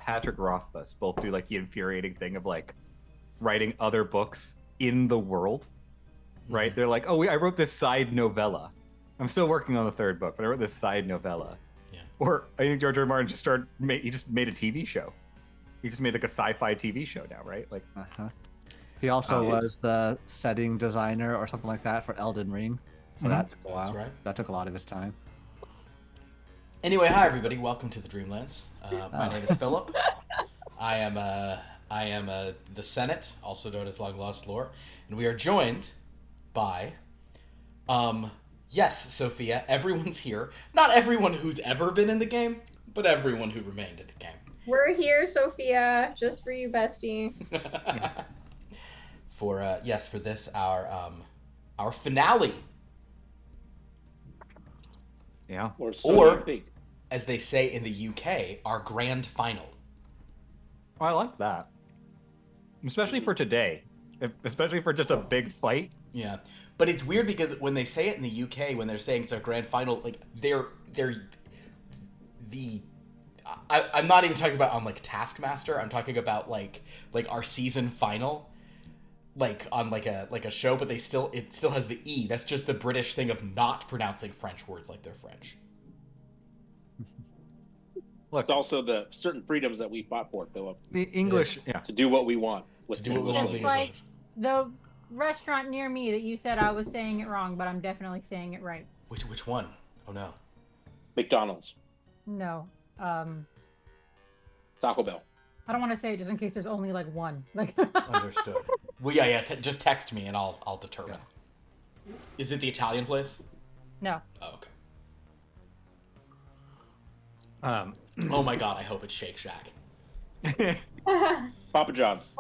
Patrick Rothfuss both do like the infuriating thing of like writing other books in the world, right? Mm-hmm. They're like, oh, I wrote this side novella. I'm still working on the third book, but I wrote this side novella. Yeah. Or I think George R. R. Martin he just made a TV show. He just made like a sci-fi TV show now, right? Like, He also was the setting designer or something like that for Elden Ring. So that took a while. That's right. That took a lot of his time. Anyway, hi everybody. Welcome to the Dreamlands. My name is Philip. I am the Senate, also known as Long Lost Lore, and we are joined by, yes, Sophia. Everyone's here. Not everyone who's ever been in the game, but everyone who remained in the game. We're here, Sophia, just for you, bestie. For this our finale. yeah. Or, as they say in the UK, our grand final. Oh, I like that. Especially for today. Especially for just a big fight. Yeah. But it's weird because when they say it in the UK, when they're saying it's our grand final, like I'm not even talking about on like Taskmaster. I'm talking about like our season final, like on like a show, but it still has the E. That's just the British thing of not pronouncing French words like they're French. Look, It's also the certain freedoms that we fought for, Philip, the English, Yes. yeah. to do what we want. With To do what we want with English the language. English like language. the restaurant near me that you said I was saying it wrong, but I'm definitely saying it right. Which one? Oh no. McDonald's, No. Taco Bell. I don't want to say it just in case there's only like one. Like Understood. Well, yeah. Just text me and I'll determine. Is it the Italian place? No. Oh, okay. Um, Oh my god, I hope it's Shake Shack. Papa John's.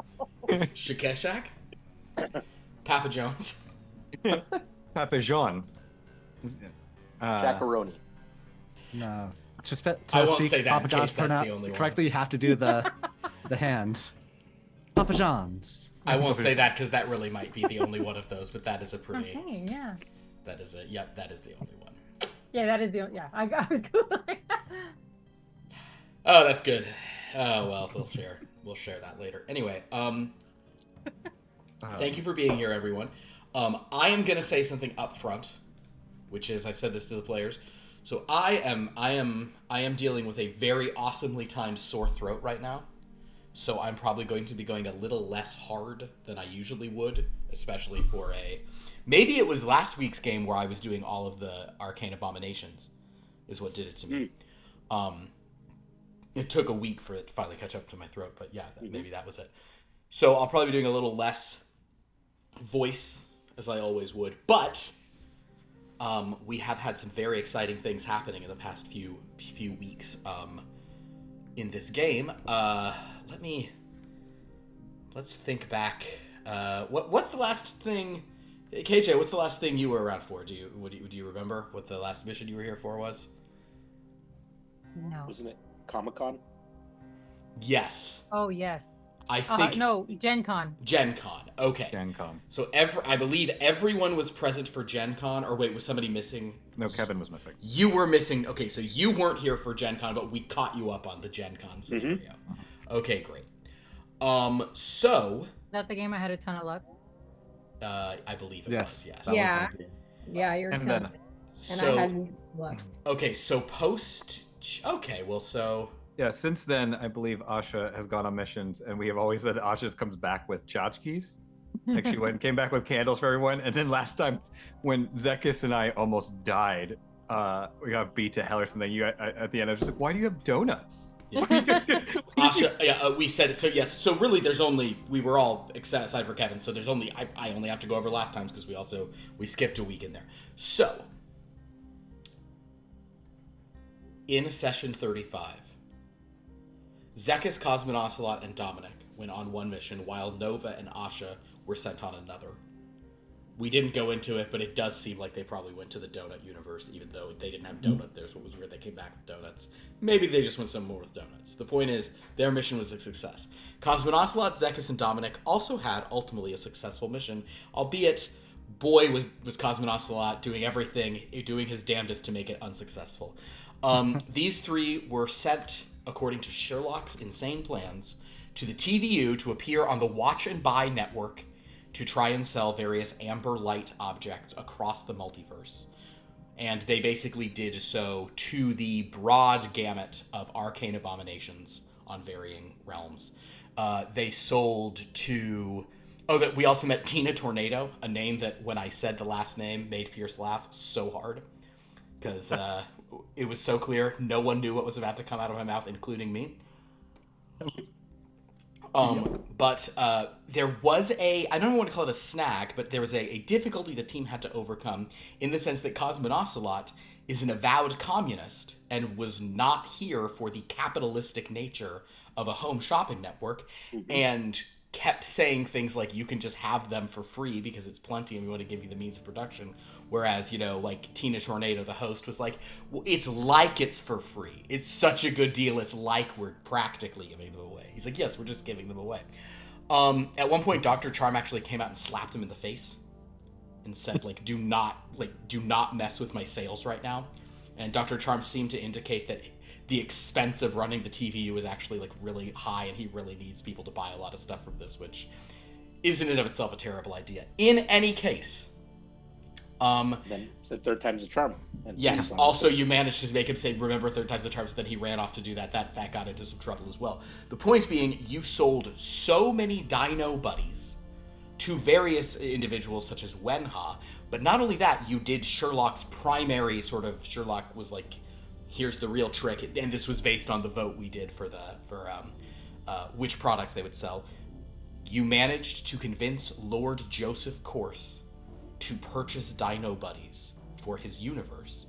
Shake Shack? Papa John's. Papa Jean. Shakaroni. No. To I won't speak say that Papa in John's case that's the only one. correctly, you have to do the hands. Papa John's. I won't say that because that really might be the only one of those, but that is a I'm pretty... saying, yeah. That is it. Yep, that is the only one. Yeah, that is the I was Googling. Oh, that's good. Oh, well, we'll share that later. Anyway, thank you for being here, everyone. I am going to say something up front, which is, I've said this to the players. So I am dealing with a very awesomely timed sore throat right now. So I'm probably going to be going a little less hard than I usually would, especially for maybe it was last week's game where I was doing all of the arcane abominations is what did it to me. It took a week for it to finally catch up to my throat, but yeah, maybe that was it. So I'll probably be doing a little less voice as I always would, but we have had some very exciting things happening in the past few weeks in this game. Let's think back. What's the last thing, KJ? What's the last thing you were around for? Do you remember what the last mission you were here for was? No. Wasn't it Comic-Con? Yes, Oh, yes. I think No, Gen Con. Gen Con. Okay. Gen Con. So I believe everyone was present for Gen Con, or wait, was somebody missing? No, Kevin was missing. You were missing. Okay, so you weren't here for Gen Con, but we caught you up on the Gen Con scenario. Okay, great. So Is that the game I had a ton of luck? I believe it Yes. was, yes. That Yeah. was Yeah, you're And killing then, it. And So I had luck. okay, so post. Okay, well, so yeah, since then, I believe Asha has gone on missions, and we have always said Asha comes back with tchotchkes. Like she came back with candles for everyone, and then last time when Zekas and I almost died, we got beat to hell or something. You at the end, I was just like, "Why do you have donuts?" Yeah. What are you guys gonna- Asha, yeah, we said it. So yes, so really, we were all aside for Kevin. So there's only I only have to go over last times because we skipped a week in there. So in session 35, Zekas, Cosmin Ocelot, and Dominic went on one mission, while Nova and Asha were sent on another. We didn't go into it, but it does seem like they probably went to the donut universe, even though they didn't have donut. There's what was weird. They came back with donuts. Maybe they just went somewhere with donuts. The point is, their mission was a success. Cosmin Ocelot, Zekas, and Dominic also had ultimately a successful mission, albeit boy was Cosmin Ocelot doing everything, doing his damnedest to make it unsuccessful. These three were sent according to Sherlock's insane plans, to the TVU to appear on the Watch and Buy network to try and sell various amber light objects across the multiverse. And they basically did so to the broad gamut of arcane abominations on varying realms. They sold to... Oh, that we also met Tina Tornado, a name that when I said the last name made Pierce laugh so hard. Because it was so clear, no one knew what was about to come out of my mouth, including me. But there was I don't want to call it a snag, but there was a difficulty the team had to overcome in the sense that Cosmonocelot is an avowed communist and was not here for the capitalistic nature of a home shopping network, and kept saying things like, you can just have them for free because it's plenty and we want to give you the means of production. Whereas, like Tina Tornado, the host, was like, well, it's like it's for free. It's such a good deal. It's like we're practically giving them away. He's like, yes, we're just giving them away. At one point, Dr. Charm actually came out and slapped him in the face and said, do not mess with my sales right now. And Dr. Charm seemed to indicate that the expense of running the TVU is actually really high, and he really needs people to buy a lot of stuff from this, which is in and of itself a terrible idea. In any case, then said third time's a charm. And yes. Also, you managed to make him say, "Remember, third time's a charm." So then he ran off to do that. That got into some trouble as well. The point being, you sold so many Dino buddies to various individuals such as Wenha, but not only that, you did Sherlock's primary sort of. Sherlock was like, here's the real trick, and this was based on the vote we did for which products they would sell. You managed to convince Lord Joseph Corse to purchase Dino Buddies for his universe,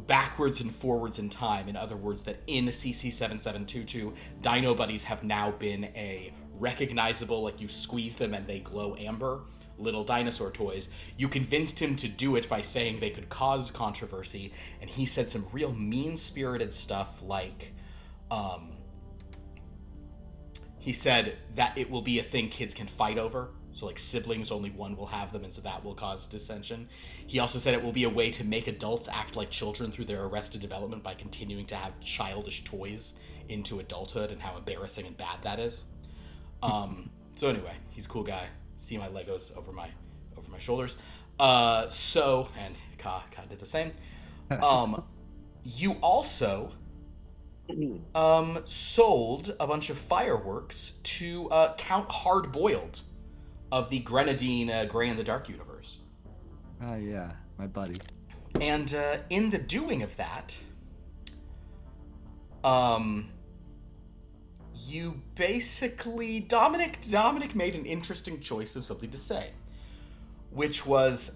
backwards and forwards in time. In other words, that in CC7722, Dino Buddies have now been a recognizable, you squeeze them and they glow amber, little dinosaur toys. You convinced him to do it by saying they could cause controversy, and he said some real mean-spirited stuff like, he said that it will be a thing kids can fight over, so siblings, only one will have them, and so that will cause dissension. He also said it will be a way to make adults act like children through their arrested development by continuing to have childish toys into adulthood, and how embarrassing and bad that is. So anyway, he's a cool guy. See my Legos over my shoulders. And Ka did the same. You also sold a bunch of fireworks to Count Hardboiled of the Grenadine Grey in the Dark universe. Oh yeah, my buddy. And in the doing of that, you basically Dominic made an interesting choice of something to say, which was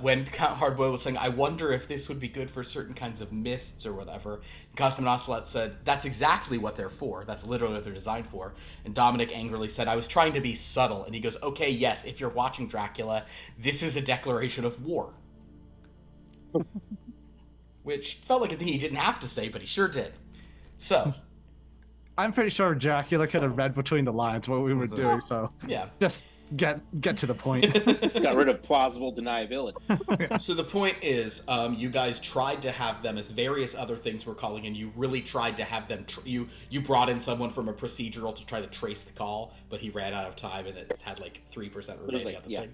when Count Hardboiled was saying, "I wonder if this would be good for certain kinds of mists or whatever." Cosmonocelot said, "That's exactly what they're for. That's literally what they're designed for." And Dominic angrily said, "I was trying to be subtle." And he goes, "Okay, yes, if you're watching Dracula, this is a declaration of war." Which felt like a thing he didn't have to say, but he sure did. So I'm pretty sure Dracula could have read between the lines what we were doing, so yeah. Just get to the point. Just got rid of plausible deniability. So the point is, you guys tried to have them as various other things we're calling, and you really tried to have them. You brought in someone from a procedural to try to trace the call, but he ran out of time, and it had 3% remaining on the thing.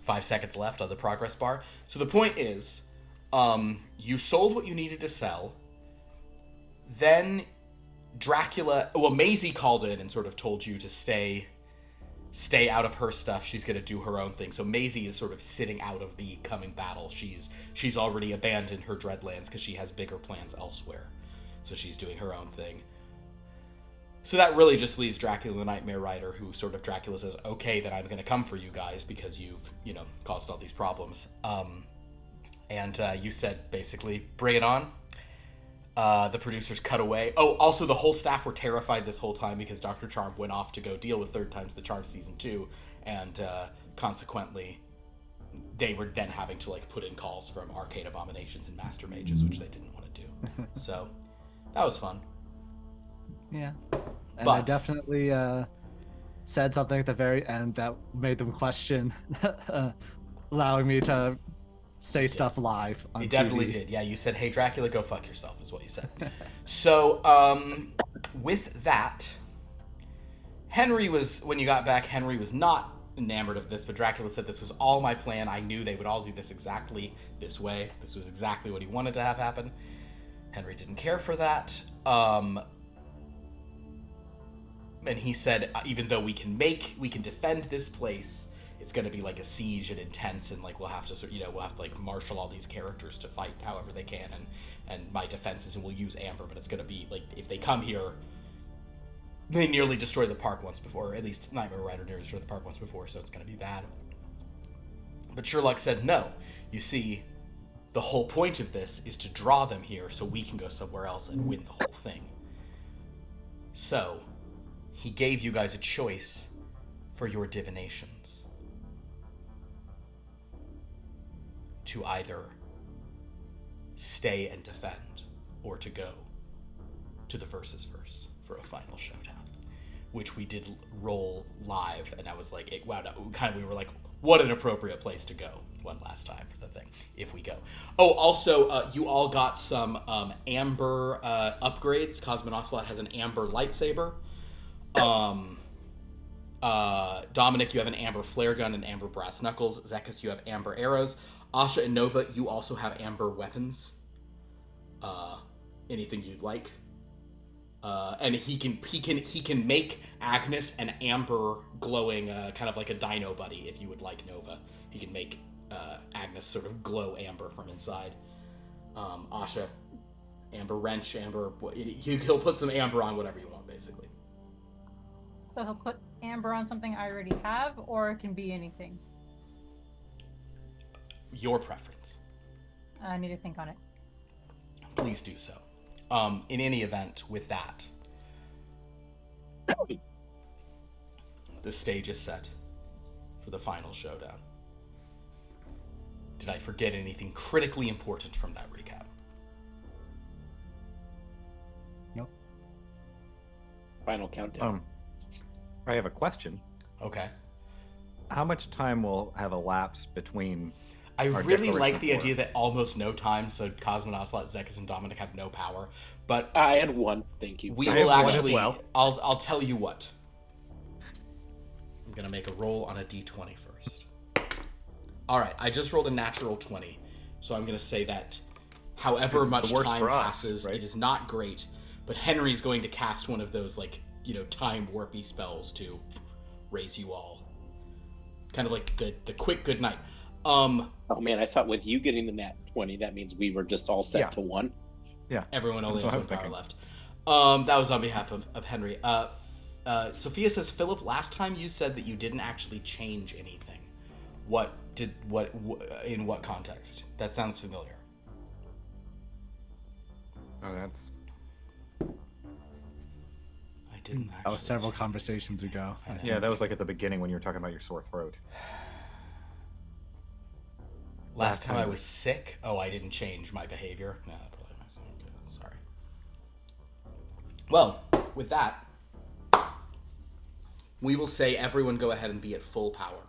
5 seconds left on the progress bar. So the point is, you sold what you needed to sell. Then Dracula, Maisie called in and sort of told you to stay out of her stuff. She's going to do her own thing. So Maisie is sort of sitting out of the coming battle. She's already abandoned her Dreadlands because she has bigger plans elsewhere. So she's doing her own thing. So that really just leaves Dracula the Nightmare Rider, who sort of Dracula says, "Okay, then I'm going to come for you guys because you've, caused all these problems." And you said, basically, bring it on. The producers cut away. Oh, also the whole staff were terrified this whole time because Dr. Charm went off to go deal with Third Time's the Charm Season 2, and consequently, they were then having to put in calls from Arcane Abominations and Master Mages, which they didn't want to do. So, that was fun. Yeah. And I definitely said something at the very end that made them question allowing me to say stuff live on You TV. definitely did. Yeah, you said, "Hey, Dracula, go fuck yourself," is what you said. So, with that, when you got back, Henry was not enamored of this, but Dracula said, "This was all my plan. I knew they would all do this exactly this way. This was exactly what he wanted to have happen." Henry didn't care for that. And he said, even though we can defend this place, it's going to be like a siege and intense, and like we'll have to like marshal all these characters to fight however they can, and my defenses, and we'll use Amber, but it's going to be like, if they come here, they nearly destroyed the park once before, at least Nightmare Rider nearly destroyed the park once before, so it's going to be bad. But Sherlock said, no, you see, the whole point of this is to draw them here so we can go somewhere else and win the whole thing. So, he gave you guys a choice for your divinations. To either stay and defend, or to go to the versus verse for a final showdown, which we did roll live, and I was like, it wound up, we were like, what an appropriate place to go one last time for the thing, if we go. Oh, also, you all got some amber upgrades. Cosmin Ocelot has an amber lightsaber. Dominic, you have an amber flare gun and amber brass knuckles. Zekas, you have amber arrows. Asha and Nova, you also have amber weapons. Anything you'd like. And he can make Agnes an amber glowing, kind of like a dino buddy, if you would like, Nova. He can make Agnes sort of glow amber from inside. Asha, amber wrench, amber. He'll put some amber on whatever you want, basically. So he'll put amber on something I already have, or it can be anything. Your preference. I need to think on it. Please do so. In any event, with that, the stage is set for the final showdown. Did I forget anything critically important from that recap? Nope. Final countdown. I have a question. Okay. How much time will have elapsed between? I our really like the declaration idea that almost no time, so Cosmin, Ocelot, Zekas, and Dominic have no power. But I had one. Thank you. we I will have one as actually. well. I'll tell you what. I'm gonna make a roll on a d20 first. All right, I just rolled a natural 20, so I'm gonna say that, however It's much the worst time for us, passes, right? it is not great. But Henry's going to cast one of those time warpy spells to raise you all. Kind of like the quick good night. Oh man, I thought with you getting the nat 20, that means we were just all set Yeah. to 1. Yeah. Everyone only That's has what I one was power left. That was on behalf of Henry. Sophia says, Philip, last time you said that you didn't actually change anything. In what context? That sounds familiar. Oh, that's. I didn't actually. That was several conversations ago. Yeah, that was like at the beginning when you were talking about your sore throat. Last time I was sick? Oh, I didn't change my behavior? No, that probably makes sense. Okay, sorry. Well, with that, we will say everyone go ahead and be at full power.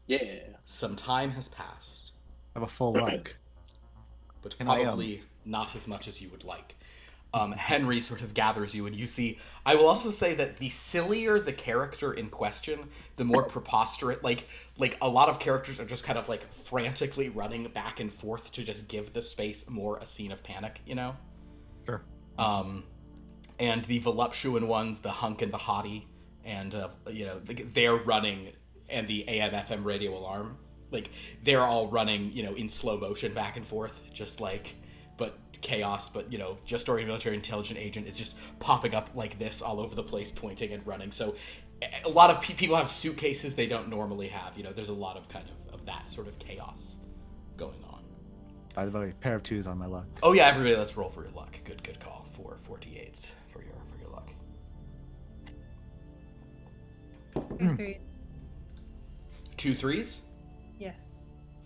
Yeah. Some time has passed, I have a full luck. but And I, probably not as much as you would like. Henry sort of gathers you, and you see. I will also say that the sillier the character in question, the more preposterous. Like a lot of characters are just kind of like frantically running back and forth to just give the space more a scene of panic, you know. Sure. And the voluptuous ones, the hunk and the hottie, and they're running, and the AM/FM radio alarm, like they're all running, in slow motion back and forth, just like. But chaos, but just our military intelligence agent is just popping up like this all over the place, pointing and running. So a lot of people have suitcases they don't normally have. There's a lot of kind of that sort of chaos going on. By the way, pair of 2s on my luck. Oh yeah, everybody, let's roll for your luck. Good call. 4 d8s for your luck. 2 threes. 2 3s. Yes.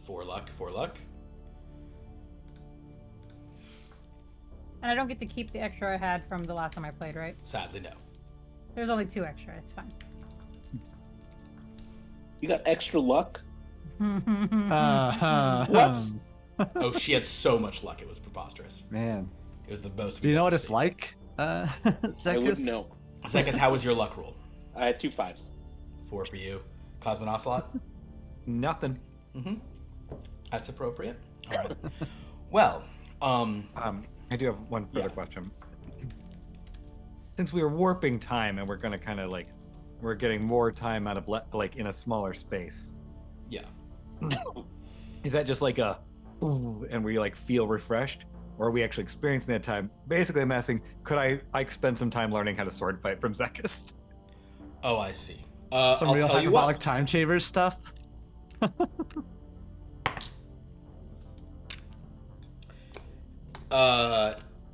4 luck. 4 luck. And I don't get to keep the extra I had from the last time I played, right? Sadly, no. There's only 2 extra. It's fine. You got extra luck? What? Oh, she had so much luck. It was preposterous. Man. It was the most. Do you know what we've it's ever like, Zekas? I wouldn't know. seen. Zekas, how was your luck roll? I had 2 5s. 4 for you. Cosmin Ocelot? Nothing. That's appropriate. All right. Well, I do have one further Yeah. question. Since we were warping time and we're gonna kind of like, we're getting more time out of like in a smaller space. yeah. Is that just like a, ooh, and we like feel refreshed, or are we actually experiencing that time? Basically, I'm asking, could I spend some time learning how to sword fight from Zekas? Oh, I see. Some I'll real tell you hyperbolic what. time chambers stuff.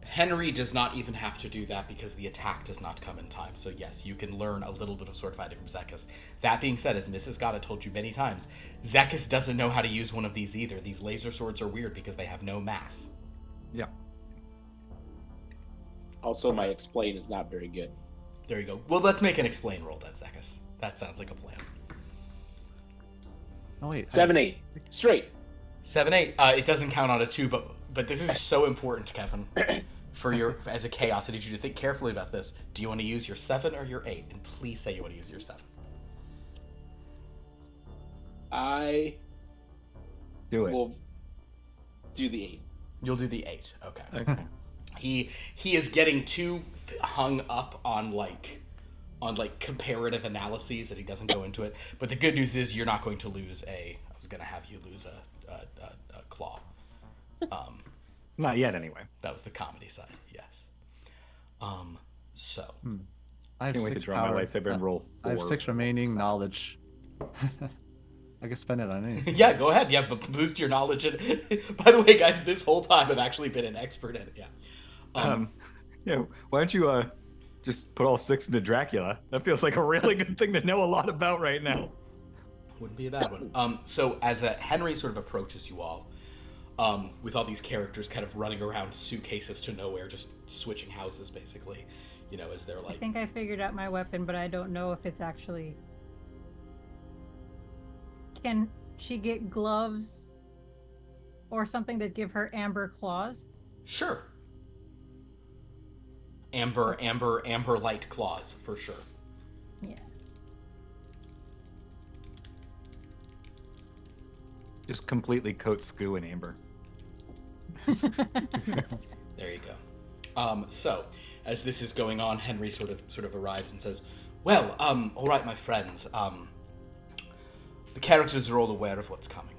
Henry does not even have to do that because the attack does not come in time. So yes, you can learn a little bit of sword fighting from Zekas. That being said, as Mrs. Gotta told you many times, Zekas doesn't know how to use one of these either. These laser swords are weird because they have no mass. Yeah. Also, my explain is not very good. There you go. Well, let's make an explain roll then, Zekas. That sounds like a plan. Oh wait. 7 8 straight. 7 8. It doesn't count on a 2, but this is so important, Kevin. For your as a chaos, I need you to think carefully about this. Do you want to use your 7 or your 8? And please say you want to use your 7. I Do it. will do the 8. You'll do the 8. Okay. Okay. He is getting too hung up on comparative analyses that he doesn't go into it. But the good news is you're not going to lose I was going to have you lose a claw. Not yet, anyway. That was the comedy side. Yes. So. I have Can't wait to 6 draw my lightsaber and roll 4. I have 6 remaining knowledge. I can spend it on anything. Yeah, go ahead. Yeah, but boost your knowledge. And by the way, guys, this whole time I've actually been an expert at it. Yeah. Yeah. Why don't you just put all 6 into Dracula? That feels like a really good thing to know a lot about right now. Wouldn't be a bad one. So as Henry sort of approaches you all, with all these characters kind of running around suitcases to nowhere, just switching houses, basically. You know, as they're I like, think I figured out my weapon, but I don't know if it's actually. Can she get gloves or something that give her amber claws? sure. Amber light claws, for sure. Yeah. Just completely coat Skoo in amber. There you go. So, as this is going on, Henry sort of arrives and says, "Well, all right, my friends. The characters are all aware of what's coming.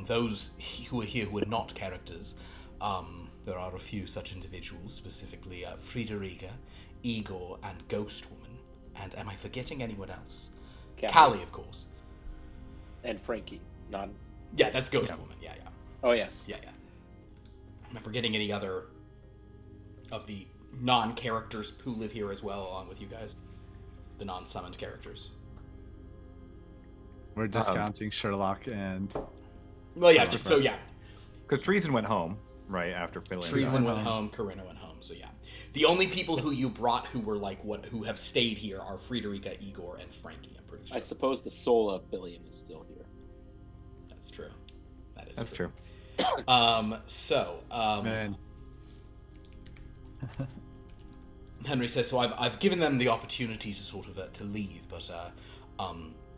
Those who are here who are not characters, there are a few such individuals, specifically Friederike, Igor, and Ghost Woman. And am I forgetting anyone else? Callie, of course. And Frankie. None. Yeah, that's Ghost Woman. Yeah. Oh, yes. Yeah. Am I forgetting any other of the non-characters who live here as well, along with you guys? The non-summoned characters. We're discounting Sherlock and Well, yeah. So yeah, Because Treason went home, right, after Philly. Treason went home. Corinna went home. So yeah, the only people who you brought who were like who have stayed here are Friederike, Igor, and Frankie. I'm pretty sure. I suppose the soul of Billion is still here. That's true. That's true. man. Henry says, so I've given them the opportunity to sort of to leave, but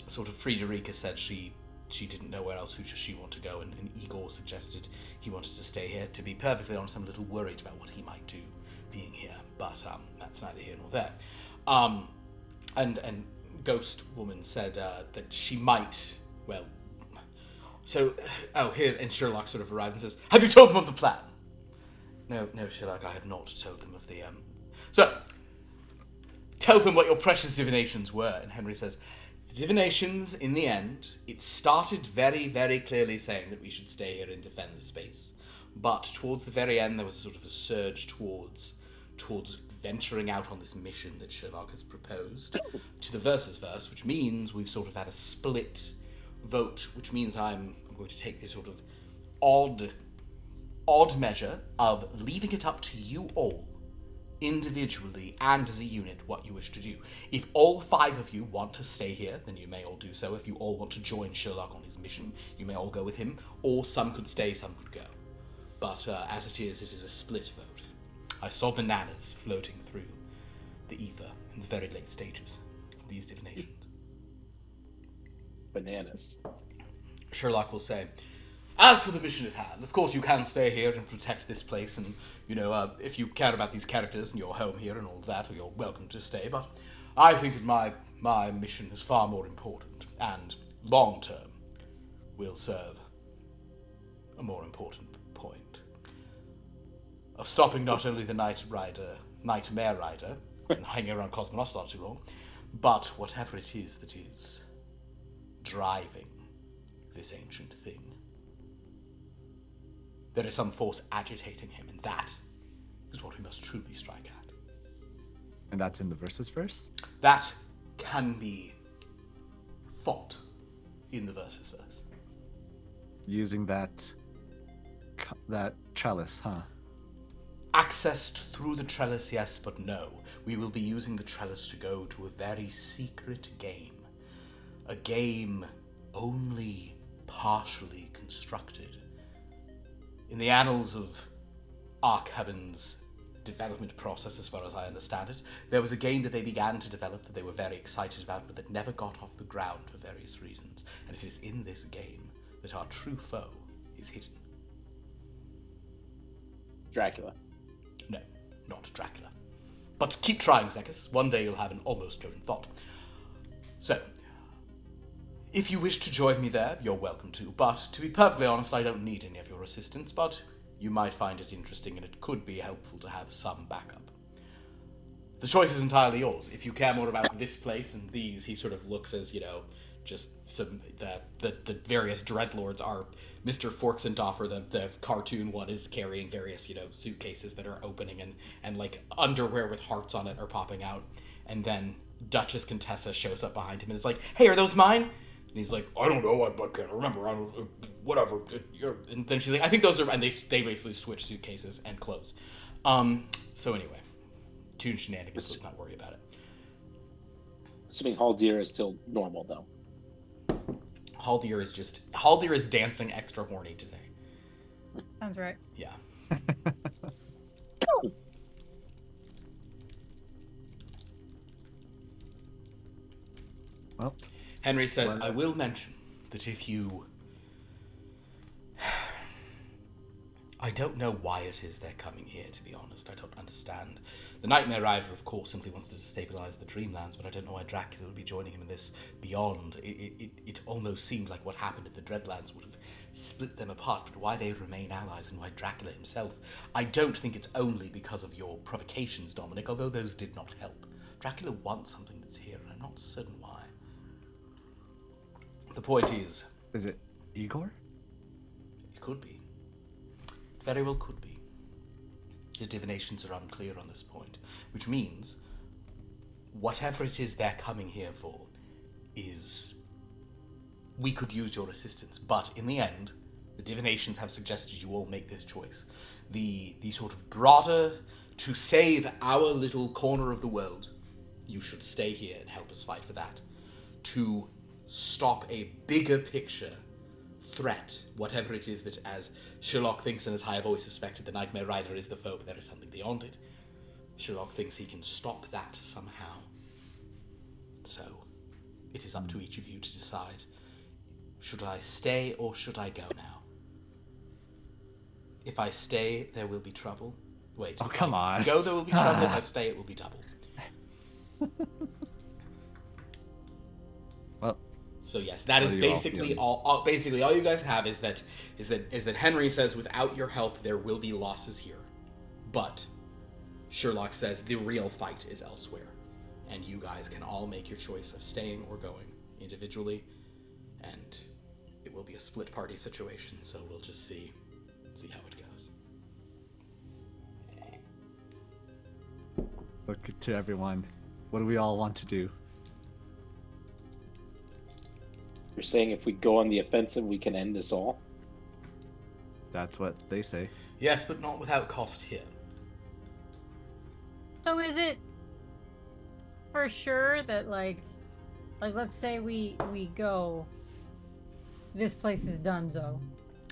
sort of Friederike said she didn't know where else she wanted to go, and Igor suggested he wanted to stay here. To be perfectly honest, I'm a little worried about what he might do being here, but that's neither here nor there. And Ghost Woman said that she might, well, so, and Sherlock sort of arrived and says, have you told them of the plan? No, Sherlock, I have not told them of the, So, tell them what your precious divinations were. And Henry says, the divinations, in the end, it started very, very clearly saying that we should stay here and defend the space. But towards the very end, there was a sort of a surge towards venturing out on this mission that Sherlock has proposed to the Versus Verse, which means we've sort of had a split vote, which means I'm going to take this sort of odd measure of leaving it up to you all individually and as a unit, what you wish to do. If all 5 of you want to stay here, then you may all do so. If you all want to join Sherlock on his mission, you may all go with him, or some could stay, some could go. But as it is a split vote. I saw bananas floating through the ether in the very late stages of these divinations. Bananas. Sherlock will say, as for the mission at hand, of course you can stay here and protect this place, and, if you care about these characters and your home here and all that, you're welcome to stay, but I think that my mission is far more important, and long-term will serve a more important point of stopping not only the Nightmare Rider, and hanging around Cosmonauts not too long, but whatever it is that is driving this ancient thing. There is some force agitating him, and that is what we must truly strike at. And that's in the versus verse? That can be fought in the versus verse. Using that trellis, huh? Accessed through the trellis, yes, but no. We will be using the trellis to go to a very secret game. A game only partially constructed. In the annals of Ark Heaven's development process, as far as I understand it, there was a game that they began to develop that they were very excited about, but that never got off the ground for various reasons. And it is in this game that our true foe is hidden. Dracula. No, not Dracula. But keep trying, Zekas. One day you'll have an almost coherent thought. So, if you wish to join me there, you're welcome to, but to be perfectly honest, I don't need any of your assistance, but you might find it interesting and it could be helpful to have some backup. The choice is entirely yours. If you care more about this place and these, he sort of looks as, just some, the various dreadlords are, Mr. Forksendoffer, the cartoon one, is carrying various, suitcases that are opening and like underwear with hearts on it are popping out. And then Duchess Contessa shows up behind him and is like, hey, are those mine? And he's like, I don't know, I can't remember, whatever. And then she's like, I think those are, and they basically switch suitcases and clothes. So anyway, tune shenanigans, let's not worry about it. Assuming Haldir is still normal, though. Haldir is dancing extra horny today. Sounds right. Yeah. Well, Henry says, I will mention that if you... I don't know why it is they're coming here, to be honest. I don't understand. The Nightmare Rider, of course, simply wants to destabilize the Dreamlands, but I don't know why Dracula would be joining him in this beyond. It almost seemed like what happened at the Dreadlands would have split them apart, but why they remain allies and why Dracula himself... I don't think it's only because of your provocations, Dominic, although those did not help. Dracula wants something that's here, and I'm not certain why. The point is... Is it Igor? It could be. It very well could be. The divinations are unclear on this point, which means whatever it is they're coming here for is... We could use your assistance, but in the end, the divinations have suggested you all make this choice. The sort of broader, to save our little corner of the world, you should stay here and help us fight for that. To stop a bigger picture threat, whatever it is that, as Sherlock thinks and as I have always suspected, the Nightmare Rider is the foe, but there is something beyond it. Sherlock thinks he can stop that somehow. So, it is up to each of you to decide. Should I stay or should I go now? If I stay, there will be trouble. Wait. Oh, come on. Go, there will be trouble. If I stay, it will be double. Well, so yes, that is basically all. Basically, all you guys have is that Henry says, without your help, there will be losses here, but Sherlock says the real fight is elsewhere, and you guys can all make your choice of staying or going individually, and it will be a split party situation. So we'll just see how it goes. look to everyone. What do we all want to do? You're saying if we go on the offensive, we can end this all? That's what they say. Yes, but not without cost here. So is it for sure that like let's say we go, this place is donezo?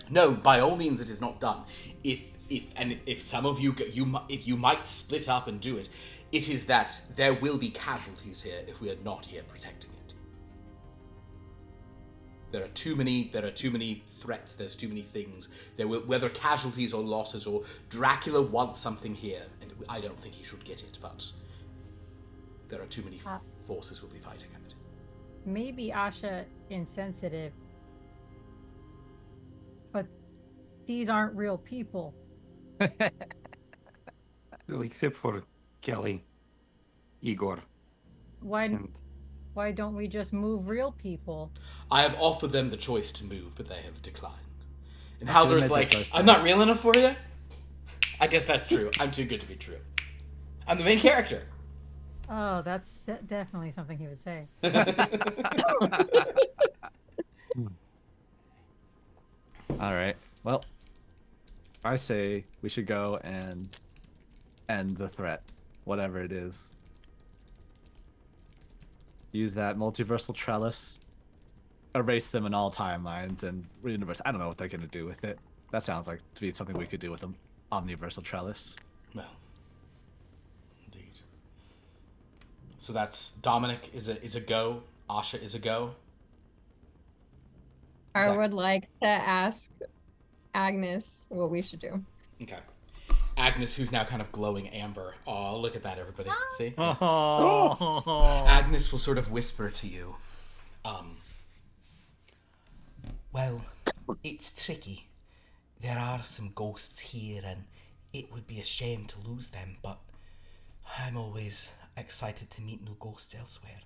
No, by all means, it is not done. If some of you if you might split up and do it, it is that there will be casualties here if we are not here protecting it. There are too many threats. There's too many things. Whether casualties or losses, or Dracula wants something here, and I don't think he should get it, but there are too many forces we'll be fighting at. Maybe Asha insensitive, but these aren't real people. Well, except for Kelly, Igor. Why don't we just move real people? I have offered them the choice to move, but they have declined. And Halder's like, choice, I'm not real enough for you? I guess that's true. I'm too good to be true. I'm the main character. Oh, that's definitely something he would say. All right. Well, I say we should go and end the threat, whatever it is. Use that multiversal trellis, erase them in all timelines and universe. I don't know what they're gonna do with it. That sounds like to be something we could do with them. Omniversal trellis. Well, indeed. So that's Dominic is a go. Asha is a go. I would like to ask Agnes what we should do. Okay. Agnes, who's now kind of glowing amber. Oh, look at that, everybody. See? Oh. Agnes will sort of whisper to you. Well, it's tricky. There are some ghosts here, and it would be a shame to lose them, but I'm always excited to meet new ghosts elsewhere.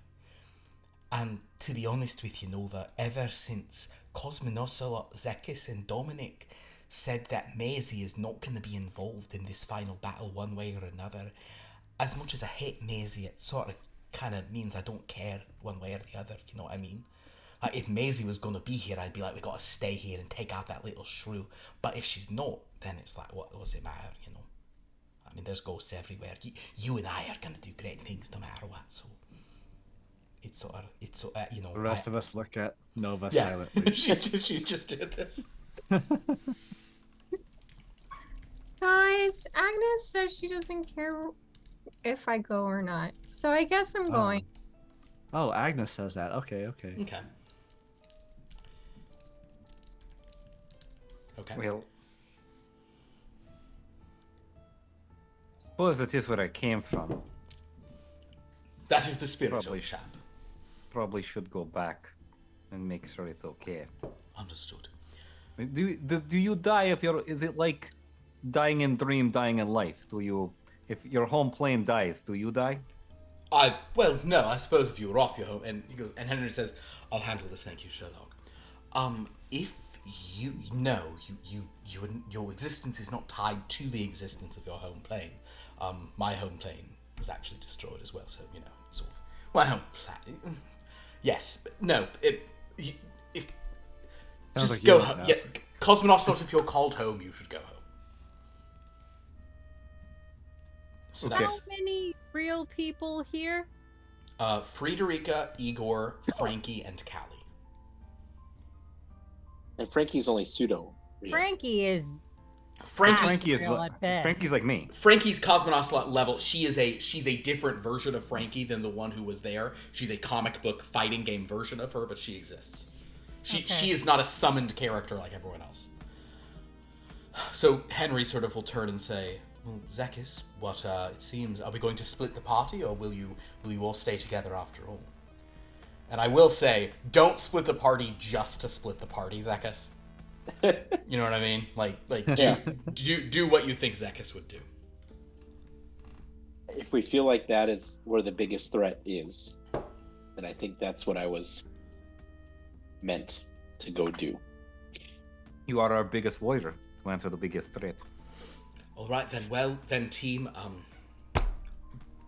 And to be honest with you, Nova, ever since Cosmonocelot, Zekas, and Dominic said that Maisie is not going to be involved in this final battle one way or another, as much as I hate Maisie, it sort of kind of means I don't care one way or the other, you know what I mean? Like, if Maisie was going to be here, I'd be like, we got to stay here and take out that little shrew. But if she's not, then it's like, what does it matter, you know? I mean, there's ghosts everywhere. You and I are going to do great things no matter what, so... It's sort of, you know... The rest of us look at Nova yeah. silently. she's just doing this. Guys, Agnes says she doesn't care if I go or not. So I guess I'm going. Oh, Agnes says that. Okay. Okay. Okay. Well, suppose it is where I came from. That is the spiritual Probably. chap. Probably should go back and make sure it's okay. Understood. Do you die if you're? Is it like dying in dream, dying in life? Do you? If your home plane dies, do you die? Well, no, I suppose if you were off your home, and he goes, and Henry says, I'll handle this, thank you, Sherlock. If your existence is not tied to the existence of your home plane. My home plane was actually destroyed as well, so, you know, sort of, my home plane, yes, but no, if just like go you home, know. yeah, Cosmonauts, if you're called home, you should go home. So Okay. How many real people here? Friederica, Igor, Frankie, and Callie. And Frankie's only pseudo. real. Frankie is Frankie is real at best. Frankie's like me. Frankie's Cosmonaut level. She's a different version of Frankie than the one who was there. She's a comic book fighting game version of her, but she exists. She is not a summoned character like everyone else. So Henry sort of will turn and say, well, Zekas, what it seems, are we going to split the party, or will you all stay together after all? And I will say, don't split the party just to split the party, Zekas. You know what I mean? Like do what you think Zekas would do. If we feel like that is where the biggest threat is, then I think that's what I was meant to go do. You are our biggest warrior to answer the biggest threat. All right then. Well then, team.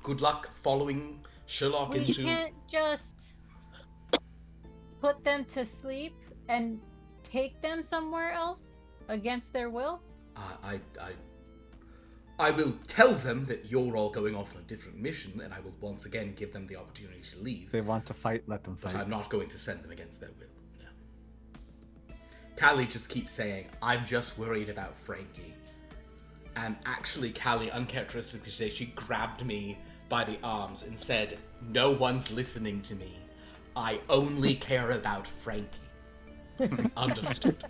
Good luck following Sherlock We into. can't just put them to sleep and I will tell them that you're all going off on a different mission, and I will once again give them the opportunity to leave. If they want to fight, let them But fight. I'm not going to send them against their will. No. Callie just keeps saying, I'm just worried about Frankie. And actually, Callie, uncharacteristically today, she grabbed me by the arms and said, no one's listening to me. I only care about Frankie. Understood.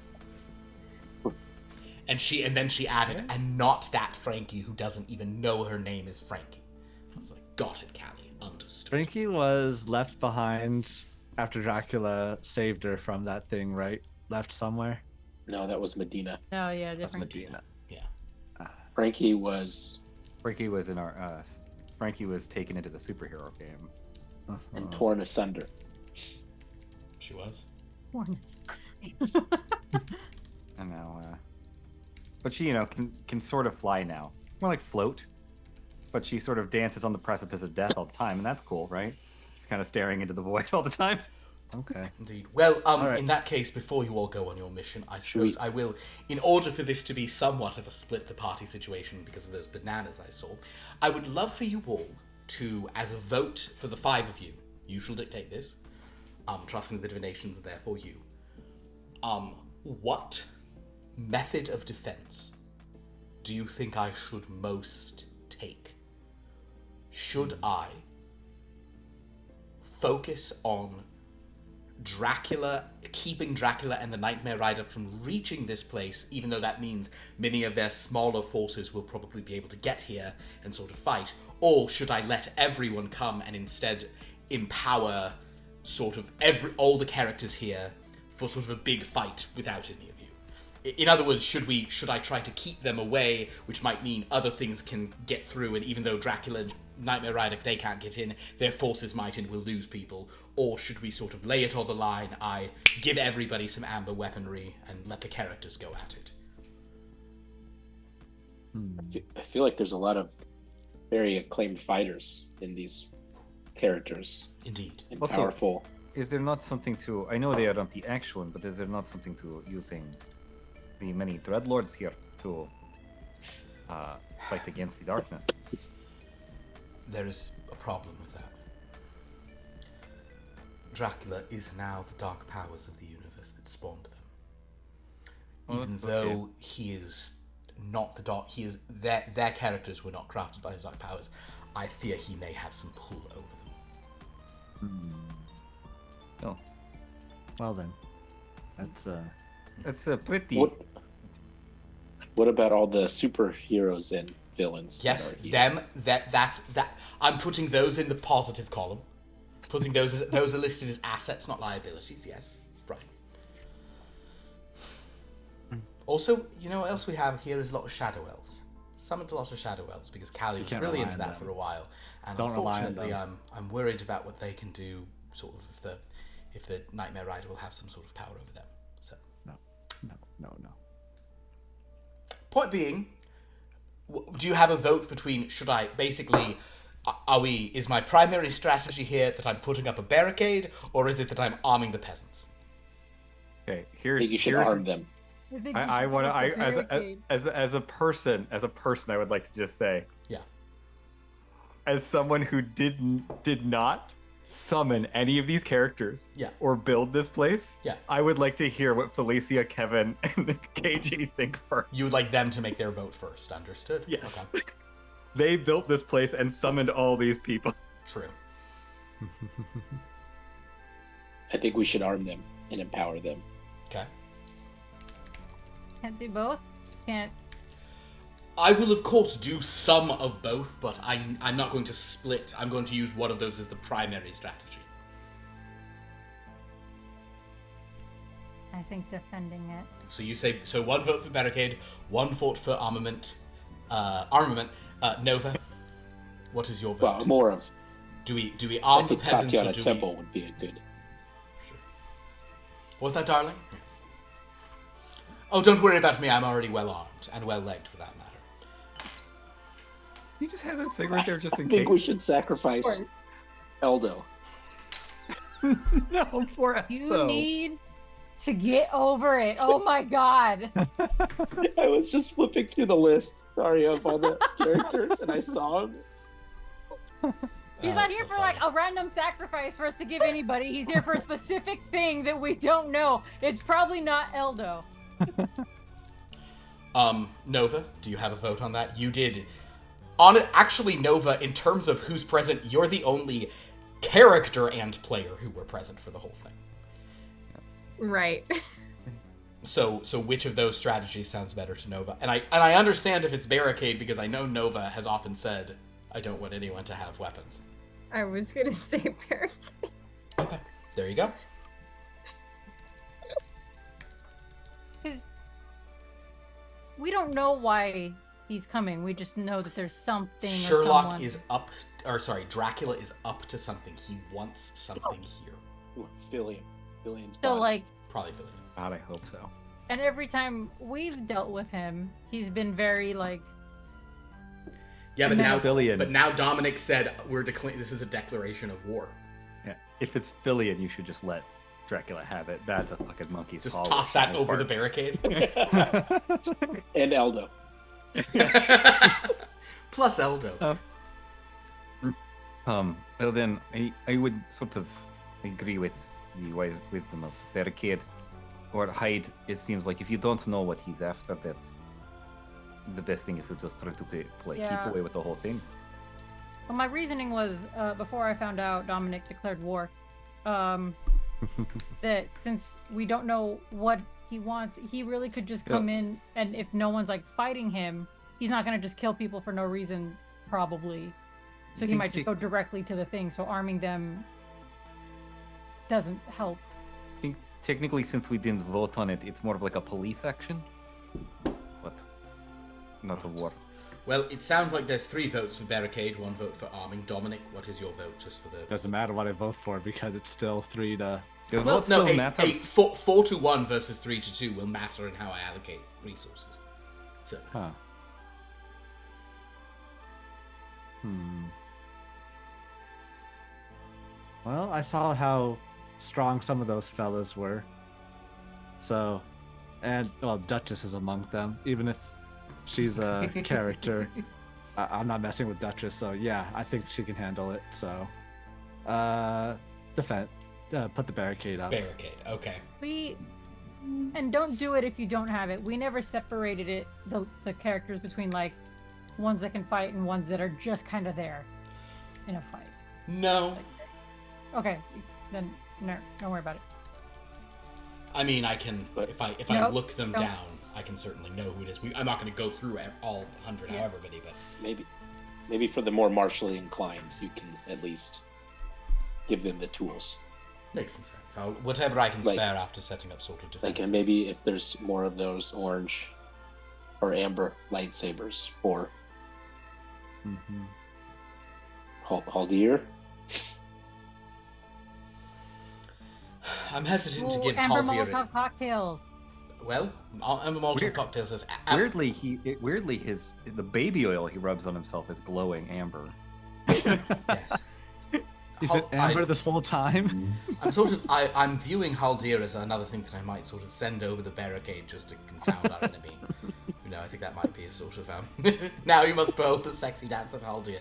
And then she added, and not that Frankie who doesn't even know her name is Frankie. I was like, got it, Callie. Understood. Frankie was left behind after Dracula saved her from that thing, right? Left somewhere. No, that was Medina. Oh yeah, That's different. Medina. Yeah. Frankie was Frankie was in our. Frankie was taken into the superhero game. and torn asunder. She was. I know. But she, can sort of fly now. More like float. But she sort of dances on the precipice of death all the time, and that's cool, right? Just kind of staring into the void all the time. Okay. Indeed. Well, right. in that case, before you all go on your mission, I suppose I will, in order for this to be somewhat of a split the party situation because of those bananas I saw, I would love for you all to, as a vote for the 5 of you, you shall dictate this, trusting the divinations are there for you, what method of defense do you think I should most take? Should I focus on Dracula, keeping Dracula and the Nightmare Rider from reaching this place, even though that means many of their smaller forces will probably be able to get here and sort of fight? Or should I let everyone come and instead empower sort of all the characters here for sort of a big fight without any of you? In other words, should I try to keep them away, which might mean other things can get through, and even though Dracula and Nightmare Rider, they can't get in, their forces might and will lose people? Or should we sort of lay it on the line, I give everybody some amber weaponry and let the characters go at it? I feel like there's a lot of very acclaimed fighters in these characters. Indeed. And Also- powerful. Is there not something to... I know they are not the actual one, but is there not something to using the many Dreadlords here to fight against the darkness? There is a problem with that. Dracula is now the dark powers of the universe that spawned them. Oh, Even that's though okay. he is not the dark, he is their characters were not crafted by his dark powers. I fear he may have some pull over them. No. Well then, that's It's a pretty... What about all the superheroes and villains? that Yes, are here? them. That's. I'm putting those in the positive column. Putting those are listed as assets, not liabilities. Yes, right. Also, you know what else we have here is a lot of shadow elves. Summoned a lot of shadow elves because Callie was can't really rely into on that them. for a while, and Don't rely on unfortunately, them. I'm worried about what they can do. Sort of if the Nightmare Rider will have some sort of power over them. So, no. point being, do you have a vote between, should I basically, is my primary strategy here that I'm putting up a barricade, or is it that I'm arming the peasants? Okay, I here's... think you should here's arm them. I think you I should want put to... the barricade. As a person, I would like to just say... Yeah. As someone who did not summon any of these characters Yeah. or build this place, Yeah. I would like to hear what Felicia, Kevin, and KG think first. You would like them to make their vote first, understood? Yes. Okay. They built this place and summoned all these people. True. I think we should arm them and empower them. Okay. Can't do both. Can't. I will, of course, do some of both, but I'm not going to split. I'm going to use one of those as the primary strategy. I think defending it. So you say, so one vote for barricade, one vote for armament. Nova, what is your vote? Well, more of. Do we I arm the think peasants or Tatiana do Temple would be a good. Sure. What's that, darling? Yes. Oh, don't worry about me. I'm already well armed and well legged, for that matter. You just have that thing right there just I in think we case. should sacrifice Eldo. No, poor You Eldo. need to get over it. Oh my god. I was just flipping through the list, sorry, of all the characters, and I saw him. He's not here for like a random sacrifice for us to give anybody. He's here for a specific thing that we don't know. It's probably not Eldo. Nova, do you have a vote on that? You did. On it, actually, Nova, in terms of who's present, you're the only character and player who were present for the whole thing. Right. So which of those strategies sounds better to Nova? And I understand if it's barricade because I know Nova has often said, I don't want anyone to have weapons. I was gonna say barricade. Okay, there you go. Because we don't know why he's coming. We just know that there's something. Sherlock or is up, or sorry, Dracula is up to something. He wants something here. It's Fillion. Fillion's So body. like, Probably Fillion. God, I hope so. and every time we've dealt with him, he's been very like. Yeah, but now, Fillion. but now Dominic said this is a declaration of war. Yeah. If it's Fillion, you should just let Dracula have it. That's a fucking monkey's Just paw toss with that Hannah's over the part. barricade. And Eldo. Plus Eldo. Well then, I would sort of agree with the wise wisdom of barricade or hide. It seems like if you don't know what he's after, that the best thing is to just try to Yeah. keep away with the whole thing. Well, my reasoning was before I found out Dominic declared war, that since we don't know what he wants, he really could just come in, and if no one's like fighting him, he's not gonna just kill people for no reason, probably. So he might just go directly to the thing. So arming them doesn't help. I think technically, since we didn't vote on it, it's more of like a police action, but not a war. Well, it sounds like there's 3 votes for barricade, 1 vote for arming. Dominic, what is your vote just for the... Doesn't matter what I vote for because it's still 3 to. Your Well, vote no, still matters. 4 to 1 versus 3 to 2 will matter in how I allocate resources. So, Huh. Well, I saw how strong some of those fellas were. So, and well, Duchess is among them. Even if she's a character, I'm not messing with Duchess. So yeah, I think she can handle it. So, defend. Put the barricade up. barricade, okay. And don't do it if you don't have it. We never separated it, the characters between like ones that can fight and ones that are just kind of there in a fight. No. Okay, then no, don't worry about it. I mean, I can, But- if I Nope, look them don't. down, I can certainly know who it is. I'm not going to go through all 100, Yeah. however many, but Maybe for the more martially inclined, you can at least give them the tools. makes some sense. Whatever I can Like- spare after setting up sort of defense. Like, and maybe if there's more of those orange or amber lightsabers for Mhm. Haldir. I'm hesitant to Ooh, give Amber Haldir. Molotov cocktails. Well, Amber Molotov Weird- cocktail says. Weirdly, the baby oil he rubs on himself is glowing amber. Yes. You've been Amber this whole time. I'm viewing Haldir as another thing that I might sort of send over the barricade just to confound our enemy. You know, I think that might be a sort of now you must behold the sexy dance of Haldir.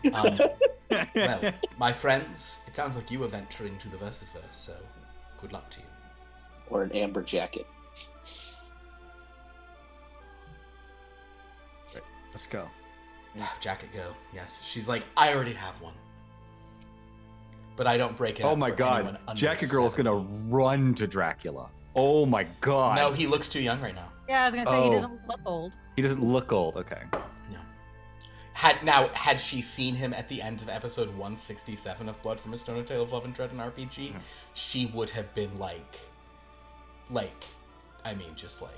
Well, my friends, it sounds like you are venturing to the versus verse, so good luck to you. Or an amber jacket. Let's go. Jacket go. Yes, she's like, I already have one, but I don't break it. Oh up my for god, anyone under Jacket Girl's gonna 70. run to Dracula. Oh my god. No, he looks too young right now. Yeah, I was gonna say he Oh. doesn't look old. He doesn't look old. Okay. No. Had she seen him at the end of episode 167 of Blood from a Stone, A Tale of Love and Dread, an RPG, she would have been I mean, just like,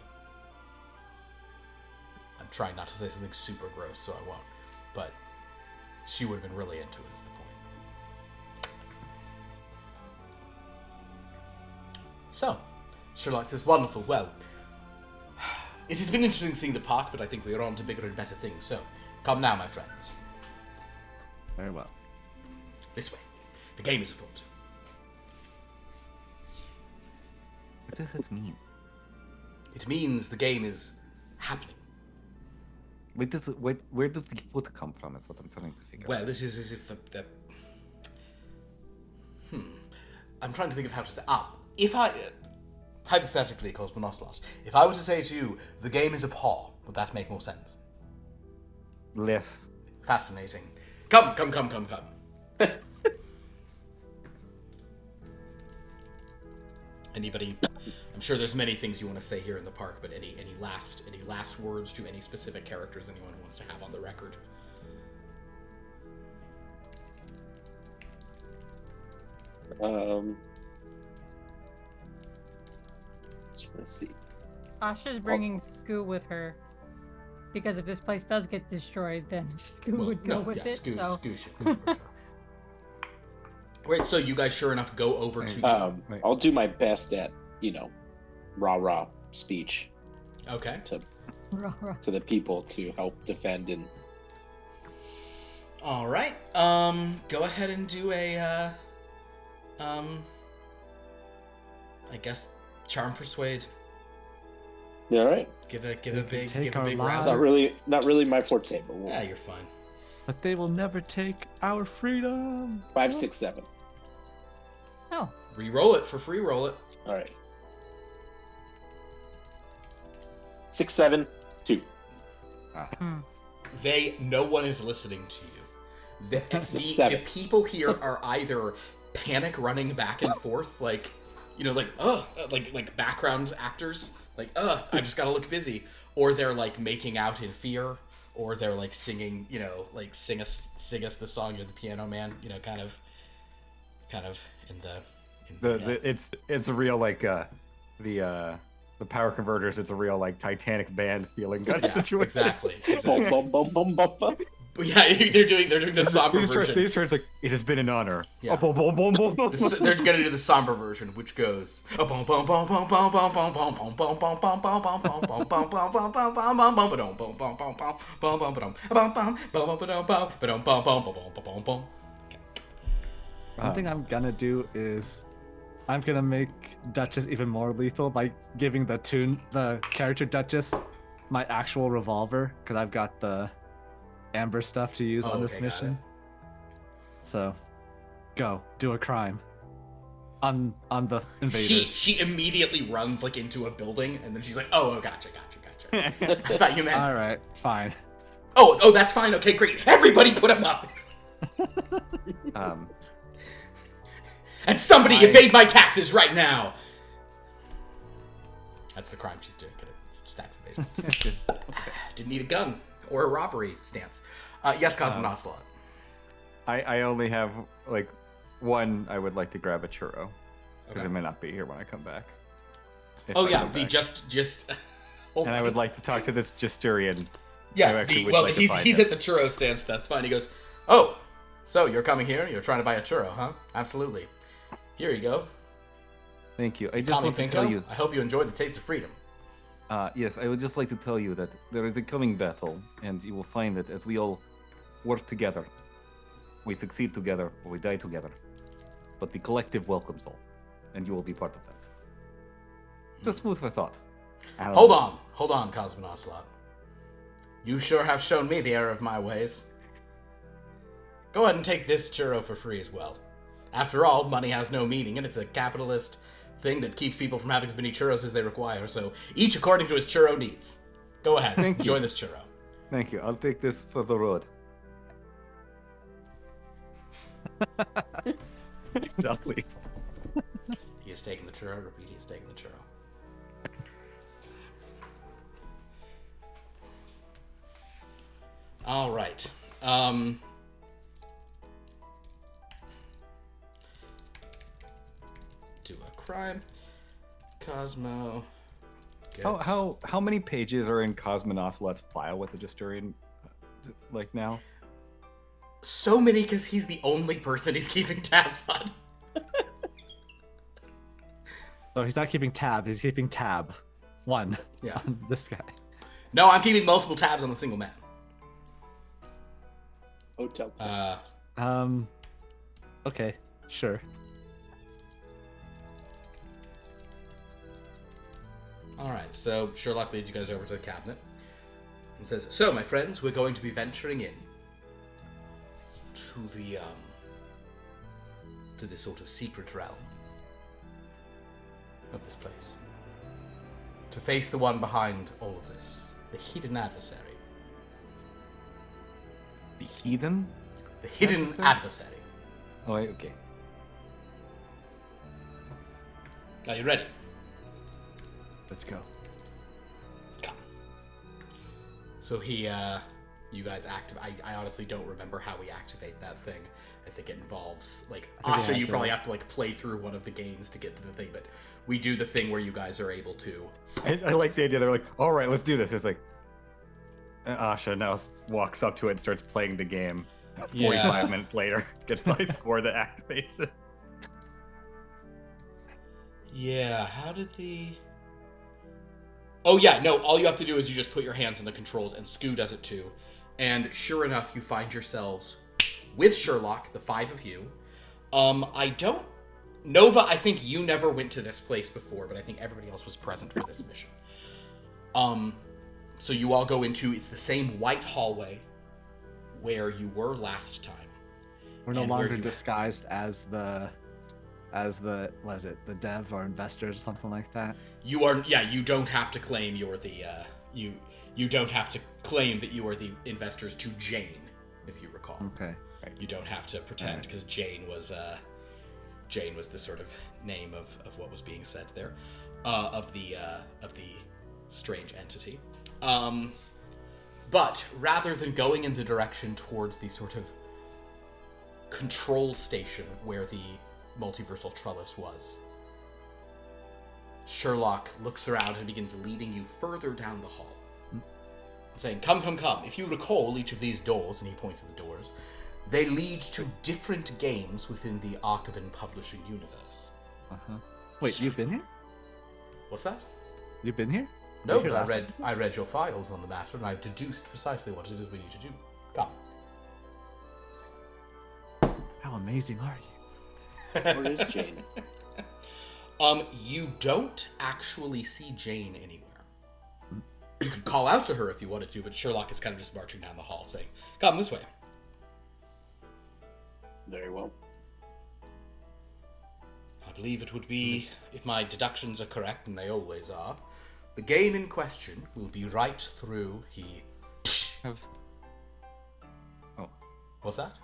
I'm trying not to say something super gross, so I won't, but she would have been really into it, is the point. So, Sherlock says, wonderful, well, it has been interesting seeing the park, but I think we are on to bigger and better things, so come now, my friends. Very well. This way. The game is afoot. does it mean? It means the game is happening. Where does the foot come from? Is what I'm trying to figure out. Well, it is as if I'm trying to think of how to say. If I hypothetically, Cosmonocelos, if I were to say to you, the game is a paw, would that make more sense? Less. Fascinating. Come. Anybody? I'm sure there's many things you want to say here in the park, but any last words to any specific characters anyone wants to have on the record? Let's see. Asha's bringing Skoo with her. Because if this place does get destroyed, then Skoo would go with it. Skoo should go for sure. Wait, so you guys sure enough go over to... I'll do my best at, rah-rah speech Okay. to the people to help defend and... All right. Go ahead and do a, I guess, charm persuade. Yeah, all right. Give a They big can take our lives. rouser. Not really my forte, but we'll... Yeah, you're fine. But they will never take our freedom. 5, 6, 7. Oh, Re-roll it for free. Roll it. All right. 6, 7, 2. No one is listening to you. The Seven. people here are either panic running back and forth, like background actors, I just gotta look busy, or they're like making out in fear, or they're like singing, sing us the song, you're the piano man, kind of in the It's a real the power converters. It's a real Titanic band feeling kind of situation. exactly. Bum, bum, bum, bum, bum. But yeah, they're doing the somber version. These turns it has been an honor. Yeah. Boom, boom, boom, boom, boom. They're gonna do the somber version, which goes. One thing I'm gonna do is I'm gonna make Duchess even more lethal by giving the character Duchess, my actual revolver, because I've got the amber stuff to use on this got mission. it. So, go do a crime on the invaders. She immediately runs into a building, and then she's like, "Oh, gotcha. I thought you meant." All right, fine. Oh, that's fine. Okay, great. Everybody, put them up. And somebody evade my taxes right now. That's the crime she's doing. It's just tax evasion. Didn't need a gun or a robbery stance. Yes, Cosmonocelos. I only have one. I would like to grab a churro because Okay. I may not be here when I come back. Oh I yeah, come the back. just. Hold And on. I would like to talk to this Justurian. Yeah, I actually would like to find he's him. at the churro stand, so that's fine. He goes, "Oh, so you're coming here? You're trying to buy a churro, huh? Absolutely. Here you go. Thank you. I just Tommy want to Pinko, tell you. I hope you enjoy the taste of freedom." Yes, I would just like to tell you that there is a coming battle, and you will find that as we all work together, we succeed together or we die together. But the collective welcomes all, and you will be part of that. Just food for thought. Hold on, Cosmonocelos. You sure have shown me the error of my ways. Go ahead and take this churro for free as well. After all, money has no meaning, and it's a capitalist thing that keeps people from having as many churros as they require, so each according to his churro needs. Go ahead, enjoy this churro. Thank you. I'll take this for the road. Lovely. He is taking the churro. Repeat, he is taking the churro. All right. Do a crime. Cosmo. Gets... How many pages are in Cosmonocelot's file with the Justurian now? So many, because he's the only person he's keeping tabs on. So he's not keeping tabs, he's keeping tab. One. Yeah. On this guy. No, I'm keeping multiple tabs on a single man. Hotel. Okay, sure. All right, so Sherlock leads you guys over to the cabinet and says, "So, my friends, we're going to be venturing in to this sort of secret realm of this place, to face the one behind all of this, the hidden adversary." The heathen? The hidden adversary. Oh, okay. Are you ready? Let's go. Come. So you guys I honestly don't remember how we activate that thing. I think it involves, like, Asha, you probably have to, like, play through one of the games to get to the thing, but we do the thing where you guys are able to... I like the idea. They're like, all right, let's do this. It's like, Asha now walks up to it and starts playing the game. 45 minutes later, gets the high score that activates it. Yeah, how did the... Oh yeah, no, all you have to do is you just put your hands on the controls, and Scoo does it too. And sure enough, you find yourselves with Sherlock, the 5 of you. Nova, I think you never went to this place before, but I think everybody else was present for this mission. So you all go into, it's the same white hallway where you were last time. We're no longer disguised as the what is it, the dev or investors or something like that. You are, you don't have to claim you're the you don't have to claim that you are the investors to Jane, if you recall. Okay. You don't have to pretend, because Jane was the sort of name of what was being said there, of the strange entity. But rather than going in the direction towards the sort of control station where the multiversal trellis was, Sherlock looks around and begins leading you further down the hall, saying, "Come, come, come. If you recall, each of these doors," and he points at the doors, "they lead to different games within the Archivin publishing universe." Wait, you've been here? What's that? You've been here? No, but I read your files on the matter, and I've deduced precisely what it is we need to do. Come. How amazing are you? Where is Jane? You don't actually see Jane anywhere. You could call out to her if you wanted to, but Sherlock is kind of just marching down the hall, saying, "Come this way." Very well. I believe it would be, if my deductions are correct, and they always are, the game in question will be right through Oh. What's that?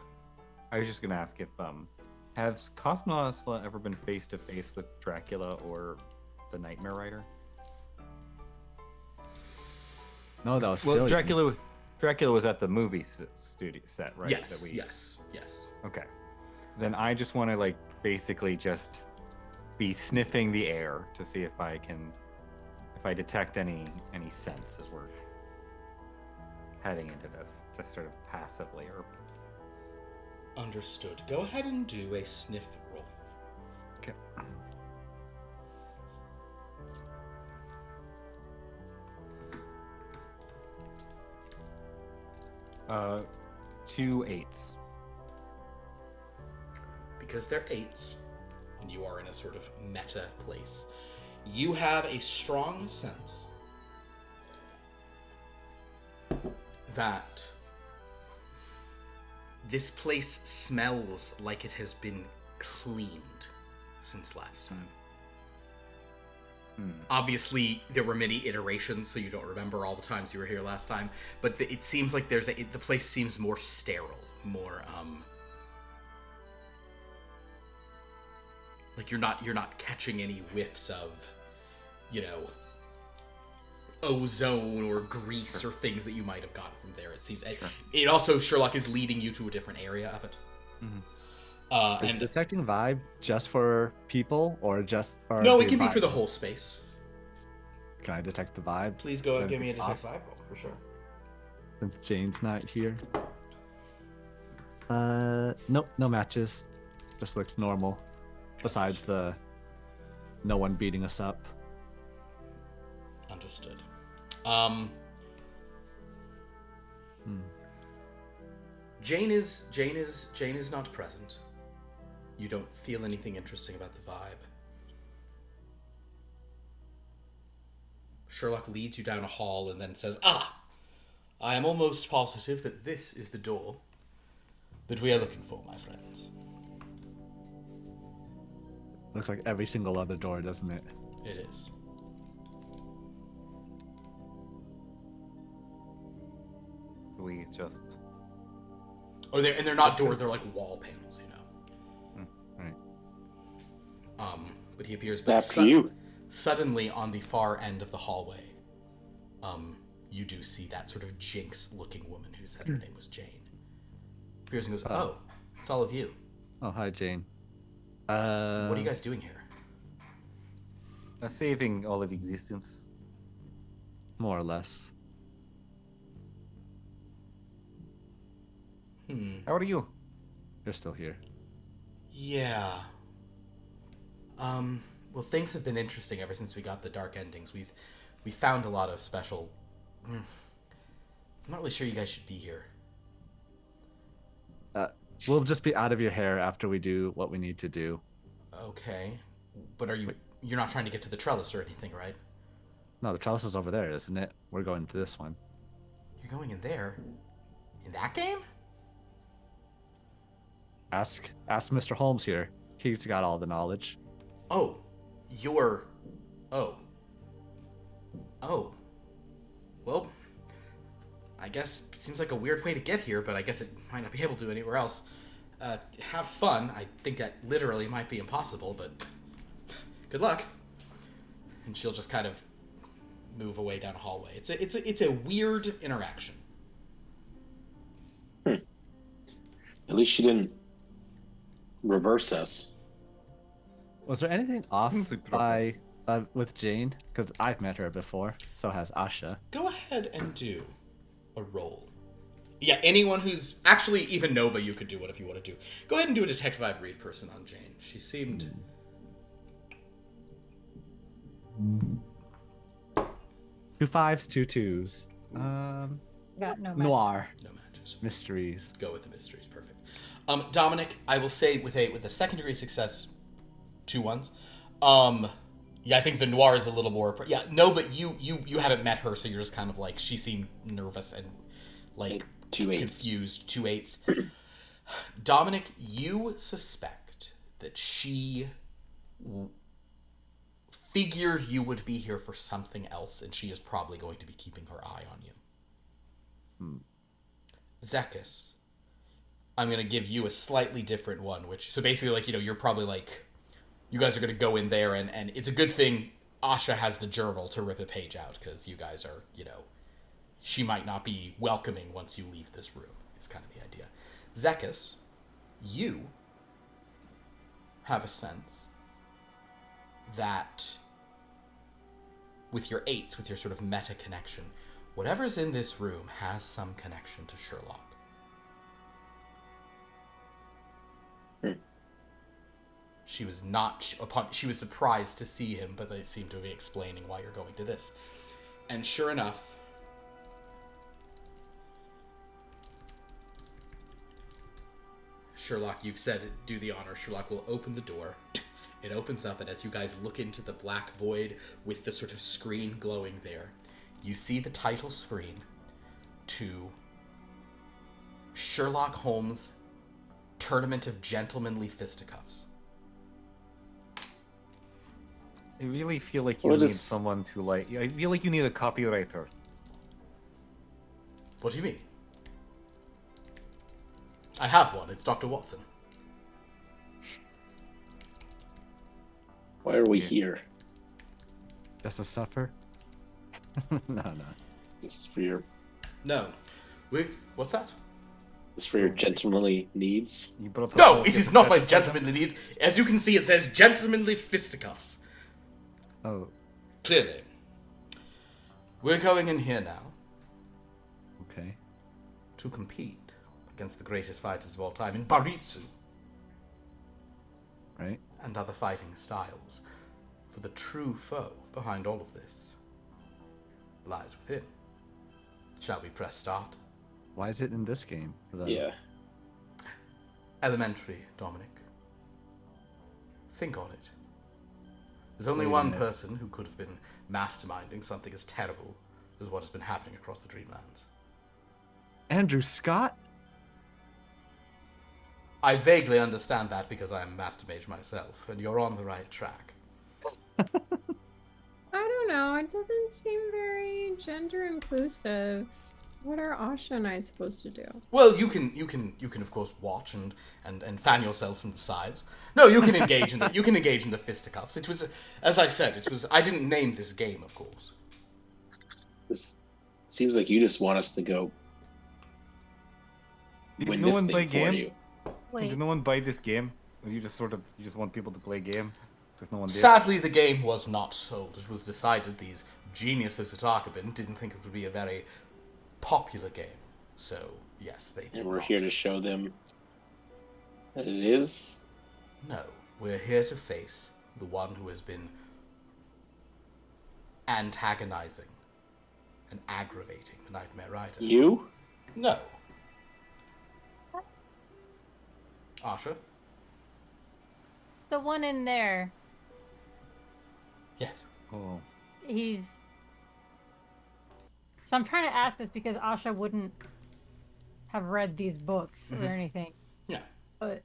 I was just gonna ask if has Cosmonaut ever been face to face with Dracula or the Nightmare Rider? No, that was Well, Philly. Dracula was at the movie studio set, right? Yes, That yes. Okay. Then I just want to, like, basically just be sniffing the air to see if I detect any sense as we're heading into this, just sort of passively or. Understood. Go ahead and do a sniff roll. Okay. 2 8s. Because they're 8s, and you are in a sort of meta place, you have a strong sense that this place smells like it has been cleaned since last time. Obviously, there were many iterations, so you don't remember all the times you were here last time, but it seems like the place seems more sterile, more, like you're not catching any whiffs of, ozone or grease or things that you might have gotten from there. It seems. Sure. It also, Sherlock is leading you to a different area of it. Mm-hmm. And detecting vibe just for people or just? Or no, it can be for the whole space. Can I detect the vibe? Please go and give me a detect vibe roll for sure. Since Jane's not here. Nope, no matches. Just looks normal. Besides the no one beating us up. Understood. Jane is not present. You don't feel anything interesting about the vibe. Sherlock leads you down a hall and then says, I am almost positive that this is the door that we are looking for, my friends. Looks like every single other door, doesn't it? It is. We just. Oh, they're not doors, they're like wall panels, Right. But he appears, After you. suddenly on the far end of the hallway, you do see that sort of Jinx-looking woman who said her name was Jane. Appears and goes, oh, it's all of you. Oh, hi, Jane. What are you guys doing here? Saving all of existence. More or less. How are you? You're still here. Yeah. Well, things have been interesting ever since we got the dark endings. We found a lot of special. I'm not really sure you guys should be here. We'll just be out of your hair after we do what we need to do. Okay, but you're not trying to get to the trellis or anything, right? No, the trellis is over there, isn't it? We're going to this one. You're going in there? In that game? Ask Mr. Holmes here. He's got all the knowledge. Oh, well, I guess seems like a weird way to get here, but I guess it might not be able to anywhere else. Have fun. I think that literally might be impossible, but good luck. And she'll just kind of move away down a hallway. It's a weird interaction. At least she didn't reverse us. Was there anything off with Jane? Because I've met her before. So has Asha. Go ahead and do a roll. Yeah, anyone who's... Actually, even Nova you could do what if you want to do. Go ahead and do a detective vibe read person on Jane. She seemed... 2 5s, 2 2s. Got no match. Noir. No matches. Mysteries. Go with the mysteries. Perfect. Dominic, I will say with a second degree success, 2 1s. Yeah, I think the noir is a little more... Yeah, Nova, you haven't met her, so you're just kind of like... She seemed nervous and, like, 2 8s. confused. 2 8s. Dominic, you suspect that she figured you would be here for something else, and she is probably going to be keeping her eye on you. Zekas, I'm going to give you a slightly different one, which... So basically, like, you're probably, like... You guys are going to go in there, and it's a good thing Asha has the journal to rip a page out, because you guys are, she might not be welcoming once you leave this room, is kind of the idea. Zekas, you have a sense that with your 8s, with your sort of meta connection, whatever's in this room has some connection to Sherlock. She was she was surprised to see him, but they seem to be explaining why you're going to this. And sure enough, Sherlock, you've said do the honor. Sherlock will open the door. It opens up, and as you guys look into the black void with the sort of screen glowing there, you see the title screen to Sherlock Holmes' Tournament of Gentlemanly Fisticuffs. I really feel like you need someone to, like... I feel like you need a copywriter. What do you mean? I have one. It's Dr. Watson. Why are we here? Just to suffer? No. This for your... No. What's that? This for your gentlemanly needs? No, it is not my gentlemanly needs. As you can see, it says Gentlemanly Fisticuffs. Oh. Clearly. We're going in here now Okay. to compete against the greatest fighters of all time in Baritsu Right. and other fighting styles. For the true foe behind all of this lies within. Shall we press start? Why is it in this game? Yeah. Elementary, Dominic. Think on it. There's only Wait a one minute. person who could have been masterminding something as terrible as what has been happening across the Dreamlands. Andrew Scott? I vaguely understand that because I am Master Mage myself, and you're on the right track. I don't know. It doesn't seem very gender inclusive. What are Asha and I supposed to do? Well, you can of course watch and fan yourselves from the sides. No, you can engage in the fisticuffs. It was, as I said, I didn't name this game, of course. This seems like you just want us to go Did win no this one play thing for game? you. Did Wait, no one buy this game? Or you just want people to play game? Because no one did. Sadly, the game was not sold. It was decided these geniuses at Arkabin didn't think it would be a very popular game. So, yes, they did And we're not. here to show them that it is. No, we're here to face the one who has been antagonizing and aggravating the Nightmare Rider. You? No. Asha? the one in there. Yes. Oh. He's. So I'm trying to ask this because Asha wouldn't have read these books or anything. Yeah. But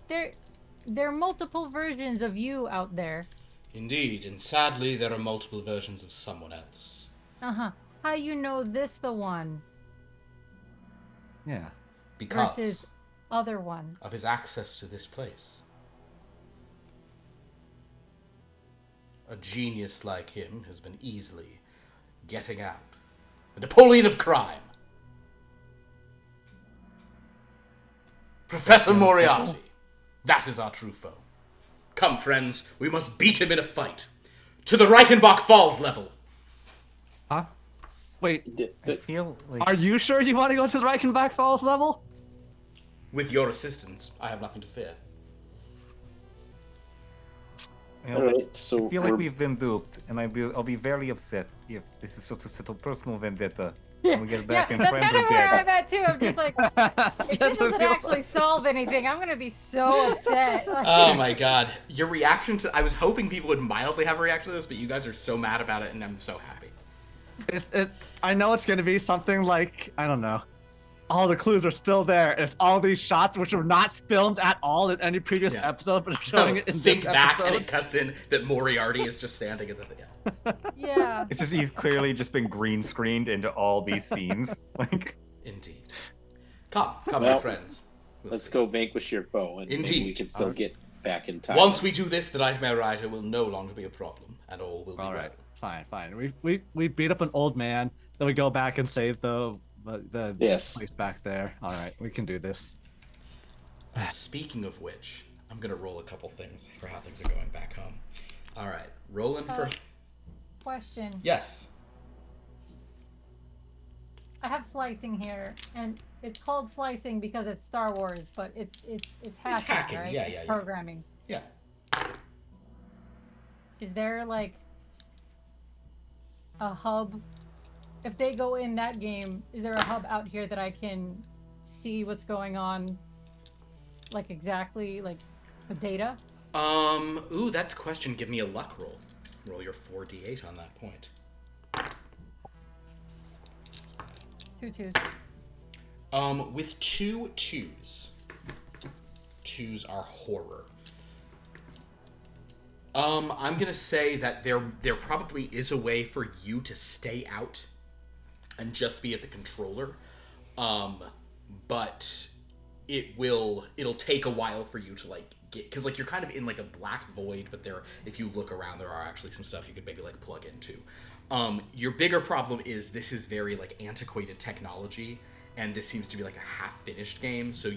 there are multiple versions of you out there. Indeed, and sadly, there are multiple versions of someone else. Uh-huh. How you know this the one Yeah. Because versus other one? of his access to this place. A genius like him has been easily getting out. The Napoleon of crime. Professor Moriarty. That is our true foe. Come, friends, we must beat him in a fight. To the Reichenbach Falls level. Huh? Wait, I feel like are you sure you want to go to the Reichenbach Falls level? With your assistance, I have nothing to fear. you All know, right, so I feel like we're- we've been duped, and I'll be very upset if this is just a little personal vendetta. And we get back and that's friends kind are of where I'm dead. at too. I'm just like, if this doesn't actually solve anything, I'm gonna be so upset. Like, Oh my god. Your reaction to... I was hoping people would mildly have a reaction to this, but you guys are so mad about it, and I'm so happy. I know it's gonna be something like, I don't know. All the clues are still there. It's all these shots which were not filmed at all in any previous Yeah. episode, but are showing it in Think this back, episode. and it cuts in that Moriarty is just standing at the... Yeah. yeah. It's just he's clearly just been green screened into all these scenes. Like Indeed. Come, my Well, friends. We'll let's see. go vanquish your foe, and maybe we Indeed. can still get back in time. Once we do this, the Nightmare Rider will no longer be a problem, and all will be All right, well. fine. We beat up an old man, then we go back and save the Yes. place back there. All right, we can do this. Speaking of which, I'm gonna roll a couple things for how things are going back home. All right, rolling for... Question. Yes. I have slicing here, and it's called slicing because it's Star Wars, but it's hacking, hacking, right? yeah, It's yeah, yeah. programming. Yeah. Is there like a hub? If they go in that game, is there a hub out here that I can see what's going on? Like exactly like the data? Ooh, that's a question. Give me a luck roll. Roll your 4d8 on that point. 2 twos. With 2 twos. Twos are horror. I'm gonna say that there probably is a way for you to stay out and just be at the controller. But it'll take a while for you to like get, because like you're kind of in like a black void, but if you look around, there are actually some stuff you could maybe like plug into. Your bigger problem is this is very like antiquated technology, and this seems to be like a half-finished game. So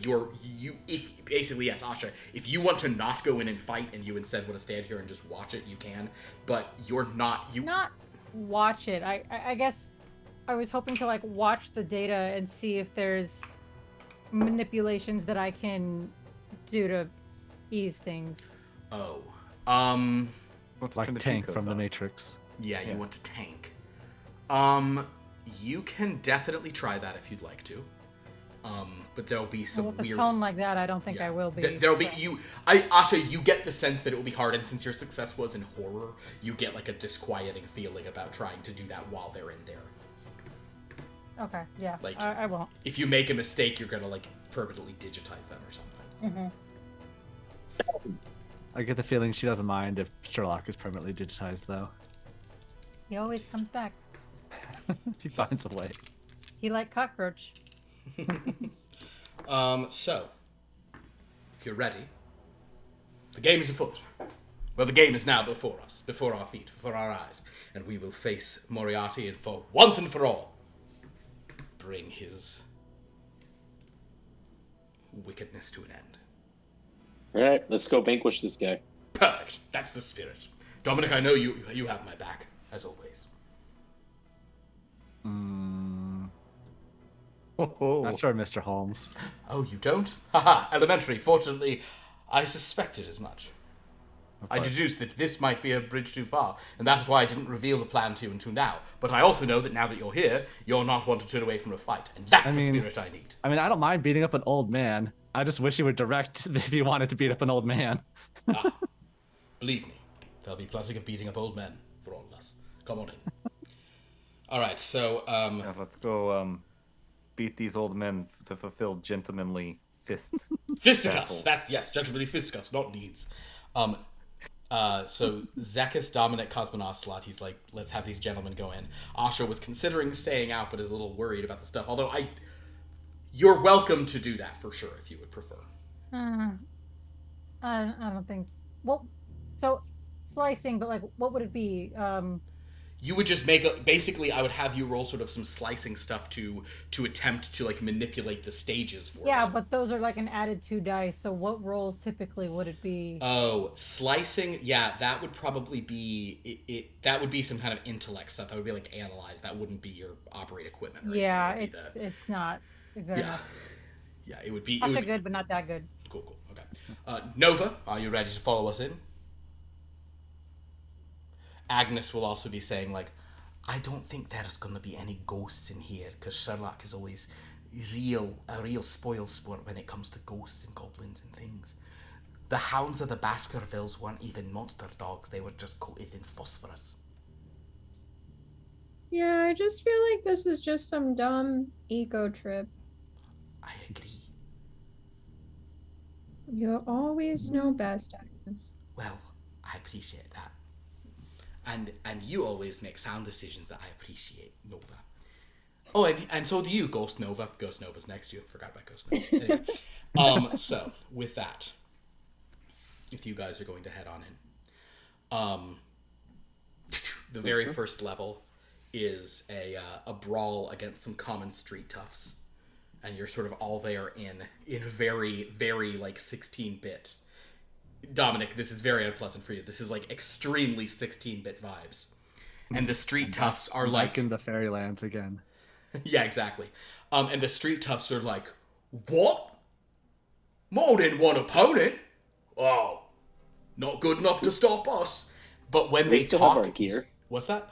if basically, yes, Asha, if you want to not go in and fight and you instead want to stand here and just watch it, you can. But you're not Not watch it. I guess I was hoping to like watch the data and see if there's manipulations that I can do to ease things. Oh. let's Like turn the Tank cheat from codes the on. Matrix. Yeah, you Yeah. want to tank. You can definitely try that if you'd like to. But there'll be some With a weird tone like that, I don't think I will be. There'll be Asha, you get the sense that it will be hard, and since your success was in horror, you get like a disquieting feeling about trying to do that while they're in there. Okay, yeah, Like, I won't. If you make a mistake, you're gonna like permanently digitize them or something. I get the feeling she doesn't mind if Sherlock is permanently digitized, though. He always comes back. He finds a way. He like cockroach. So, if you're ready, the game is afoot. Well, the game is now before us, before our feet, before our eyes, and we will face Moriarty and for once and for all, bring his wickedness to an end. All right, let's go vanquish this guy. Perfect. That's the spirit. Dominic, I know you have my back, as always. Not sure, Mr. Holmes. Oh, you don't? Haha, elementary. Fortunately, I suspected as much. I deduced that this might be a bridge too far, and that is why I didn't reveal the plan to you until now. But I also know that now that you're here, you're not one to turn away from a fight, and that's the spirit I need. I mean, I don't mind beating up an old man. I just wish you would direct if you wanted to beat up an old man. Believe me, there'll be plenty of beating up old men for all of us. Come on in. All right, so Yeah, let's go beat these old men to fulfill gentlemanly fisticuffs. fisticuffs. Yes, gentlemanly fisticuffs, not needs. So Zekas, Dominic, Cosmo, and Ocelot, he's like, let's have these gentlemen go in. Asha was considering staying out, but is a little worried about the stuff. Although you're welcome to do that for sure if you would prefer. I don't think. Well, so slicing, but like, what would it be? You would just basically, I would have you roll sort of some slicing stuff to attempt to like manipulate the stages for Yeah, them. but those are like an added 2 dice. So what rolls typically would it be? Oh, slicing. Yeah, that would probably be that would be some kind of intellect stuff. That would be like analyze. That wouldn't be your operate equipment. Or Yeah, anything. It would be it's not good yeah, enough. yeah. It would be. Actually good, but not that good. Cool. Okay. Nova, are you ready to follow us in? Agnes will also be saying, like, I don't think there's going to be any ghosts in here, because Sherlock is always a real spoil sport when it comes to ghosts and goblins and things. The hounds of the Baskervilles weren't even monster dogs, they were just coated in phosphorus. Yeah, I just feel like this is just some dumb ego trip. I agree. You always know best, Agnes. Well, I appreciate that. And you always make sound decisions that I appreciate, Nova. Oh, and so do you, Ghost Nova. Ghost Nova's next to you. Forgot about Ghost Nova. Anyway, so, with that, if you guys are going to head on in, the very first level is a brawl against some common street toughs. And you're sort of all there in very, very, like, 16-bit... Dominic, this is very unpleasant for you. This is like extremely 16-bit vibes. And the street toughs are like in the fairylands again. Yeah, exactly. And the street toughs are like, what? More than one opponent? Oh, not good enough to stop us. But when they still talk, have our gear. What's that?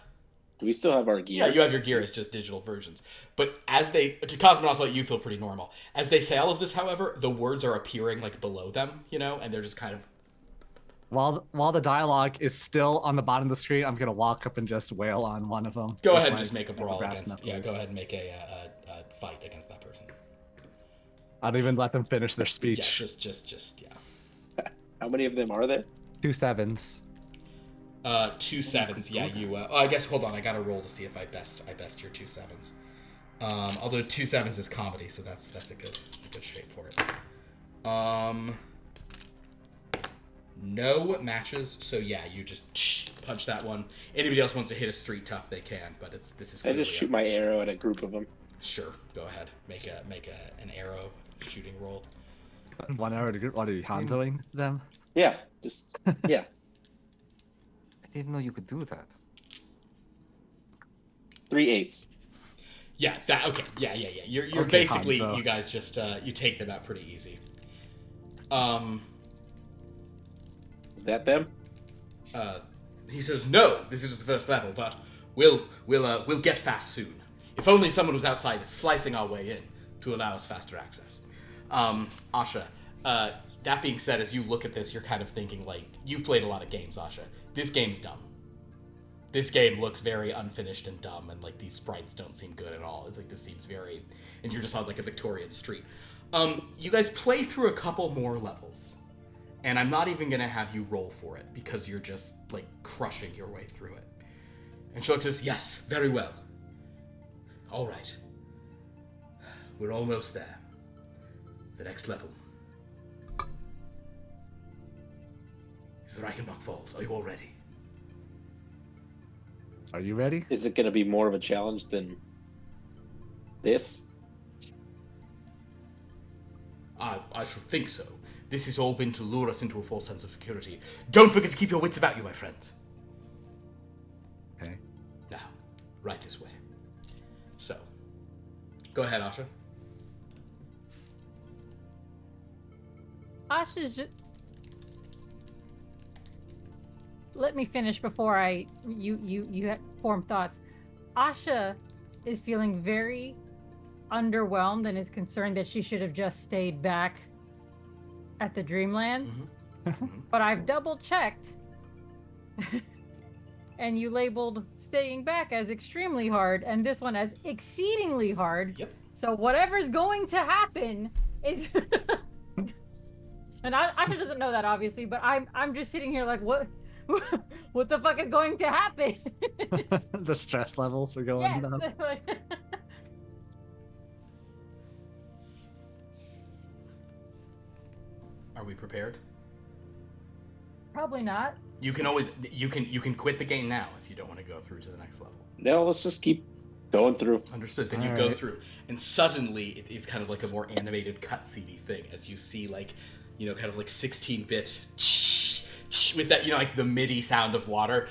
Do we still have our gear? Yeah, you have your gear as just digital versions. But as to Cosmonauts, like, you feel pretty normal. As they say all of this, however, the words are appearing like below them, you know, and they're just kind of. While the dialogue is still on the bottom of the screen, I'm gonna walk up and just wail on one of them. Go ahead and just make a brawl against. knuckles. Yeah, go ahead and make a fight against that person. I don't even let them finish their speech. Yeah, just yeah. How many of them are there? 2 7s. 2 7s. Yeah, you. I guess hold on. I got to roll to see if I best your 2 7s. Although 2 7s is comedy, so that's a good shape for it. No matches. So yeah, you just punch that one. Anybody else wants to hit a street tough, they can. But this is. I just shoot my arrow at a group of them. Sure, go ahead. Make an arrow shooting roll. 1 arrow to group. What are you, Hanzoing them? Yeah, just yeah. I didn't know you could do that. 3 8s. Yeah, that okay. Yeah. You're Okay, basically Hanzo. you guys just you take them out pretty easy. Is that them? He says, "No, this is just the first level, but we'll get fast soon. If only someone was outside slicing our way in. to allow us faster access. Asha, that being said, as you look at this, you're kind of thinking, like, you've played a lot of games, Asha. This game's dumb. This game looks very unfinished and dumb, and, like, these sprites don't seem good at all. It's like, this seems very... And you're just on, like, a Victorian street. You guys play through a couple more levels. And I'm not even going to have you roll for it, because you're just, like, crushing your way through it. And Sherlock says, yes, very well. All right. We're almost there. The next level is the Reichenbach Falls. Are you all ready? Are you ready? Is it going to be more of a challenge than this? I should think so. This has all been to lure us into a false sense of security. Don't forget to keep your wits about you, my friends. Okay. Now, right this way. So, go ahead, Asha. Asha's just... Let me finish before you form thoughts. Asha is feeling very underwhelmed and is concerned that she should have just stayed back at the Dreamlands. Mm-hmm. But I've double checked and you labeled staying back as extremely hard and this one as exceedingly hard. Yep. So whatever's going to happen is and Asha doesn't know that obviously, but I'm just sitting here like what the fuck is going to happen? The stress levels are going Yes. up. Are we prepared? Probably not. You can always you can quit the game now if you don't want to go through to the next level. No, let's just keep going through. Understood. Then All you go right. through, and suddenly it is kind of like a more animated cutscene thing as you see, like, you know, kind of like 16-bit with that, you know, like the MIDI sound of water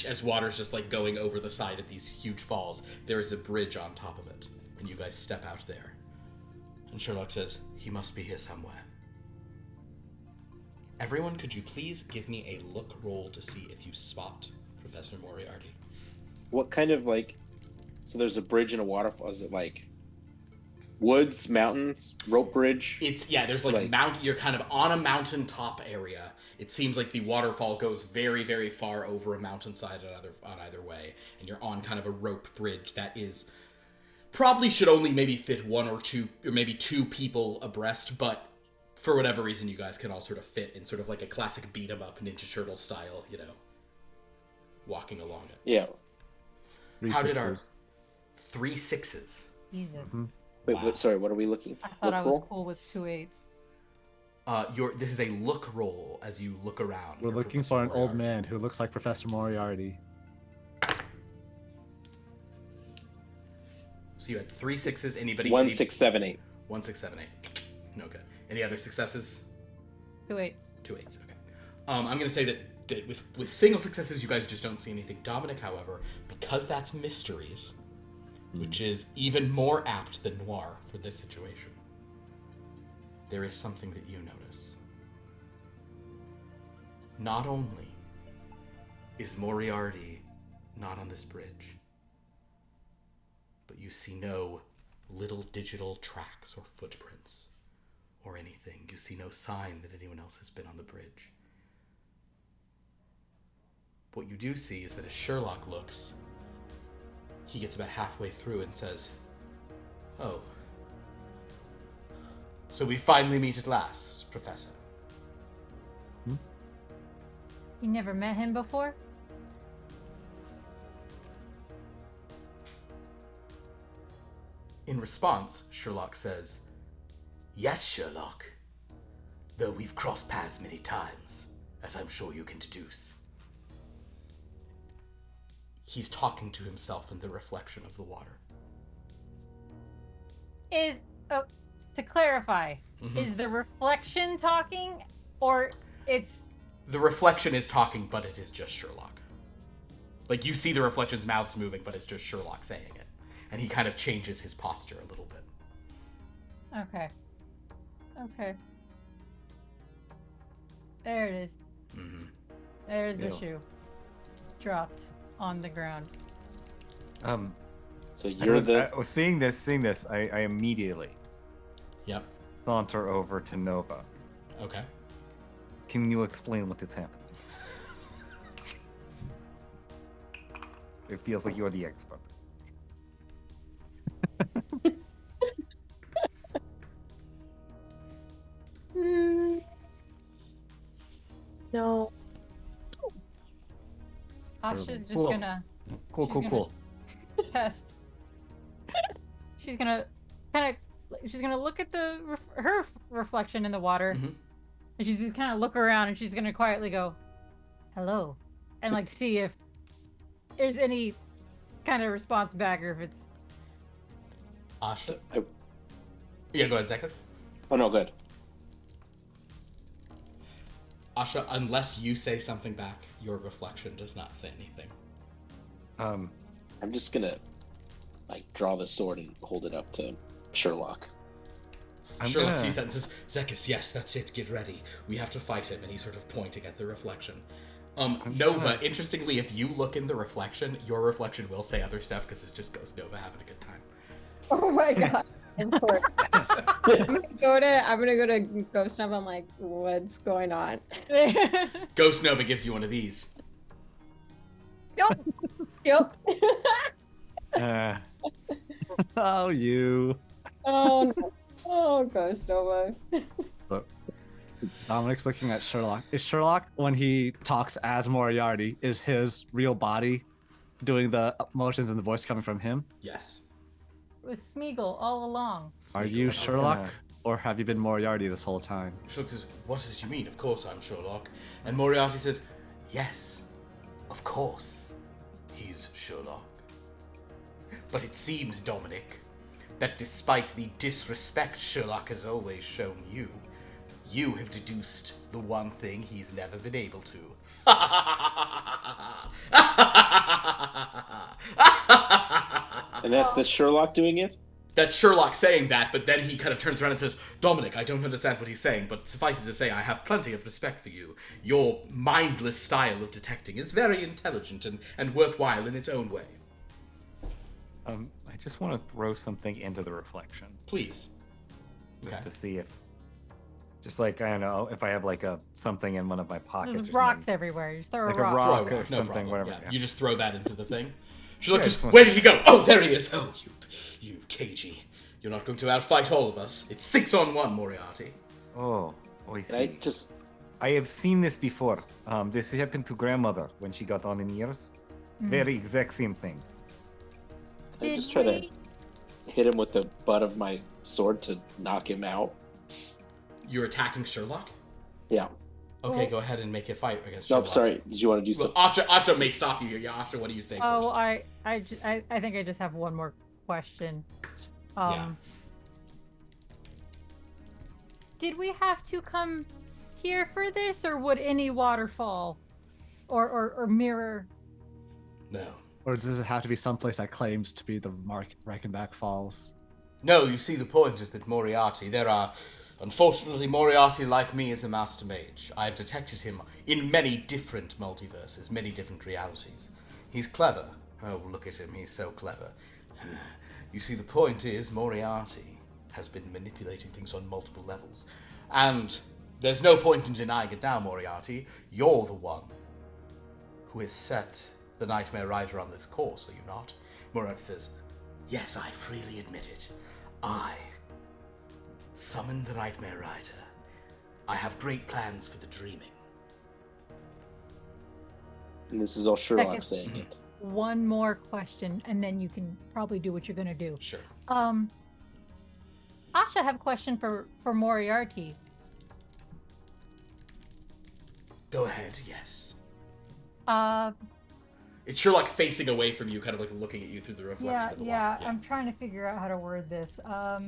as water's just like going over the side of these huge falls. There is a bridge on top of it, and you guys step out there. And Sherlock says, "He must be here somewhere." Everyone, could you please give me a look roll to see if you spot Professor Moriarty? What kind of, like, so there's a bridge and a waterfall. Is it like woods, mountains, rope bridge? It's, yeah, there's like you're kind of on a mountaintop area. It seems like the waterfall goes very, very far over a mountainside on either way, and you're on kind of a rope bridge that is probably should only maybe fit one or two, or maybe two people abreast, but for whatever reason, you guys can all sort of fit in sort of like a classic beat-em-up Ninja Turtle style, you know, walking along it. Yeah. How did our 3 6s? Jesus. Wait, Wow. sorry, what are we looking? I thought I was cool with 2 8s. This is a look roll as you look around. We're looking for an old man who looks like Professor Moriarty. So you had 3 6s. Anybody? 1, 6, 7, 8. 1 6 7 8. No good. Any other successes? 2 8s. 2 8s. Okay. I'm gonna say that with single successes, you guys just don't see anything. Dominic, however, because that's mysteries, which is even more apt than noir for this situation, there is something that you notice. Not only is Moriarty not on this bridge, but you see no little digital tracks or footprints or anything. You see no sign that anyone else has been on the bridge. What you do see is that as Sherlock looks, he gets about halfway through and says, "Oh. So we finally meet at last, Professor." You never met him before? In response, Sherlock says, "Yes, Sherlock. Though we've crossed paths many times, as I'm sure you can deduce." He's talking to himself in the reflection of the water. To clarify, is the reflection talking, or it's... The reflection is talking, but it is just Sherlock. Like, you see the reflection's mouth's moving, but it's just Sherlock saying it. And he kind of changes his posture a little bit. Okay. There it is. Mm-hmm. There's the Ew. shoe. Dropped on the ground. So you're seeing this, I immediately Yep. saunter over to Nova. Okay. Can you explain what is happening? It feels like you're the expert. No. Asha's just Cool. gonna Cool. test. She's gonna she's gonna look at her reflection in the water, Mhm. and she's just kind of look around, and she's gonna quietly go, "Hello," and like see if there's any kind of response back, or if it's Asha. Yeah, go ahead, Zekas. Oh no, good. Asha, unless you say something back, your reflection does not say anything. Um, I'm just gonna draw the sword and hold it up to Sherlock. Sherlock sees that and says, Zekas, yes, that's it, get ready. We have to fight him, and he's sort of pointing at the reflection. Nova, interestingly, if you look in the reflection, your reflection will say other stuff, because it's just Ghost Nova having a good time. Oh my god. I'm gonna go to Ghost Nova. I'm like, what's going on? Ghost Nova gives you one of these. Yep. Oh, you. Oh no. Oh, Ghost Nova. Look, Dominic's looking at Sherlock. Is Sherlock, when he talks as Moriarty, is his real body doing the motions and the voice coming from him? Yes. It was Smeagol all along. Are Smeagol, you I was Sherlock, gonna- or have you been Moriarty this whole time? Sherlock says, what does it mean? Of course I'm Sherlock. And Moriarty says, yes, of course, he's Sherlock. But it seems, Dominic, that despite the disrespect Sherlock has always shown you, you have deduced the one thing he's never been able to. And that's the Sherlock doing it? That's Sherlock saying that, but then he kind of turns around and says, Dominic, I don't understand what he's saying, but suffice it to say, I have plenty of respect for you. Your mindless style of detecting is very intelligent and worthwhile in its own way. I just want to throw something into the reflection. Please. Just Okay. to see if, just like, I don't know, if I have something in one of my pockets There's or rocks something. everywhere. You just throw Like a a rock. rock. Throw a or something, problem. whatever, Yeah. yeah. You just throw that into the thing. Sherlock Yeah, says, just where did he go? Oh, there he is. Oh, you cagey. You're not going to outfight all of us. It's 6-on-1, Moriarty. Oh, I see. I I have seen this before. This happened to grandmother when she got on in years. Very exact same thing. just try to hit him with the butt of my sword to knock him out. You're attacking Sherlock? Yeah. Okay, go ahead and make a fight against No, Sherlock. sorry. Did you want to do Well, something? Asha may stop you here. Yeah, Asha, what do you say Oh, first? I think I just have one more question. Yeah. Did we have to come here for this, or would any waterfall or mirror? No. Or does it have to be someplace that claims to be the Reichenbach Falls? No, you see, the point is that Moriarty, unfortunately, Moriarty, like me, is a master mage. I've detected him in many different multiverses, many different realities. He's clever. Oh, look at him, he's so clever. You see, the point is, Moriarty has been manipulating things on multiple levels. And there's no point in denying it now, Moriarty. You're the one who has set the Nightmare Rider on this course, are you not? Moriarty says, yes, I freely admit it. I summoned the Nightmare Rider. I have great plans for the dreaming. And this is all Sherlock Second. saying it. One more question, and then you can probably do what you're gonna do. Sure. Asha, have a question for Moriarty. Go ahead, yes. It's Sherlock facing away from you, kind of like looking at you through the reflection yeah, of the yeah. water. I'm trying to figure out how to word this. How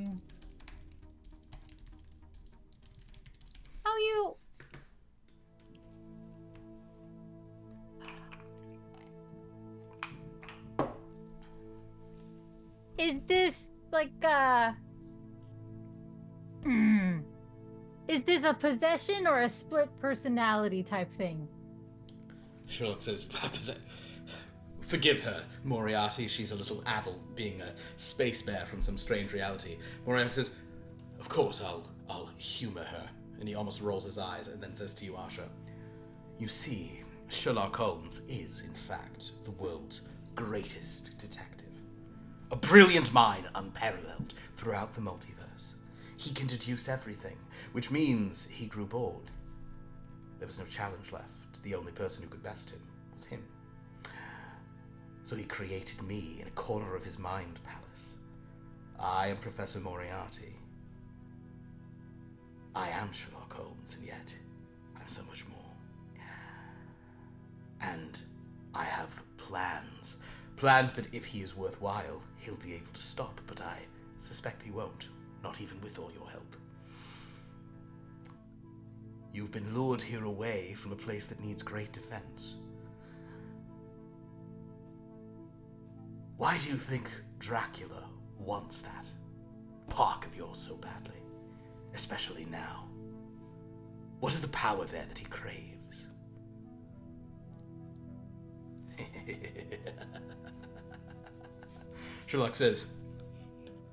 you? Is this like Is this a possession or a split personality type thing? Sherlock says, Forgive her, Moriarty. She's a little addled, being a space bear from some strange reality. Moriarty says, of course, I'll humor her. And he almost rolls his eyes and then says to you, Asha, you see, Sherlock Holmes is, in fact, the world's greatest detective. A brilliant mind unparalleled throughout the multiverse. He can deduce everything, which means he grew bored. There was no challenge left. The only person who could best him was him. So he created me in a corner of his mind palace. I am Professor Moriarty. I am Sherlock Holmes, and yet I'm so much more. And I have plans. Plans that if he is worthwhile, he'll be able to stop, but I suspect he won't, not even with all your help. You've been lured here away from a place that needs great defense. Why do you think Dracula wants that park of yours so badly? Especially now. What is the power there that he craves? Sherlock says,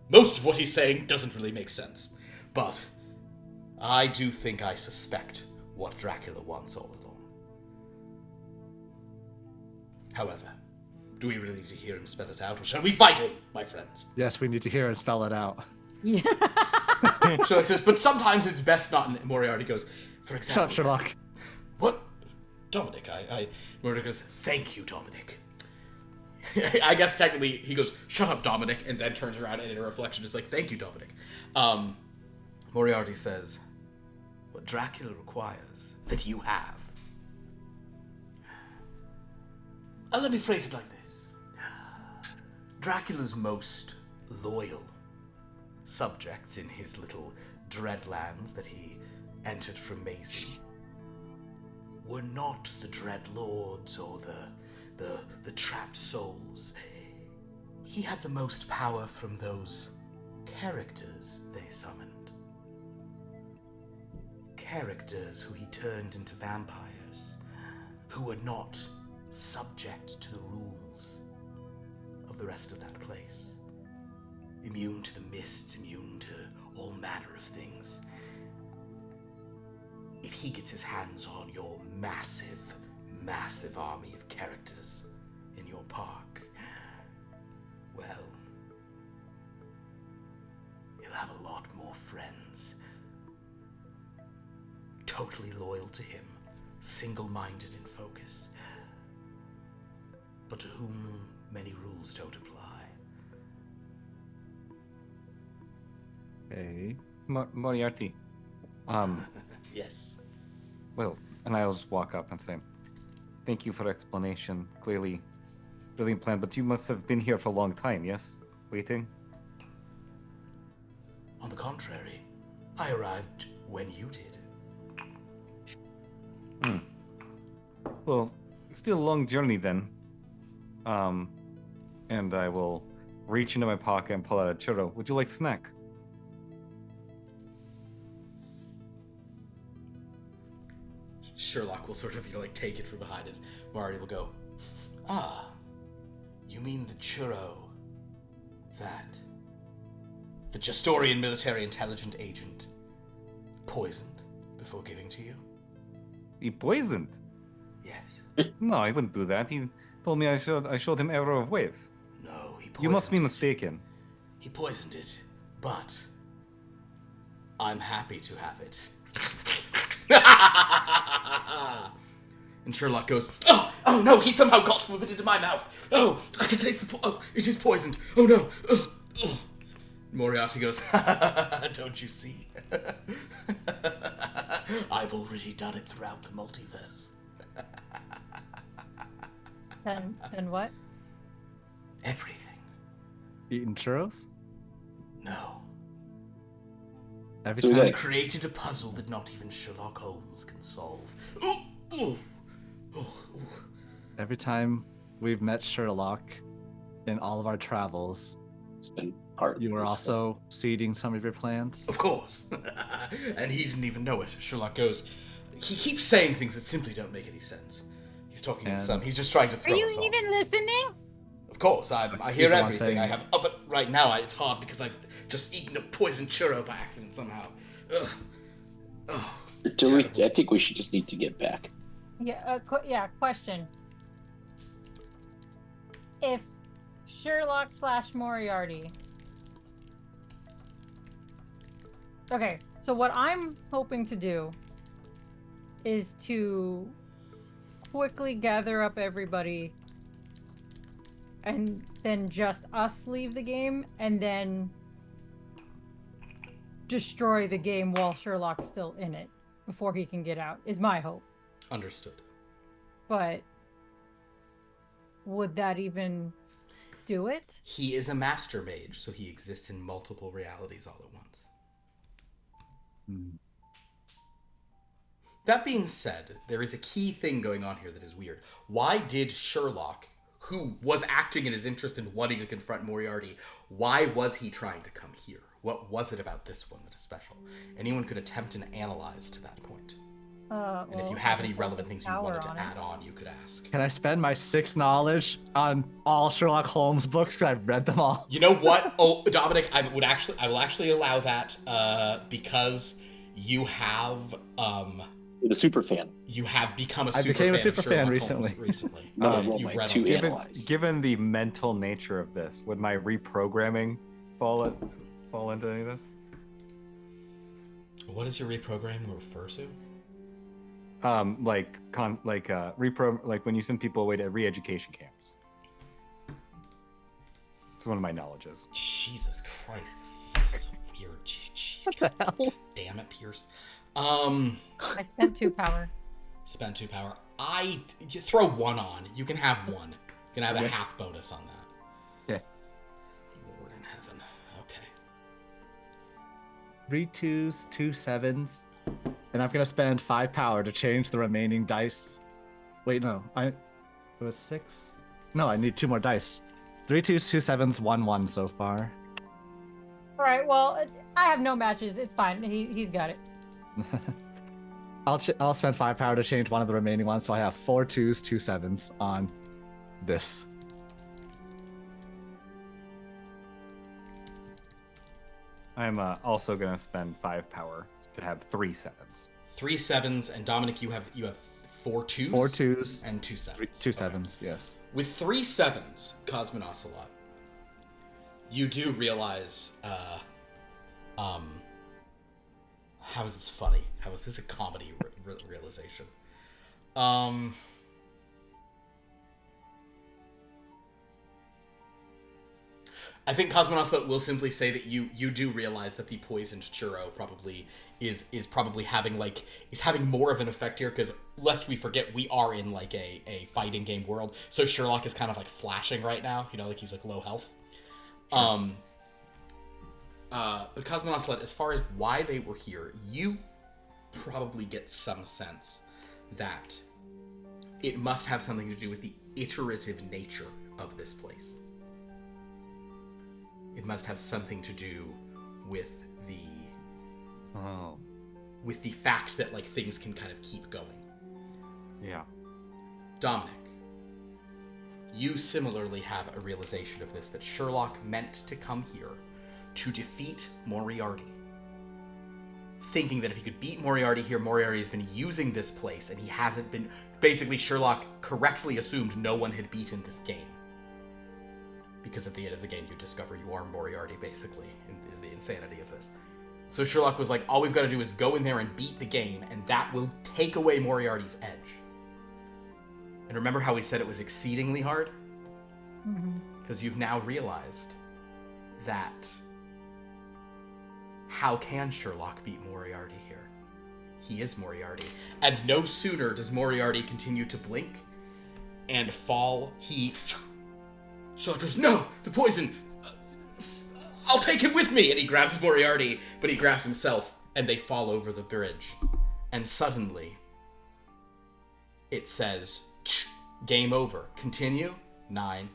most of what he's saying doesn't really make sense, but I do think I suspect what Dracula wants all along. However, do we really need to hear him spell it out, or shall we fight him, my friends? Yes, we need to hear and spell it out. Yeah. Sherlock says, but sometimes it's best not. And Moriarty goes, for example. Shut up, Sherlock. What? Dominic, Moriarty goes, thank you, Dominic. I guess technically he goes, shut up, Dominic, and then turns around and in a reflection is like, thank you, Dominic. Moriarty says, what Dracula requires that you have. Let me phrase it like this. Dracula's most loyal subjects in his little Dreadlands that he entered from Maisie were not the Dreadlords or the trapped souls. He had the most power from those characters they summoned. Characters who he turned into vampires, who were not subject to the rules of the rest of that place. Immune to the mist, immune to all manner of things. If he gets his hands on your massive, massive army of characters in your park, well, you'll have a lot more friends. Totally loyal to him, single-minded in focus, but to whom many rules don't apply. Hey, Moriarty. Yes. Well, and I'll just walk up and say, thank you for the explanation. Clearly, brilliant plan, but you must have been here for a long time, yes? Waiting? On the contrary, I arrived when you did. Well, still a long journey then. And I will reach into my pocket and pull out a churro. Would you like snack? Sherlock will sort of, take it from behind it. Moriarty will go, ah, you mean the churro that the Justorian military intelligent agent poisoned before giving to you? He poisoned? Yes. No, I wouldn't do that. He told me I showed him error of ways. No, he poisoned You must be it. mistaken. He poisoned it, but I'm happy to have it. And Sherlock goes, oh no, he somehow got some of it into my mouth. Oh, I can taste oh, it is poisoned. Oh no. Moriarty goes, don't you see? I've already done it throughout the multiverse. Then what? Everything. Eating churros? No. Every So we time. gotta- Created a puzzle that not even Sherlock Holmes can solve. Every time we've met Sherlock in all of our travels, It's been part. you were of this also seeding some of your plans. Of course. And he didn't even know it. Sherlock goes, he keeps saying things that simply don't make any sense. He's talking in And- some. He's just trying to Are throw you us off. even listening? Of course, I hear He's the one everything. saying- I have. Oh, but right now it's hard because I've just eaten a poison churro by accident somehow. Ugh. Oh. I think we should just need to get back. Yeah. Question. If Sherlock / Moriarty. Okay, so what I'm hoping to do is to quickly gather up everybody and then just us leave the game and then destroy the game while Sherlock's still in it before he can get out, is my hope. Understood. But would that even do it? He is a master mage, so he exists in multiple realities all at once. That being said, there is a key thing going on here that is weird. Why did Sherlock, who was acting in his interest in wanting to confront Moriarty, why was he trying to come here? What was it about this one that is special? Anyone could attempt and analyze to that point. And if you have any relevant things you wanted to add on, you could ask. Can I spend my 6 knowledge on all Sherlock Holmes books? 'Cause I've read them all. You know what? Oh, Dominic, I will actually allow that because you have You're the super fan. you have become a I super became a fan super of fan Sherlock Holmes recently. recently. I'm gonna roll You've my read 2 all the- analyze. Given the mental nature of this, would my reprogramming fall into any of this? What does your reprogramming refer to? Like when you send people away to re-education camps. It's one of my knowledges. Jesus Christ, that's so weird. Jeez. What the hell? Damn it, Pierce. I spent 2 power. Spend 2 power. You throw 1 on. You can have 1. You can have a Okay. half bonus on that. Okay. Lord in heaven. Okay. 3 2s, 2 7s. And I'm gonna spend 5 power to change the remaining dice. Wait, no. It was 6? No, I need 2 more dice. 3 2s, 2 7s, 1 1 so far. Alright, well, I have no matches. It's fine. He's got it. I'll spend 5 power to change one of the remaining ones, so I have 4 2s, 2 7s on this. I'm also gonna spend 5 power to have 3 7s. 3 7s, and Dominic, you have 4 2s? 4 2s, And 2 7s. 2 Okay. 7s, yes. With 3 7s, Cosmin Ocelot, you do realize, how is this funny? How is this a comedy realization? I think Cosmin Ocelot will simply say that you do realize that the poisoned churro probably is probably having more of an effect here, because lest we forget, we are in like a fighting game world, so Sherlock is kind of like flashing right now, like he's like low health. Sure. But Cosmin Ocelot, as far as why they were here, you probably get some sense that it must have something to do with the iterative nature of this place. It must have something to do with the fact that like things can kind of keep going. Yeah. Dominic, you similarly have a realization of this, that Sherlock meant to come here to defeat Moriarty. Thinking that if he could beat Moriarty here, Moriarty has been using this place and he hasn't been... Basically, Sherlock correctly assumed no one had beaten this game. Because at the end of the game, you discover you are Moriarty, basically, is the insanity of this. So Sherlock was like, all we've got to do is go in there and beat the game, and that will take away Moriarty's edge. And remember how we said it was exceedingly hard? Because you've now realized that how can Sherlock beat Moriarty here? He is Moriarty. And no sooner does Moriarty continue to blink and fall, Sherlock goes, no, the poison! I'll take him with me! And he grabs Moriarty, but he grabs himself, and they fall over the bridge. And suddenly, it says, game over. Continue. 9,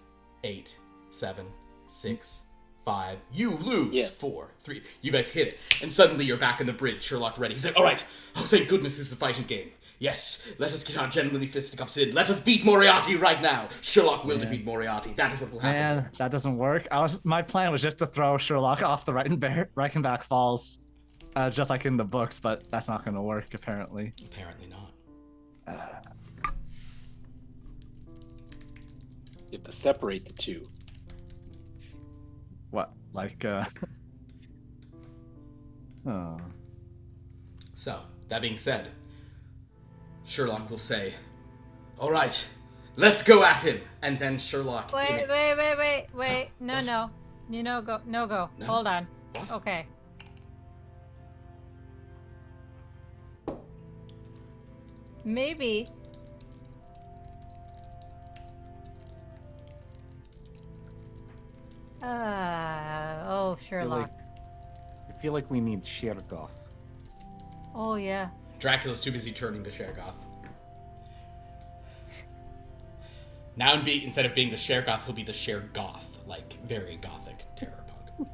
8, 7, 6, 5. You lose. Yes. 4, 3. You guys hit it. And suddenly you're back on the bridge. Sherlock ready. He's like, all right. Oh, thank goodness this is a fighting game. Yes, let us get our gentlemanly fisticuffs in. Let us beat Moriarty right now. Sherlock will defeat Moriarty. That is what will happen. Man, that doesn't work. My plan was just to throw Sherlock off the Reichenbach Falls, just like in the books, but that's not going to work apparently. Apparently not. You have to separate the two. What? Like, oh. So, that being said, Sherlock will say, all right, let's go at him. And then Sherlock... Wait. No. Go. No. Hold on. What? Okay. Maybe. Sherlock. I feel like we need Shergoth. Oh, yeah. Dracula's too busy turning to Shergoth. Now, instead of being the Shergoth, he'll be the Shergoth, like very gothic terror punk.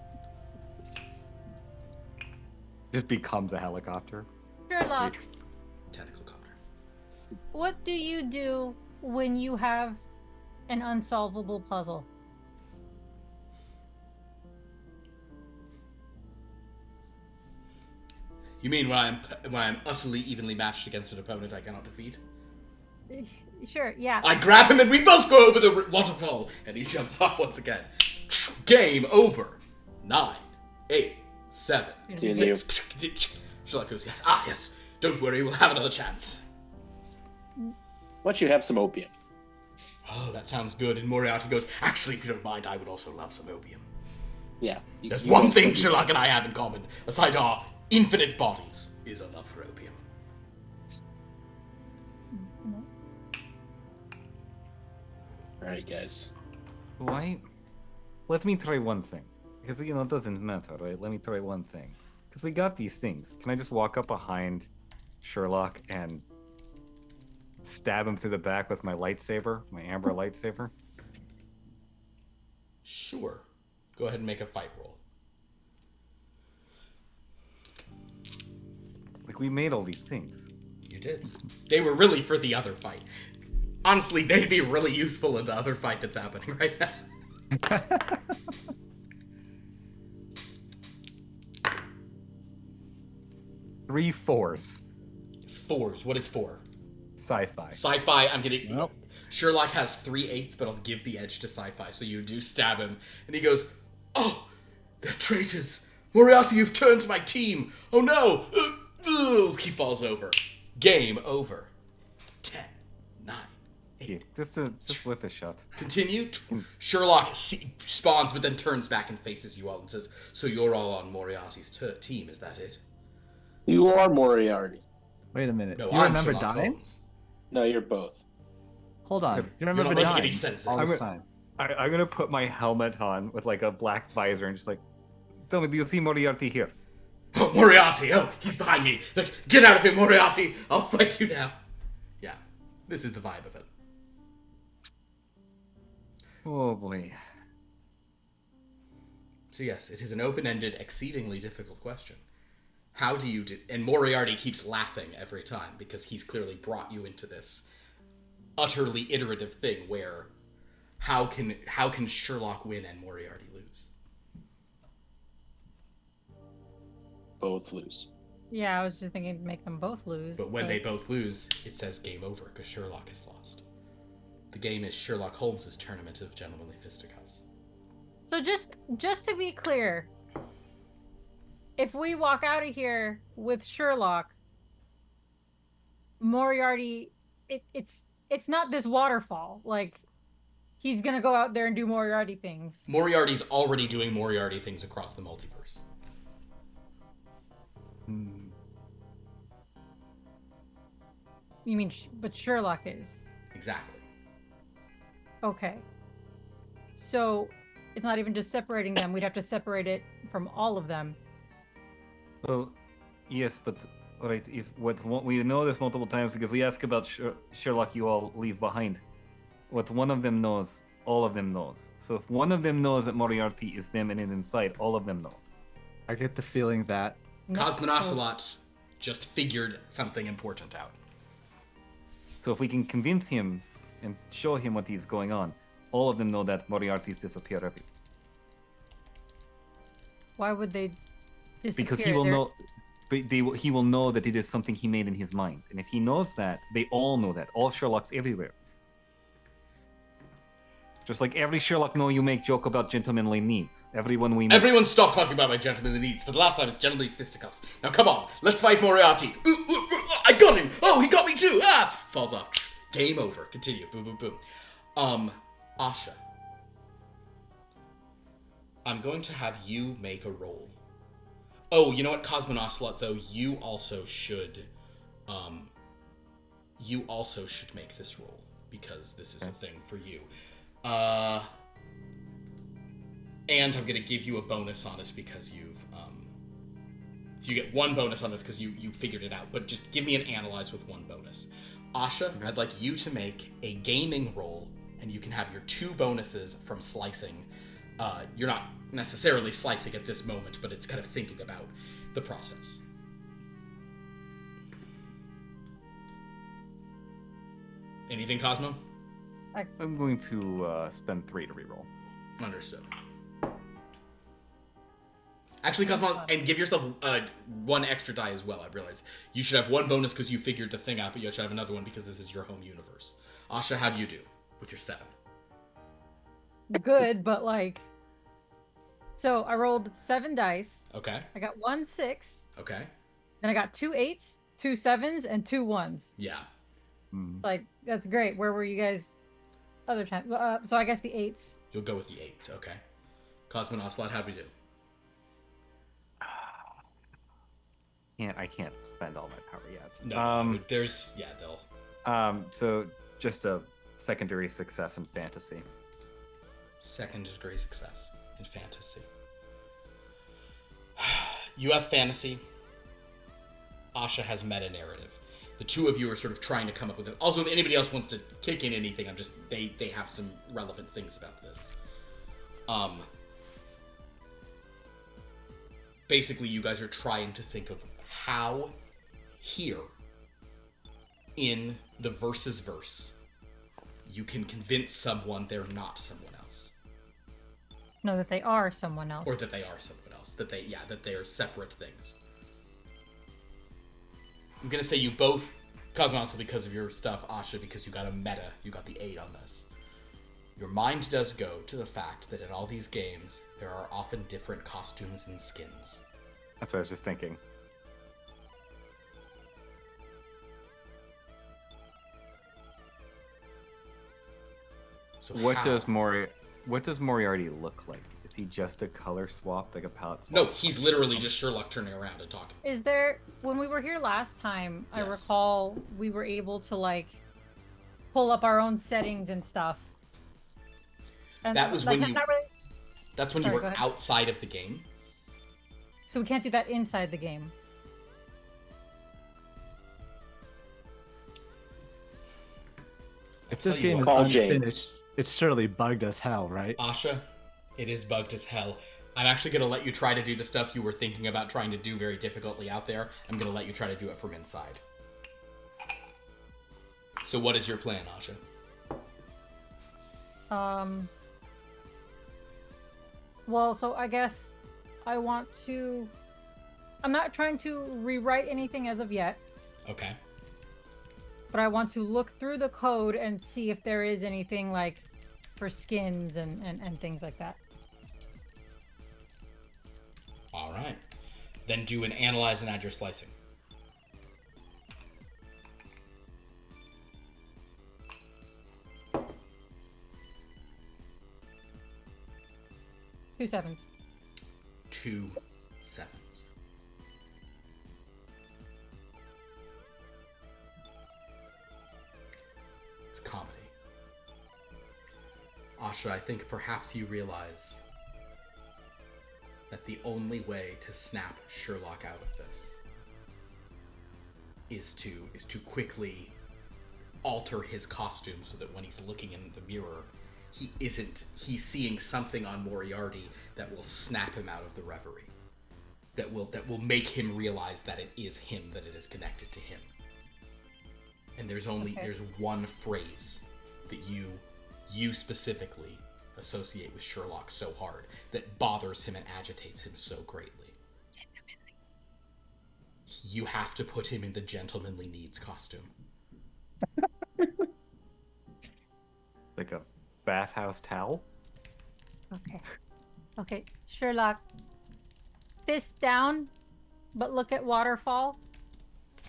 Just becomes a helicopter. Sherlock, Tentacle copter. what do you do when you have an unsolvable puzzle? You mean when I'm utterly evenly matched against an opponent I cannot defeat? Sure, yeah. I grab him and we both go over the waterfall, and he jumps off once again. Game over. 9, 8, 7, Continue. 6. Sherlock goes, yes. Ah, yes. Don't worry, we'll have another chance. Why don't you have some opium? Oh, that sounds good. And Moriarty goes, actually, if you don't mind, I would also love some opium. Yeah. There's one thing Sherlock and I have in common, aside our infinite bodies, is a love for opium. Alright, guys. Why? Let me try one thing. Because, it doesn't matter, right? Let me try one thing. Because we got these things. Can I just walk up behind Sherlock and stab him through the back with my lightsaber? My amber lightsaber? Sure. Go ahead and make a fight roll. Like, we made all these things. You did. They were really for the other fight. Honestly, they'd be really useful in the other fight that's happening right now. 3 4s. 4s. What is 4? Sci-fi. Sci-fi, I'm gonna... Nope. Sherlock has 3 8s, but I'll give the edge to sci-fi. So you do stab him, and he goes, oh, they're traitors. Moriarty, you've turned to my team. Oh no. He falls over. Game over. 10, 9, 8. Yeah, just with a shot. Continue. Sherlock spawns, but then turns back and faces you all and says, so you're all on Moriarty's team, is that it? You are Moriarty. Wait a minute. No, You I'm remember Sherlock dying? Holmes. No, you're both. Hold on. You You're remember not making dying? any sense. All I'm this gonna- time. I'm gonna put my helmet on with like a black visor and just like, tell me, do you see Moriarty here? Oh, Moriarty! Oh, he's behind me! Like, get out of here, Moriarty! I'll fight you now! Yeah, this is the vibe of it. Oh boy. So yes, it is an open-ended, exceedingly difficult question. How do you do... And Moriarty keeps laughing every time, because he's clearly brought you into this utterly iterative thing where how can Sherlock win and Moriarty lose? Both lose. Yeah, I was just thinking to make them both lose. But when they both lose, it says game over, because Sherlock has lost. The game is Sherlock Holmes' Tournament of Gentlemanly Fisticuffs. So just to be clear, if we walk out of here with Sherlock, Moriarty, it's not this waterfall. Like, he's gonna go out there and do Moriarty things. Moriarty's already doing Moriarty things across the multiverse. You mean, but Sherlock is. Exactly. Okay. So, it's not even just separating them. We'd have to separate it from all of them. Well, yes, but right, if what we know this multiple times because we ask about Sherlock, you all leave behind. What one of them knows all of them knows. So if one of them knows that Moriarty is them and is inside, all of them know. I get the feeling that Cosmonocelot just figured something important out. So if we can convince him and show him what is going on, all of them know that Moriarty's disappeared every. Why would they disappear? Because he will know. But he will know that it is something he made in his mind. And if he knows that, they all know that. All Sherlocks everywhere. Just like every Sherlock know you make joke about gentlemanly needs. Everyone stop talking about my gentlemanly needs. For the last time, it's gentlemanly fisticuffs. Now come on, let's fight Moriarty. I got him. Oh, he got me too. Falls off. Game over. Continue. Boom, boom, boom. Asha. I'm going to have you make a roll. Oh, you know what, Cosmonocelot, though, you also should make this roll, because this is a thing for you. And I'm gonna give you a bonus on it because you get one bonus on this because you figured it out, but just give me an analyze with one bonus. Asha, okay. I'd like you to make a gaming roll, and you can have your 2 bonuses from slicing. You're not necessarily slicing at this moment, but it's kind of thinking about the process. Anything, Cosmo? I'm going to spend 3 to reroll. Understood. Actually, Cosmo, and give yourself 1 extra die as well. I realize you should have 1 bonus because you figured the thing out, but you should have another one because this is your home universe. Asha, how do you do with your 7? Good, but like... So I rolled 7 dice. Okay. I got 1 6. Okay. Then I got 2 8s, 2 7s, and 2 1s. Yeah. Like, that's great. Where were you guys other time? So I guess the 8s. You'll go with the 8s, okay. Cosmonocelot, how'd we do? I can't spend all my power yet. No, they'll... So just a secondary success in fantasy. Second-degree success in fantasy. You have fantasy. Asha has meta-narrative. The 2 of you are sort of trying to come up with it. Also, if anybody else wants to kick in anything, they have some relevant things about this. Basically, you guys are trying to think of how here in the versus verse you can convince someone they're not someone else. No, that they are someone else. Or that they are someone else. That they are separate things. I'm gonna say you both, Cosmos, because of your stuff, Asha, because you got a meta, you got the 8 on this. Your mind does go to the fact that in all these games, there are often different costumes and skins. That's what I was just thinking. So what does Moriarty look like? Is he just a color swap, like a palette swap? No, he's literally just Sherlock turning around and talking. Is there, when we were here last time, yes. I recall we were able to like pull up our own settings and stuff. And that was like, when you. Really... That's when you were outside of the game. So we can't do that inside the game. If this game is unfinished, it's surely bugged as hell, right? Asha, it is bugged as hell. I'm actually going to let you try to do the stuff you were thinking about trying to do very difficultly out there. I'm going to let you try to do it from inside. So what is your plan, Asha? Well, so I guess I want to... I'm not trying to rewrite anything as of yet. Okay. But I want to look through the code and see if there is anything like for skins and things like that. All right. Then do an analyze and add your slicing. Two 7s. 2 7s. It's comedy. Asha, I think perhaps you realize that the only way to snap Sherlock out of this is to quickly alter his costume so that when he's looking in the mirror, he isn't. He's seeing something on Moriarty that will snap him out of the reverie. That will make him realize that it is him, that it is connected to him. And there's one phrase that you specifically associate with Sherlock so hard that bothers him and agitates him so greatly. You have to put him in the gentlemanly needs costume. Like a bathhouse towel? Okay. Sherlock, fist down, but look at waterfall,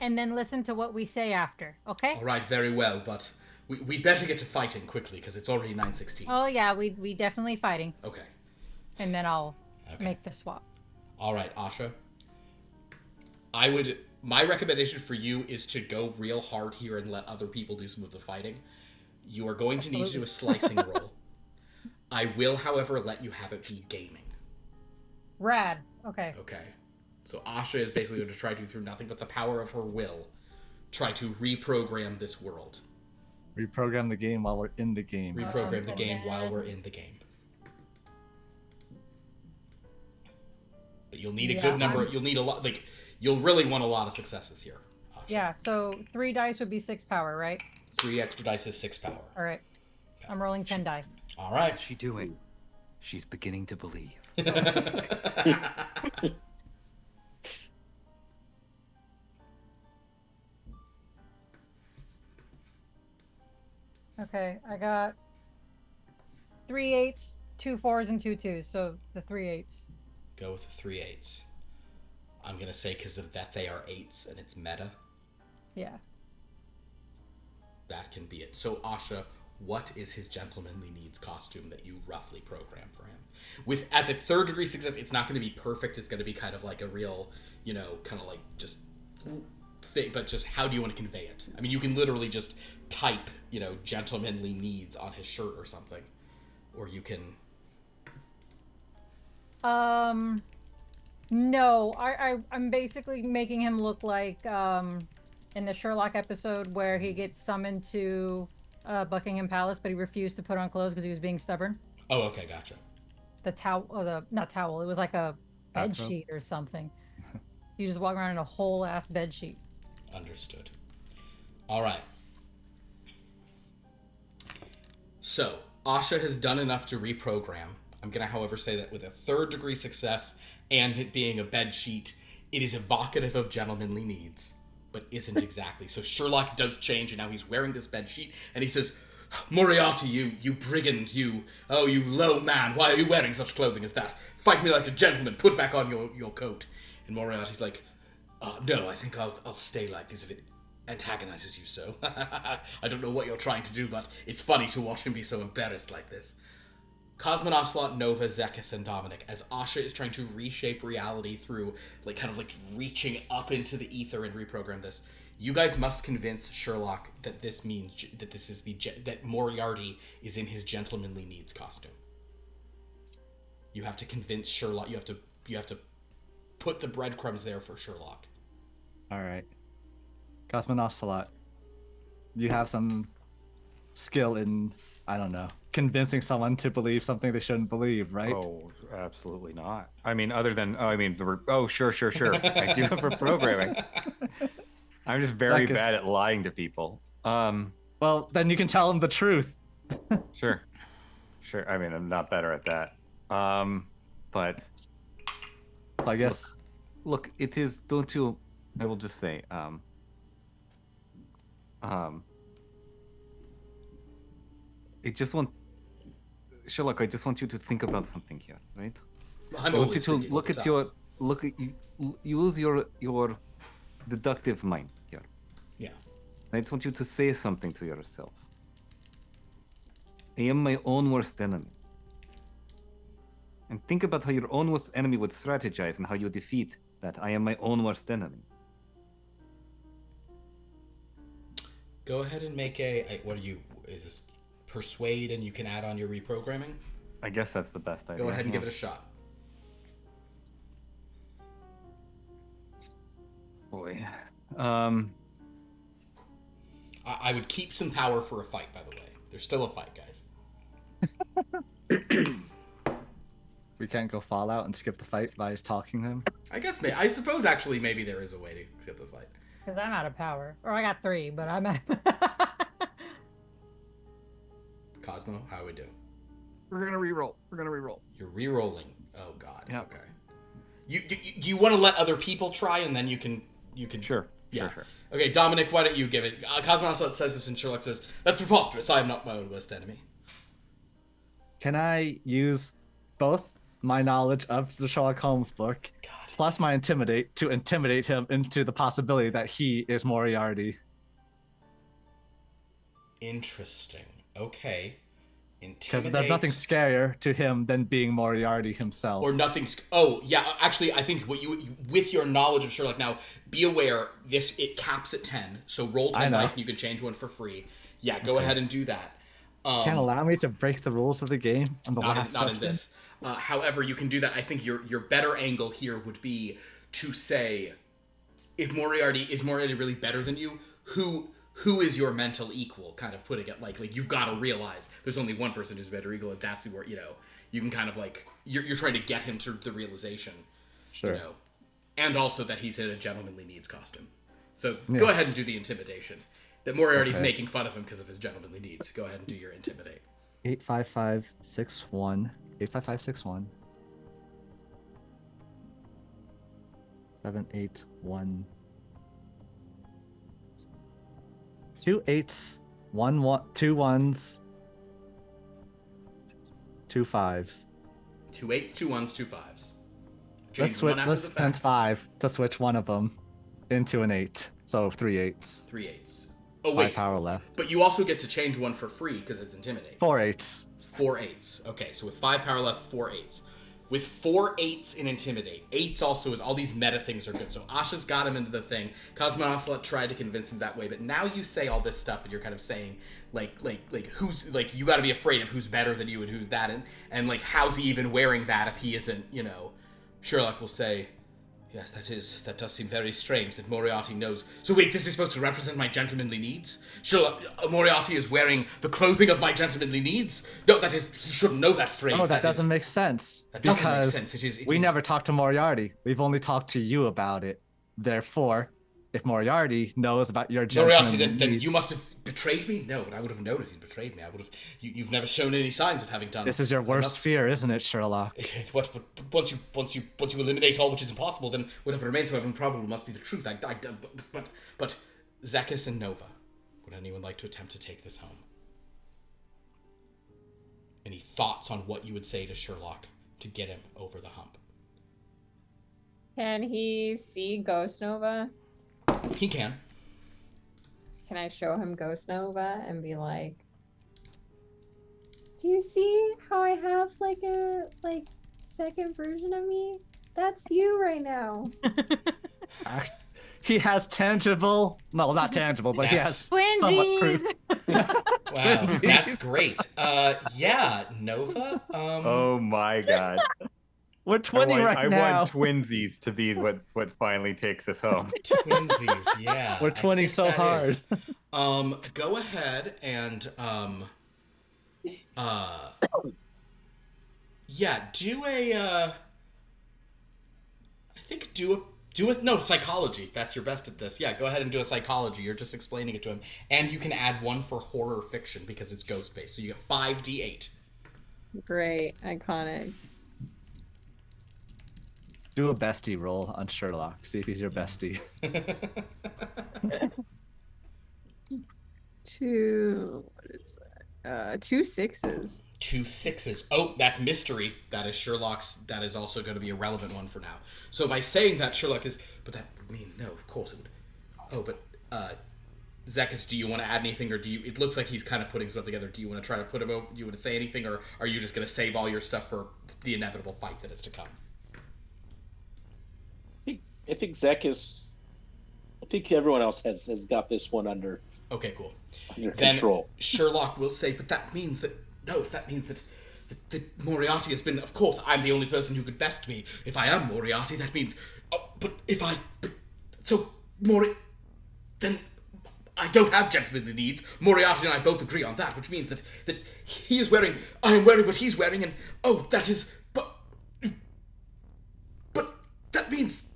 and then listen to what we say after, okay? All right, very well, but we'd better get to fighting quickly, because it's already 9:16. Oh, yeah, we definitely fighting. Okay. And then I'll make the swap. All right, Asha. My recommendation for you is to go real hard here and let other people do some of the fighting. You are going to need to do a slicing roll. I will, however, let you have it be gaming. Rad. Okay. Okay. So Asha is basically going to try to, through nothing but the power of her will, try to reprogram this world. Reprogram the game while we're in the game. Reprogram the game while we're in the game. But you'll need a good number. You'll need a lot. You'll really want a lot of successes here, Asha. Yeah. So 3 dice would be 6 power, right? 3 extra dice is 6 power. All right. I'm rolling 10 die. All right. What's she doing? She's beginning to believe. Okay, I got 3 8s, 2 4s, and 2 2s. So the 3 8s. Go with the 3 8s. I'm going to say because of that they are 8s and it's meta. Yeah. That can be it. So, Asha, what is his gentlemanly needs costume that you roughly program for him? As a 3rd degree success, it's not going to be perfect. It's going to be kind of like a real, kind of like just thing. But just how do you want to convey it? I mean, you can literally just type, gentlemanly needs on his shirt or something. Or you can... No. I'm basically making him look like, in the Sherlock episode where he gets summoned to Buckingham Palace, but he refused to put on clothes because he was being stubborn. Oh, okay, gotcha. The towel, not towel, it was like a bed sheet or something. You just walk around in a whole ass bed sheet. Understood. All right. So, Asha has done enough to reprogram. I'm going to, however, say that with a 3rd degree success and it being a bed sheet, it is evocative of gentlemanly needs, but isn't exactly. So Sherlock does change, and now he's wearing this bed sheet, and he says, Moriarty, you brigand, you low man, why are you wearing such clothing as that? Fight me like a gentleman, put back on your coat. And Moriarty's like, no, I think I'll stay like this if it antagonizes you so. I don't know what you're trying to do, but it's funny to watch him be so embarrassed like this. Cosmonocelot, Nova, Zekas, and Dominic, as Asha is trying to reshape reality through, reaching up into the ether and reprogram this, you guys must convince Sherlock that this means that that Moriarty is in his gentlemanly needs costume. You have to convince Sherlock. You have to put the breadcrumbs there for Sherlock. All right. Cosmonocelot, you have some skill in, I don't know, convincing someone to believe something they shouldn't believe, right? Oh, absolutely not. I mean, other than, sure. I do it for programming. I'm just very bad at lying to people. Well, then you can tell them the truth. Sure. I mean, I'm not better at that. But so I guess, look, it is, don't you, I will just say, Sherlock, I just want you to think about something here, right? I want you to use your deductive mind here. Yeah. I just want you to say something to yourself. I am my own worst enemy. And think about how your own worst enemy would strategize and how you defeat that. I am my own worst enemy. Go ahead and make is this persuade and you can add on your reprogramming? I guess that's the best idea. Go ahead and give it a shot. Boy. I would keep some power for a fight, by the way. There's still a fight, guys. We can't go Fallout and skip the fight by talking to him. I suppose actually maybe there is a way to skip the fight. Because I'm out of power. Or I got 3, but I'm out. Cosmo, how are we doing? We're gonna reroll. You're re-rolling. Oh God. Yep. Okay. Do you want to let other people try and then you can Sure. Yeah. Sure. Okay, Dominic, why don't you give it? Cosmo says this, and Sherlock says, "That's preposterous. I am not my own worst enemy." Can I use both my knowledge of the Sherlock Holmes book plus my intimidate to intimidate him into the possibility that he is Moriarty? Interesting. Okay. Because Intimidate. there's nothing scarier to him than being Moriarty himself. Or nothing. Oh, yeah. Actually, I think what you with your knowledge of Sherlock now, be aware it caps at 10. So roll 10 dice, and you can change one for free. Yeah, go ahead and do that. Can't allow me to break the rules of the game on the last not in session? this. However, you can do that. I think your better angle here would be to say, if Moriarty really better than you, who is your mental equal? Kind of putting it like you've got to realize there's only one person who's better equal, and that's who you can kind of you're trying to get him to the realization, Sure. And also that he's in a gentlemanly needs costume. So go ahead and do the intimidation. That Moriarty's making fun of him because of his gentlemanly needs. Go ahead and do your intimidate. 85561. 85561. 781. 2 8s, 2 1s, 2 5s. 2 8s, 2 1s, 2 5s. Let's spend 5 to switch one of them into an 8. So 3 8s. 3 8s. Oh 5 wait. power left. But you also get to change one for free because it's intimidate. 4 8s. 4 8s. Okay, so with 5 power left, 4 8s. With 4 8s in intimidate, 8s also is all these meta things are good. So Asha's got him into the thing. Cosmo and Ocelot tried to convince him that way, but now you say all this stuff and you're kind of saying like who's you got to be afraid of who's better than you and who's that and how's he even wearing that if he isn't Sherlock will say, yes, that does seem very strange that Moriarty knows. So wait, this is supposed to represent my gentlemanly needs? Sherlock, Moriarty is wearing the clothing of my gentlemanly needs? No, he shouldn't know that phrase. Oh, that doesn't make sense. That doesn't make sense. We never talked to Moriarty. We've only talked to you about it. Therefore, if Moriarty knows about your gentlemanly Moriarty, then needs, you must have betrayed me? No, but I would have known if he'd betrayed me. I would have. You've never shown any signs of having done. This is your worst fear, isn't it, Sherlock? What? Once you eliminate all which is impossible, then whatever remains, however improbable, must be the truth. But Zekas and Nova, would anyone like to attempt to take this home? Any thoughts on what you would say to Sherlock to get him over the hump? Can he see Ghost Nova? He can. Can I show him Ghost Nova and be like, do you see how I have a second version of me? That's you right now. He has tangible, no, not tangible, but he has somewhat proof. Wow, that's great. Yeah, Nova. Oh my God. We're twinning I now. want twinsies to be what finally takes us home. Twinsies, yeah. We're twinning so hard. Is. Go ahead and yeah, do a no, psychology. That's your best at this. Yeah, go ahead and do a psychology. You're just explaining it to him. And you can add 1 for horror fiction because it's ghost based. So you get 5d8. Great, iconic. Do a bestie roll on Sherlock. See if he's your bestie. 2 2 6s. 2 6s. Oh, that's mystery. That is Sherlock's. That is also going to be a relevant one for now. So by saying that, Sherlock is. But that would mean no. Of course it would. Oh, but Zekas, do you want to add anything, or do you? It looks like he's kind of putting stuff together. Do you want to try to put him over? Do you want to say anything, or are you just going to save all your stuff for the inevitable fight that is to come? I think Zekas. I think everyone else has got this one under. Okay, cool. Under Then control. Sherlock will say, but that means that. No, if that means that Moriarty has been... Of course, I'm the only person who could best me. If I am Moriarty, that means... Oh, but if I... But, so, then I don't have gentlemanly needs. Moriarty and I both agree on that, which means that he is wearing, I am wearing what he's wearing, and that is, but that means,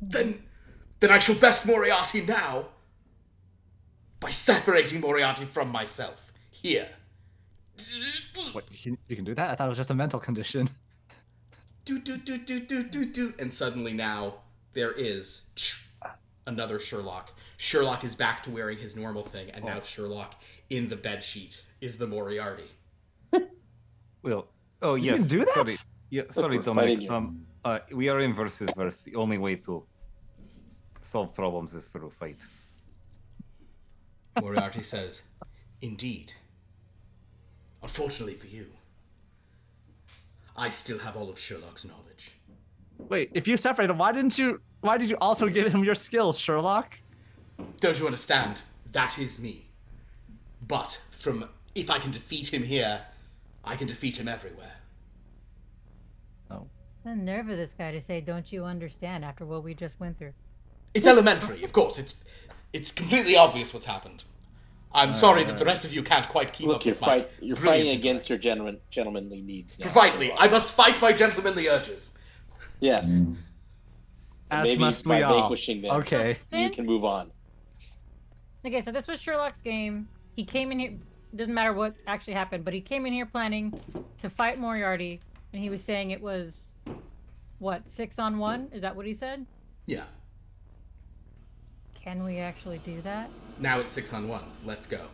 then I shall best Moriarty now by separating Moriarty from myself. Here. What, you can do that? I thought it was just a mental condition. Do. And suddenly now, there is another Sherlock. Sherlock is back to wearing his normal thing, and now Sherlock, in the bedsheet, is the Moriarty. Well, oh You yes. can do that? Sorry, sorry, we're Dominic. fighting We are in versus verse. The only way to solve problems is through fight. Moriarty says, "Indeed. Unfortunately for you, I still have all of Sherlock's knowledge." Wait, if you separated, why did you also give him your skills, Sherlock? Don't you understand? That is me. But if I can defeat him here, I can defeat him everywhere. Oh. The nerve of this guy to say, "Don't you understand?" after what we just went through. It's elementary, of course. It's completely obvious what's happened. I'm sorry that the rest of you can't quite keep up with my you're brilliant fighting against intellect. your gentlemanly needs now. Precisely. I must fight my gentlemanly urges. Yes. As Maybe must by we all. vanquishing them, Okay. you can move on. Okay, so this was Sherlock's game. He came in here. Doesn't matter what actually happened, but he came in here planning to fight Moriarty, and he was saying it was, what, 6-on-1? Is that what he said? Yeah. Can we actually do that? Now it's 6-on-1. Let's go.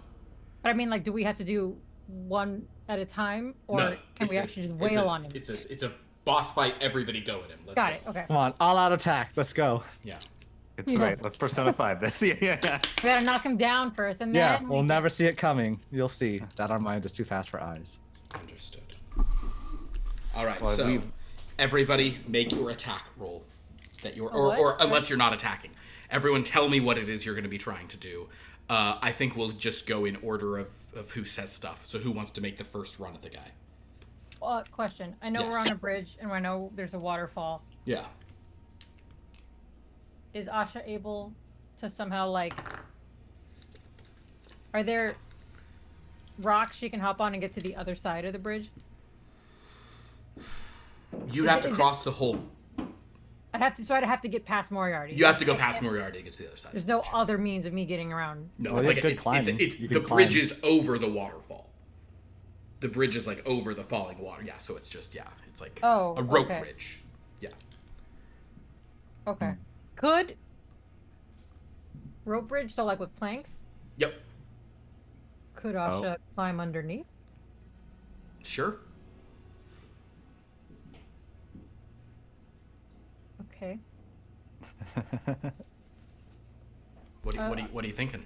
But I mean, like, do we have to do one at a time, or No, can we actually just wail on him? It's a boss fight. Everybody go at him. Let's Got go. it. Okay. Come on, all out attack. Let's go. Yeah. It's right. Let's personify this. Yeah. We gotta knock him down first, and Yeah, then we'll never see it coming. You'll see that our mind is too fast for eyes. Understood. All right. Well, so we've- everybody make your attack roll. That you're what? or unless you're not attacking. Everyone tell me what it is you're going to be trying to do. I think we'll just go in order of who says stuff. So who wants to make the first run at the guy? Question. I know Yes. we're on a bridge, and I know there's a waterfall. Yeah. Is Asha able to somehow, like... Are there rocks she can hop on and get to the other side of the bridge? You'd have to cross the whole. I'd have to get past Moriarty. You have to go past Moriarty to get to the other side. There's no other means of me getting around. No, Well, it's you like have good climbing. it's You the can bridge climb. is over the waterfall. The bridge is like over the falling water. Yeah, so it's just it's like Oh, a rope okay. bridge. Yeah. Okay. Could rope bridge, so like with planks, Yep. could Asha climb underneath? Sure. Okay. What are you thinking?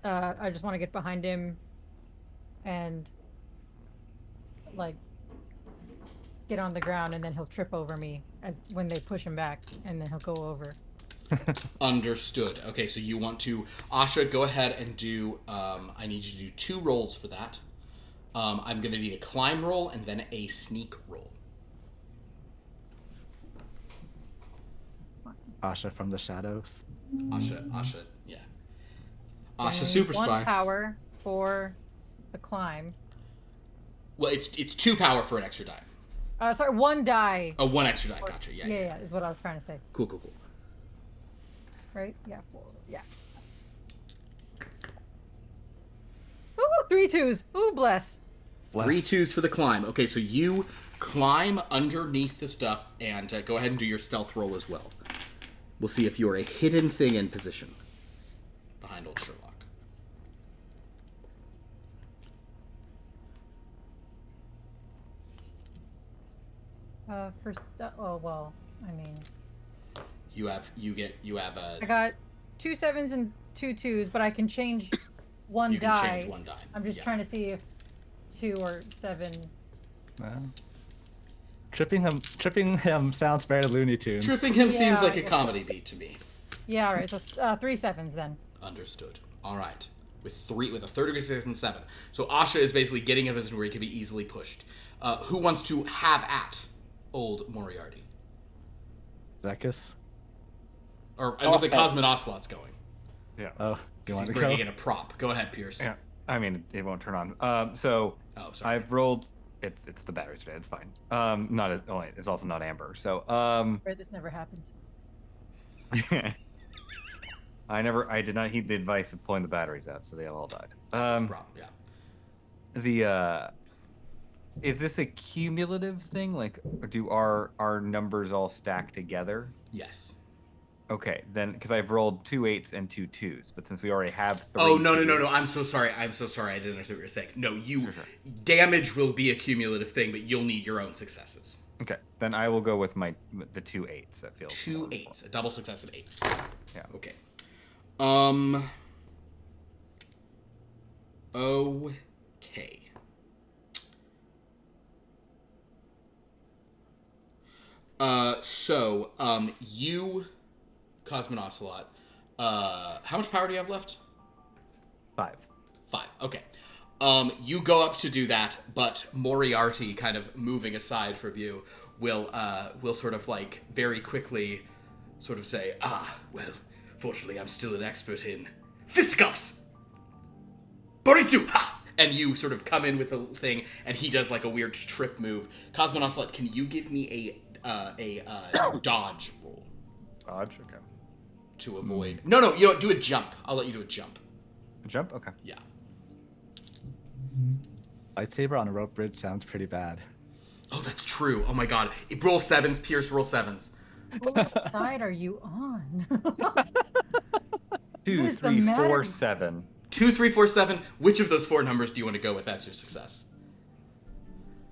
I just want to get behind him and like get on the ground, and then he'll trip over me when they push him back, and then he'll go over. Understood. Okay, so you want to Asha, go ahead and do I need you to do 2 rolls for that. I'm gonna need a climb roll and then a sneak roll. Asha from the shadows. Asha, yeah. Asha And super one spy. power for the climb. Well, it's 2 power for an extra die. Sorry, 1 die. Oh, 1 extra die. Gotcha. Yeah. Yeah, is what I was trying to say. Cool. Right? Yeah, 4. Yeah. Ooh, 3 2s. Ooh, bless. 3 2s for the climb. Okay, so you climb underneath the stuff and go ahead and do your stealth roll as well. We'll see if you're a hidden thing in position behind old Sherlock. Oh well, I mean, You have a I got 2 7s and 2 2s, but I can change one you can die. change 1 die. I'm just Yeah. trying to see if 2 or 7. Tripping him sounds very Looney Tunes. Tripping him seems Yeah, like I a guess comedy beat to me. Yeah, all right. So 3 7s then. Understood. All right. With a third degree 6 and 7. So Asha is basically getting in a position where he can be easily pushed. Who wants to have at old Moriarty? Zekas. Or it looks like Cosmin Ocelot's going. Yeah. Oh. Because he's wanna bringing go? in a prop. Go ahead, Pierce. Yeah. I mean, it won't turn on. So Oh, sorry. I've rolled. It's the batteries today. It's fine. It's also not amber. So This never happens. I did not heed the advice of pulling the batteries out, so they all died. That's the problem, yeah. Is this a cumulative thing? Like, do our numbers all stack together? Yes. Okay, then because I've rolled 2 8s and 2 2s, but since we already have 3. Oh, no. I'm so sorry. I didn't understand what you were saying. No, Sure. damage will be a cumulative thing, but you'll need your own successes. Okay, then I will go with the 2 8s. That feels 2 more 8s, a double success and 8s. Yeah. Okay. Okay. You, Cosmin Ocelot, how much power do you have left? 5. 5. Okay. You go up to do that, but Moriarty, kind of moving aside from you, will sort of like very quickly sort of say, well, fortunately I'm still an expert in fisticuffs! Boritu! Ha! And you sort of come in with the thing, and he does like a weird trip move. Cosmin Ocelot, can you give me a dodge roll? Dodge? Okay. To avoid... No, you don't do a jump. I'll let you do a jump. A jump? Okay. Yeah. Lightsaber on a rope bridge sounds pretty bad. Oh, that's true. Oh my god. Roll 7s, Pierce, roll 7s. What side are you on? 2, is the 3, 4, matter? 7. 2, 3, 4, 7. Which of those 4 numbers do you want to go with as your success?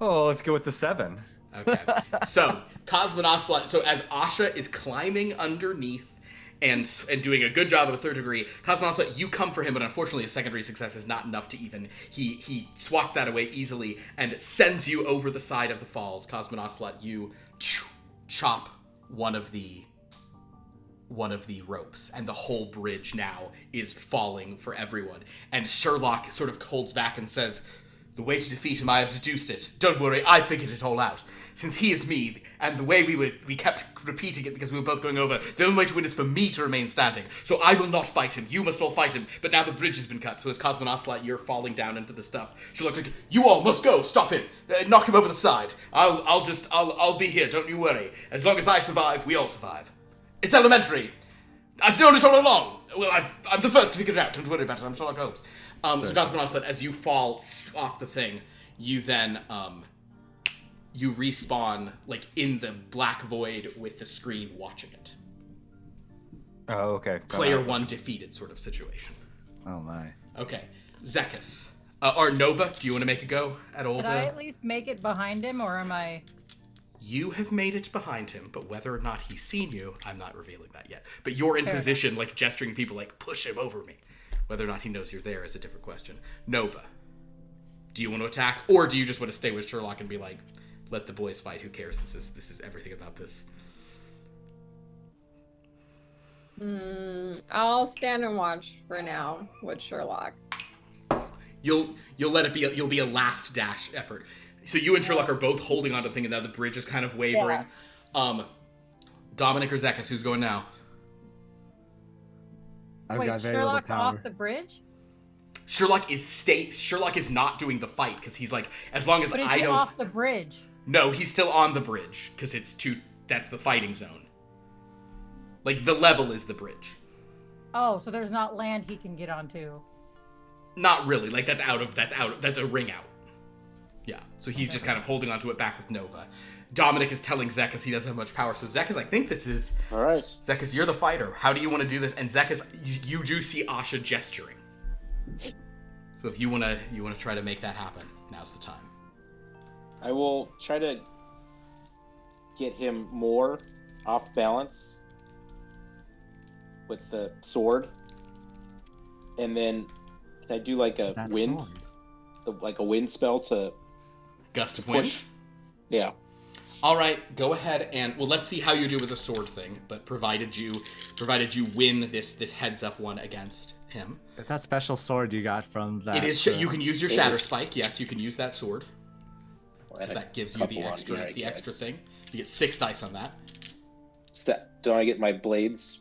Oh, let's go with the 7. Okay. So, Cosmin Ocelot, so as Asha is climbing underneath and doing a good job of a 3rd degree, Cosmin Ocelot, you come for him, but unfortunately a secondary success is not enough to even... He swats that away easily and sends you over the side of the falls. Cosmin Ocelot, you chop one of the ropes, and the whole bridge now is falling for everyone. And Sherlock sort of holds back and says, "The way to defeat him, I have deduced it. Don't worry, I figured it all out. Since he is me, and the way we kept repeating it because we were both going over, the only way to win is for me to remain standing. So I will not fight him. You must all fight him. But now the bridge has been cut. So as Cosmin Ocelot, you're falling down into the stuff. Sherlock's like, you all must go. Stop him. Knock him over the side. I'll be here. Don't you worry. As long as I survive, we all survive. It's elementary. I've known it all along. Well, I'm the first to figure it out. Don't worry about it. I'm Sherlock Holmes." So Cosmin Ocelot, as you fall off the thing, you then you respawn like in the black void with the screen watching it. Oh, okay. Player 1 defeated sort of situation. Oh my. Okay, Zekas. Or Nova, do you want to make a go at all? Did I at least make it behind him, or am I... You have made it behind him, but whether or not he's seen you, I'm not revealing that yet. But you're in position, like gesturing people like, push him over me. Whether or not he knows you're there is a different question. Nova, do you want to attack, or do you just want to stay with Sherlock and be like, let the boys fight, who cares? This is everything about this. I'll stand and watch for now with Sherlock. You'll let it be. You'll be a last dash effort. So you and Sherlock are both holding onto the thing, and now the bridge is kind of wavering. Yeah. Dominic or Zekas, who's going now? I've Wait, got very little Sherlock's power. off the bridge? Sherlock is not doing the fight because he's like, as long as But is I he don't. off the bridge? No, he's still on the bridge because that's the fighting zone. Like the level is the bridge. Oh, so there's not land he can get onto. Not really. Like that's a ring out. Yeah. So he's just kind of holding onto it back with Nova. Dominic is telling Zekas he doesn't have much power. So Zekas, I think this is All right. Zekas, you're the fighter. How do you want to do this? And Zekas, you do see Asha gesturing. So if you wanna try to make that happen, now's the time. I will try to get him more off balance with the sword, and then can I do like a That wind, sword. like a wind spell to Gust of wind. push? Yeah. All right, go ahead and let's see how you do with the sword thing. But provided you win this heads up one against him, If that special sword you got from that... it is you can use your it shatter is- spike. Yes, you can use that sword. And As a that gives you couple the on extra here, I extra guess. thing. You get 6 dice on that. Don't I get my blades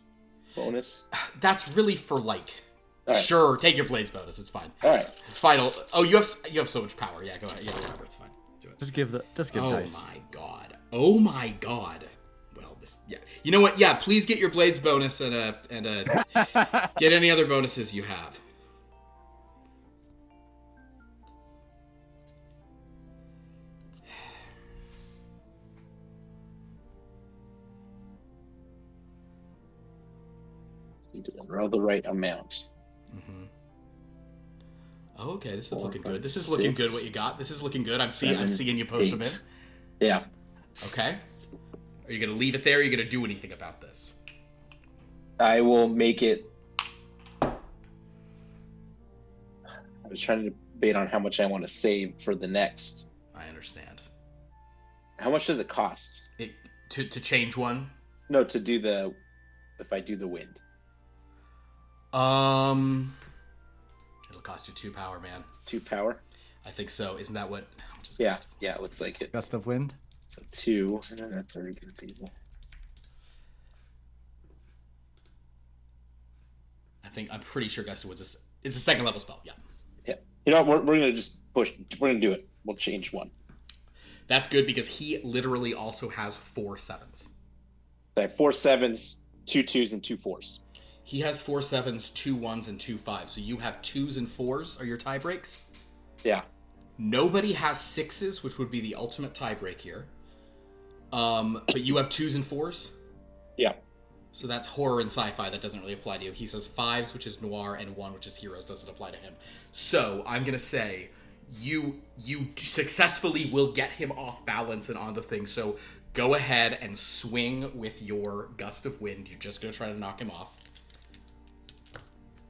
bonus? That's really for like right. Sure, take your blades bonus. It's fine. All right. Final. Oh, you have so much power. Yeah, go ahead. Yeah, whatever. It's fine. Do it. Just give dice. Oh my god. Oh my god. Well, this. Yeah. You know what? Yeah. Please get your blades bonus and get any other bonuses you have. Just need to roll the right amount. Mm-hmm. Oh, okay. This is 4, looking 5, good. This is looking 6, good. What you got? This is looking good. I'm seeing 7, you post them 8. in. Yeah. Okay. Are you gonna leave it there? Or are you gonna do anything about this? I will make it. I was trying to debate on how much I want to save for the next. I understand. How much does it cost? To change one. No, to do if I do the wind. It'll cost you 2 power, man. 2 power? I think so. Isn't that what? How much is Yeah, cost? yeah, it looks like it. Gust of wind. So 2. I don't have very good people. I'm pretty sure Gust of Wind's it's a second level spell. Yeah. Yeah. You know what? We're gonna just push. We're gonna do it. We'll change one. That's good because he literally also has 4 7s. I have 4 7s, 2 2s, and 2 4s. He has 4 7s, 2 1s, and 2 5s. So you have 2s and 4s are your tie breaks. Yeah. Nobody has 6s, which would be the ultimate tie break here. But you have 2s and 4s. Yeah. So that's horror and sci-fi. That doesn't really apply to you. He says 5s, which is noir, and 1, which is heroes. Doesn't apply to him. So I'm gonna say you successfully will get him off balance and on the thing. So go ahead and swing with your gust of wind. You're just gonna try to knock him off.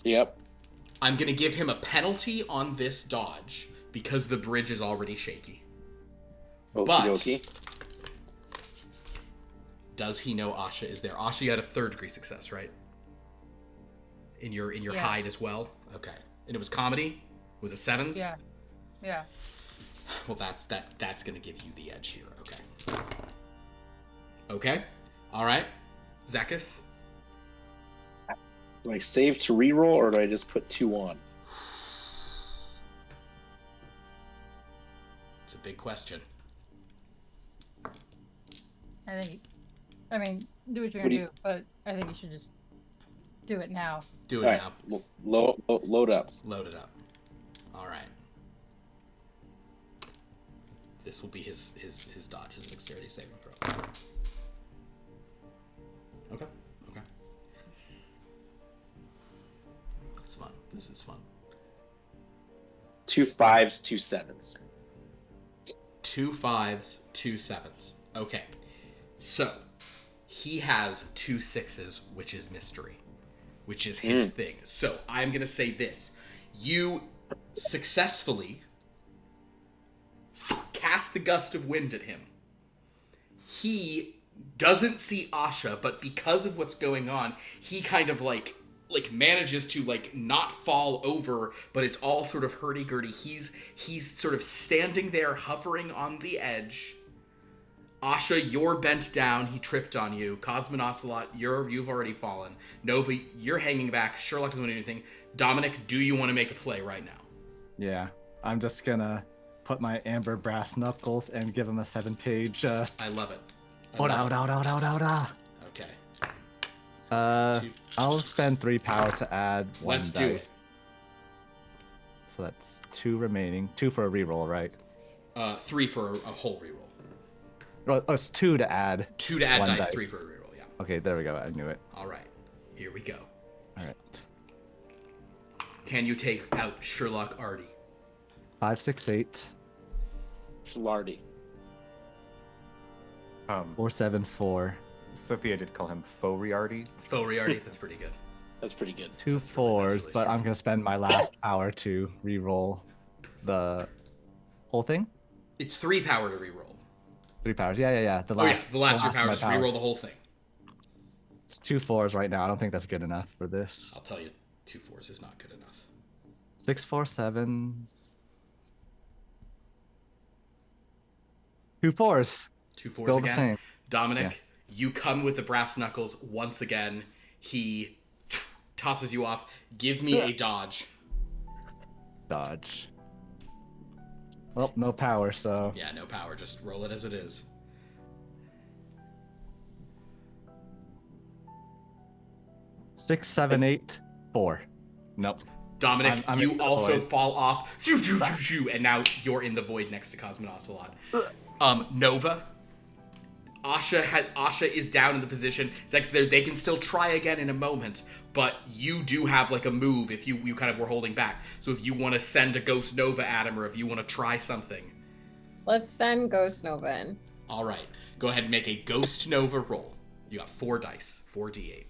Yep. I'm gonna give him a penalty on this dodge because the bridge is already shaky. Okie But dokie. does he know Asha is there? Asha, you had a 3rd degree success, right? In your Yeah. hide as well? Okay. And it was comedy? Was it 7s? Yeah. Yeah. Well, that's gonna give you the edge here. Okay. Okay. All right. Zekas? Do I save to reroll or do I just put 2 on? It's a big question. I mean, do what you're What gonna do do, you- but I think you should just do it now. Do it All right. now. Load up. Load it up. All right. This will be his dodge, his dexterity saving throw. Okay. Okay. That's fun. This is fun. 2 5s, 2 7s. 2 5s, 2 7s. Okay. So, he has 2 6s, which is mystery, which is his thing. So, I'm going to say this. You successfully cast the gust of wind at him. He doesn't see Asha, but because of what's going on, he kind of like manages to not fall over, but it's all sort of hurdy-gurdy. He's sort of standing there hovering on the edge. Asha, you're bent down. He tripped on you. Cosmin Ocelot, you've already fallen. Nova, you're hanging back. Sherlock doesn't want to do anything. Dominic, do you want to make a play right now? Yeah, I'm just gonna put my amber brass knuckles and give him a 7-page. I love it. Okay. I'll spend 3 power to add 1 Let's dice. do it. So that's 2 remaining. 2 for a reroll, right? 3 for a whole reroll. Oh, it's 2 to add. 2 to add 1 dice, 3 for a reroll, yeah. Okay, there we go. I knew it. All right. Here we go. All right. Can you take out Sherlock Artie? 5, 6, 8. Lardy. 4, 7, 4. Sophia did call him Foriarty. Foriarty, that's pretty good. That's pretty good. 2 That's 4s, really but strong. I'm gonna spend my last power to reroll the whole thing. It's 3 power to reroll. 3 powers. Yeah. The last. Oh yes, the last of your of power. my Just reroll the whole thing. It's 2 4s right now. I don't think that's good enough for this. I'll tell you, 2 4s is not good enough. 6, 4, 7. 2 4s. 2 4s Still again. the same. Dominic, you come with the brass knuckles once again. He tosses you off. Give me a dodge. Dodge. Well, no power, so. Yeah, no power. Just roll it as it is. 6, 7, 8, 4. Nope. Dominic, I'm you into the also void. fall off. Shoo, shoo, shoo, shoo, and now you're in the void next to Cosmonocelot. Nova. Asha is down in the position. Zex, they can still try again in a moment, but you do have like a move if you kind of were holding back. So if you want to send a Ghost Nova at him, or if you want to try something. Let's send Ghost Nova in. All right. Go ahead and make a Ghost Nova roll. You got 4 dice, 4d8.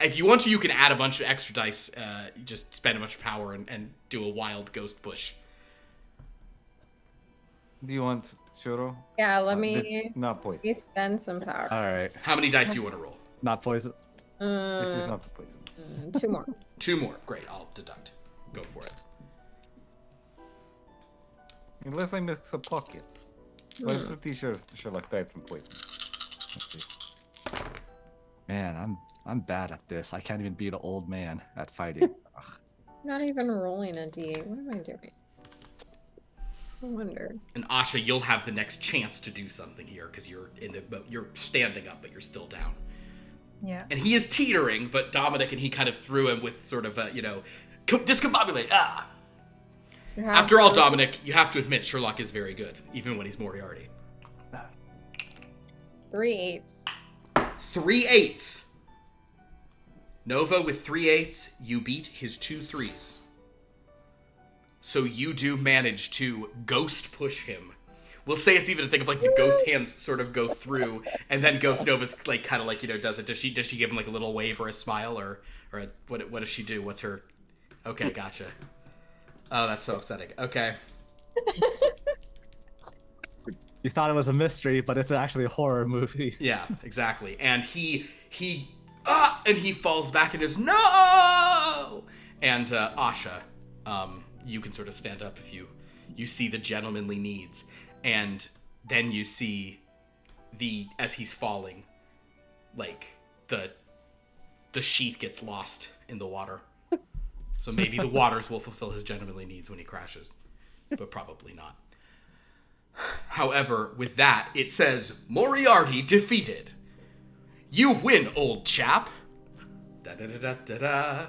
If you want to, you can add a bunch of extra dice. Just spend a bunch of power and do a wild ghost push. Do you want Shuro? Yeah, let me Not poison. spend some power. All right. How many dice do you want to roll? Not poison. This is not the poison. 2 more. 2 more. Great. I'll deduct. Go for it. Unless I mix up pockets. But I'm pretty sure Sherlock died from poison. Let's see. Man, I'm bad at this. I can't even beat an old man at fighting. Not even rolling a d8. What am I doing? I wonder. And Asha, you'll have the next chance to do something here because you're standing up, but you're still down. Yeah. And he is teetering, but Dominic and he kind of threw him with sort of a, discombobulate. Ah. After all, Dominic, you have to admit Sherlock is very good, even when he's Moriarty. 3 8s. 3 8s. Nova with 3 8s, you beat his 2 3s. So you do manage to ghost push him. We'll say it's even a thing of like the ghost hands sort of go through, and then Ghost Nova's like kind of like does it. Does she give him like a little wave or a smile or what does she do? What's her? Okay, gotcha. Oh, that's so upsetting. Okay. You thought it was a mystery, but it's actually a horror movie. Yeah, exactly. And he falls back and is no. And Asha, you can sort of stand up if you see the gentlemanly needs, and then you see as he's falling, like the sheet gets lost in the water. So maybe the waters will fulfill his gentlemanly needs when he crashes, but probably not. However, with that, it says, Moriarty defeated. You win, old chap. Da-da-da-da-da-da.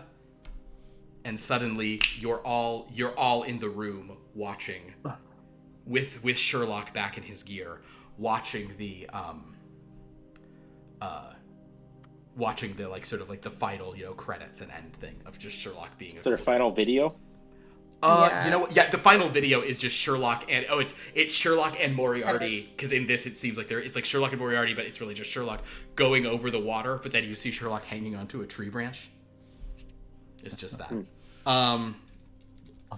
And suddenly, you're all in the room watching, with Sherlock back in his gear, watching the like sort of like the final credits and end thing of just Sherlock being. Is there a final video? Yeah. You know what? Yeah, the final video is just Sherlock and it's Sherlock and Moriarty, because in this it seems like it's like Sherlock and Moriarty, but it's really just Sherlock going over the water. But then you see Sherlock hanging onto a tree branch. It's just that.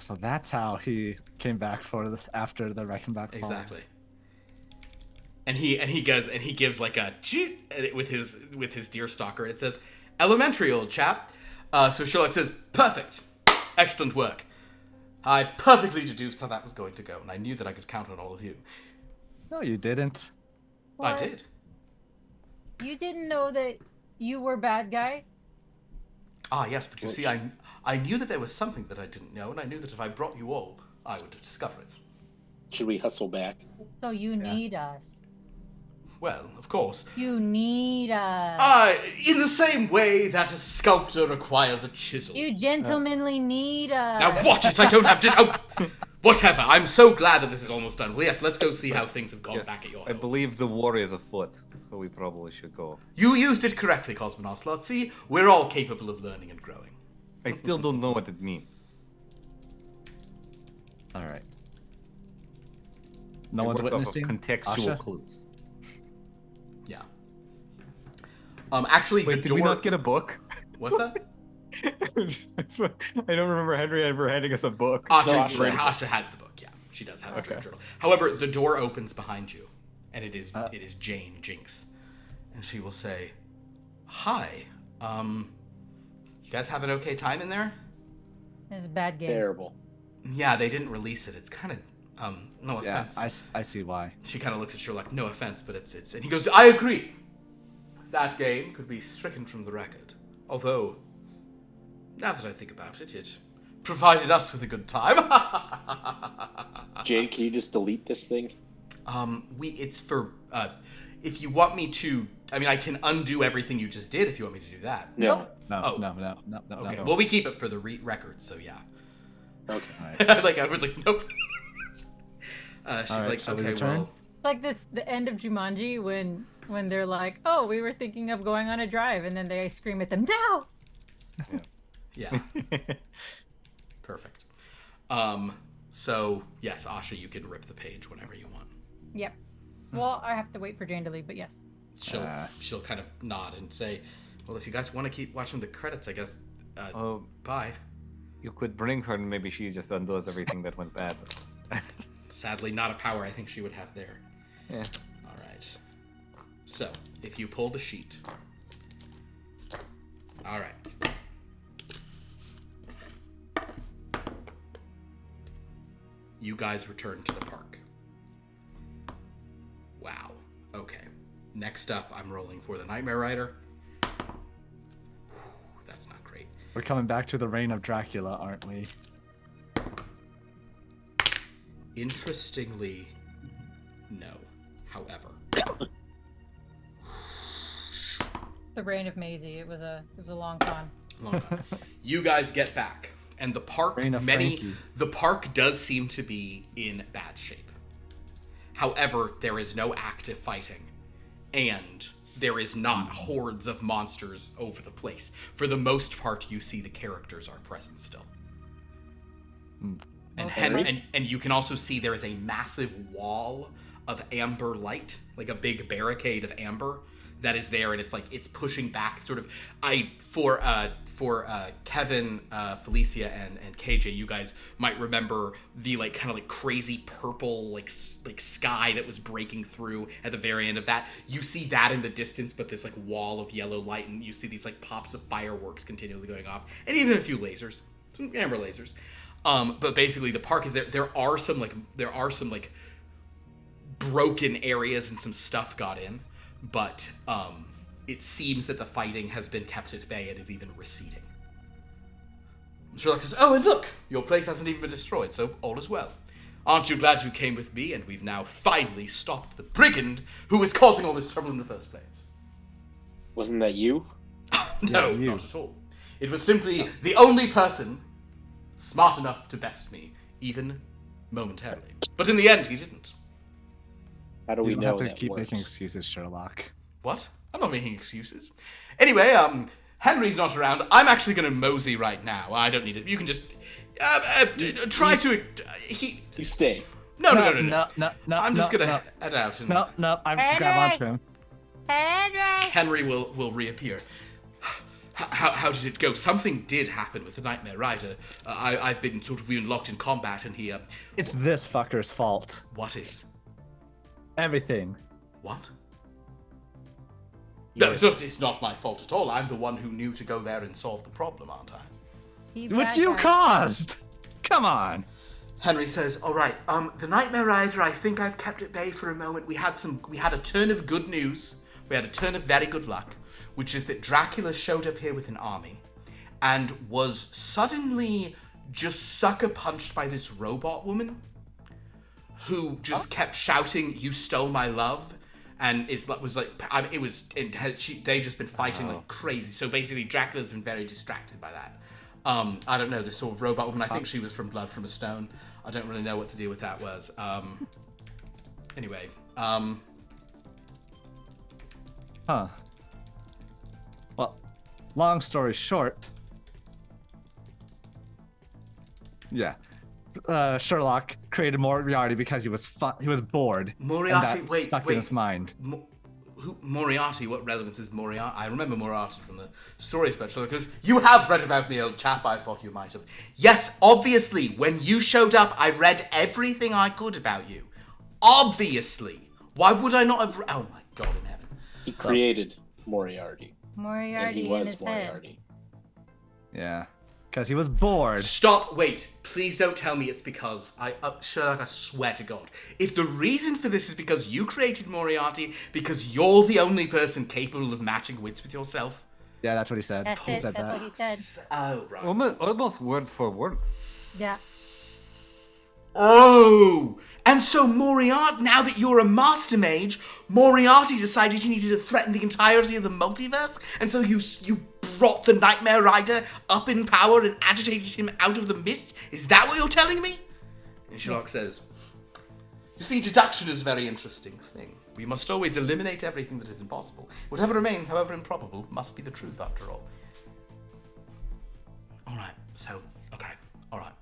So that's how he came back after the Reichenbach fall. Exactly. And he gives like a with his deer stalker, and it says, "Elementary, old chap." So Sherlock says, "Perfect, excellent work. I perfectly deduced how that was going to go, and I knew that I could count on all of you." No, you didn't. I What? did. You didn't know that you were bad guy? Ah, yes, but you see, I knew that there was something that I didn't know, and I knew that if I brought you all, I would discover it. Should we hustle back? So you need us. Well, of course. You need us. In the same way that a sculptor requires a chisel. You gentlemanly need us. Now watch it, I don't have to... Oh, whatever, I'm so glad that this is almost done. Well, yes, let's go see how things have gone back at your I home. believe the war is afoot, so we probably should go. You used it correctly, Cosmonocelot. See, we're all capable of learning and growing. I still don't know what it means. All right. No I one's worked off of witnessing. contextual Asha? clues. Yeah. Actually, Wait, the did door... we not get a book? What's that? I don't remember Henry ever handing us a book. Asha has the book, yeah. She does have a dream journal. However, the door opens behind you, and it is Jane Jinx. And she will say, "Hi, you guys have an okay time in there?" It's a bad game. Terrible. Yeah, they didn't release it. It's kind of, no Yeah, offense. I see why. She kind of looks at Sherlock, no offense, but it's, and he goes, "I agree. That game could be stricken from the record. Although, Now that I think about it, it provided us with a good time. Jade, can you just delete this thing? It's for, if you want me to, I mean, I can undo everything you just did if you want me to do that. No. No, Oh. no. Okay, No. well, we keep it for the record, so yeah. Okay. I was like, nope. She's Alright, like, so we okay, return? well, Like the end of Jumanji when they're like, oh, we were thinking of going on a drive, and then they scream at them, no! yeah. Perfect. So, yes, Asha, you can rip the page whenever you want. Yep. Well, I have to wait for Jane to leave, but yes. She'll kind of nod and say, well, if you guys want to keep watching the credits, I guess, Oh, bye. you could bring her, and maybe she just undoes everything that went bad. Sadly, not a power I think she would have there. Yeah. All right. So, if you pull the sheet. All right. You guys return to the park. Wow. Okay. Next up, I'm rolling for the Nightmare Rider. Whew, that's not great. We're coming back to the reign of Dracula, aren't we? Interestingly, no. However, The reign of Maisie. It was a long con. long time. You guys get back, and the park, Reign of Frankie. the park does seem to be in bad shape. However, there is no active fighting, and there is not hordes of monsters over the place. For the most part, you see the characters are present still. And and you can also see there is a massive wall of amber light, like a big barricade of amber that is there, and it's pushing back sort of. For Kevin, Felicia, and KJ, you guys might remember the kind of crazy purple like sky that was breaking through at the very end of that. You see that in the distance, but this wall of yellow light, and you see these pops of fireworks continually going off, and even a few lasers, some amber lasers. But basically, the park is there. There are some broken areas and some stuff got in, but it seems that the fighting has been kept at bay and is even receding. Sherlock says, "Oh, and look, your place hasn't even been destroyed, so all is well. Aren't you glad you came with me, and we've now finally stopped the brigand who was causing all this trouble in the first place?" Wasn't that you? No, you. not at all. It was simply the only person smart enough to best me, even momentarily. But in the end, he didn't. How do we You don't know have to that keep works? making excuses, Sherlock. What? I'm not making excuses. Anyway, Henry's not around. I'm actually going to mosey right now. I don't need it. You can just try to. You stay. No. No. I'm just going to head out. And No. I grab onto him. Henry will reappear. How did it go? Something did happen with the Nightmare Rider. I've been sort of locked in combat, and he. It's this fucker's fault. What is? Everything. What? No, it's not my fault at all. I'm the one who knew to go there and solve the problem, aren't I? Which you caused! Come on! Henry says, "All right. The Nightmare Rider. I think I've kept at bay for a moment. We had a turn of good news. We had a turn of very good luck, which is that Dracula showed up here with an army, and was suddenly just sucker punched by this robot woman, who just kept shouting, 'You stole my love,' and they've just been fighting like crazy. So basically, Dracula's been very distracted by that. I don't know, this sort of robot woman. I think she was from Blood from a Stone. I don't really know what the deal with that was. Anyway, Huh. Well, long story short. Yeah. Sherlock created Moriarty because he was bored. Moriarty. And that Wait. stuck in his mind. Moriarty? What relevance is Moriarty? I remember Moriarty from the stories about Sherlock, because you have read about me, old chap. I thought you might have. Yes, obviously. When you showed up, I read everything I could about you. Obviously. Why would I not have? Oh my God in heaven. He created Moriarty. And Moriarty he in was his head. Moriarty. Yeah. Because he was bored. Stop. Wait. Please don't tell me it's because Sherlock, I swear to God. If the reason for this is because you created Moriarty, because you're the only person capable of matching wits with yourself, Yeah, that's what he said. That's He it. said That's that. what he said. Oh, right. Almost word for word. Yeah. Oh! And so Moriarty, now that you're a master mage, Moriarty decided he needed to threaten the entirety of the multiverse, and so you brought the Nightmare Rider up in power and agitated him out of the mist? Is that what you're telling me? And Sherlock says, you see, deduction is a very interesting thing. We must always eliminate everything that is impossible. Whatever remains, however improbable, must be the truth after all. Alright, so, okay, alright.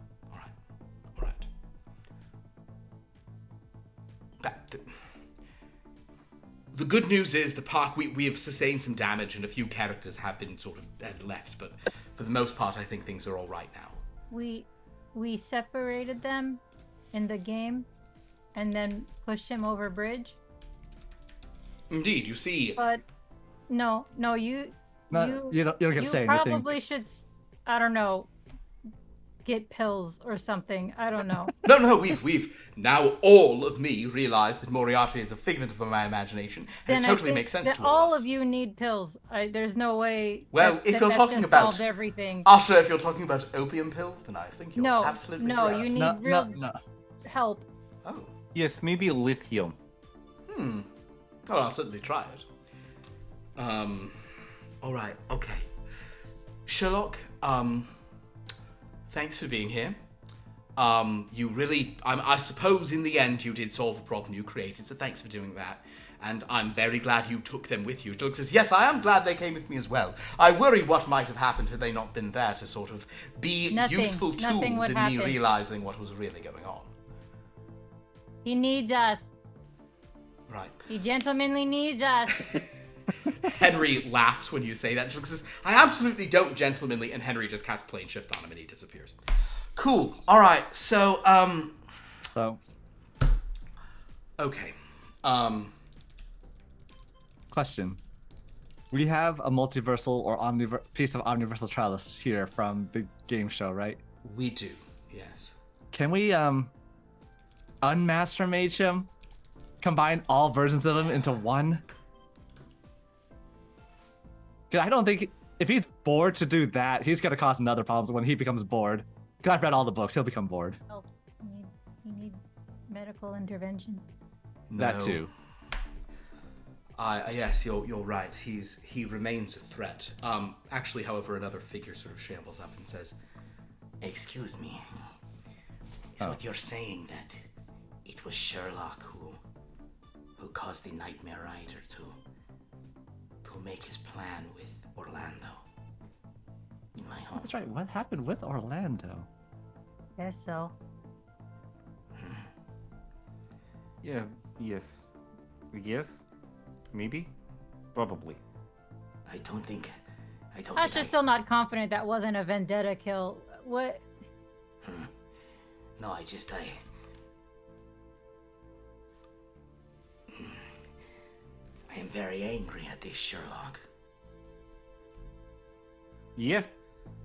The good news is the park, we have sustained some damage and a few characters have been have left, but for the most part I think things are alright now. We separated them in the game and then pushed him over a bridge. Indeed, you see. But no, you don't get to say you anything. probably should, I don't know, get pills or something. I don't know. No, we've now all of me realize that Moriarty is a figment of my imagination, and it totally makes sense to all us. of you need pills. There's no way. Well, if you're talking about solved everything, Usher, if you're talking about opium pills, then I think you're absolutely no, correct. you need real help. Oh. Yes, maybe lithium. Well, I'll certainly try it. Alright, okay. Sherlock, thanks for being here. You really, I suppose in the end you did solve a problem you created, so thanks for doing that. And I'm very glad you took them with you. Sherlock says, yes, I am glad they came with me as well. I worry what might have happened had they not been there to sort of be useful tools in me realizing what was really going on. He needs us. Right. He gentlemanly needs us. Henry laughs when you say that. Sherlock says, I absolutely don't gentlemanly, and Henry just casts plane shift on him and he disappears. Cool. Alright, so, okay. Question. We have a multiversal or piece of omniversal trellis here from the game show, right? We do, yes. Can we, unmaster mage him? Combine all versions of him into one? Because I don't think, if he's bored to do that, he's going to cause another problem when he becomes bored. Because I've read all the books, he'll become bored. Oh, you need medical intervention. No. That too. Yes, you're right. He remains a threat. Actually, however, another figure sort of shambles up and says, excuse me. Is what you're saying that it was Sherlock who caused the Nightmare Rider to make his plan with Orlando in my home? That's right. What happened with Orlando? Guess so. Yeah, yes. Maybe? Probably. I don't think I'm just still not confident that wasn't a vendetta kill. What? No, I am very angry at this Sherlock. Yeah.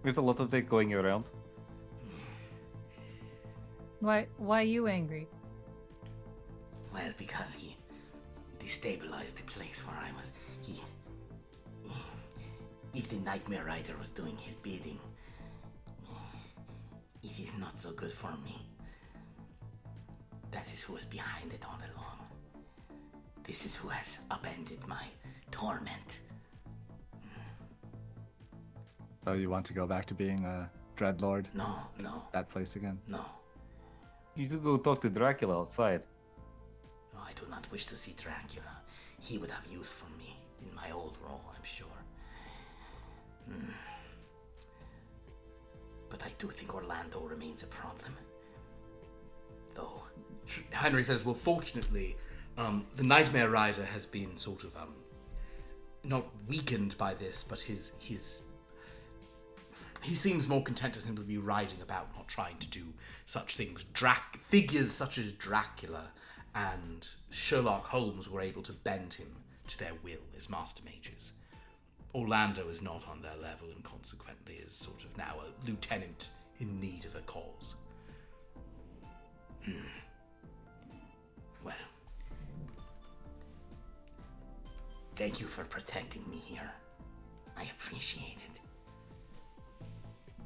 There's a lot of that going around. Why are you angry? Well, because he destabilized the place where I was. If the Nightmare Rider was doing his bidding, it is not so good for me. That is who was behind it all along. This is who has upended my torment. So you want to go back to being a Dreadlord? No. That place again? No. You should go talk to Dracula outside. No, I do not wish to see Dracula. He would have use for me in my old role, I'm sure. But I do think Orlando remains a problem. Though, Henry says, well, fortunately, the Nightmare Rider has been sort of, not weakened by this, but he seems more content to simply be riding about, not trying to do such things. Figures such as Dracula and Sherlock Holmes were able to bend him to their will as master mages. Orlando is not on their level and consequently is sort of now a lieutenant in need of a cause. Well, thank you for protecting me here. I appreciate it.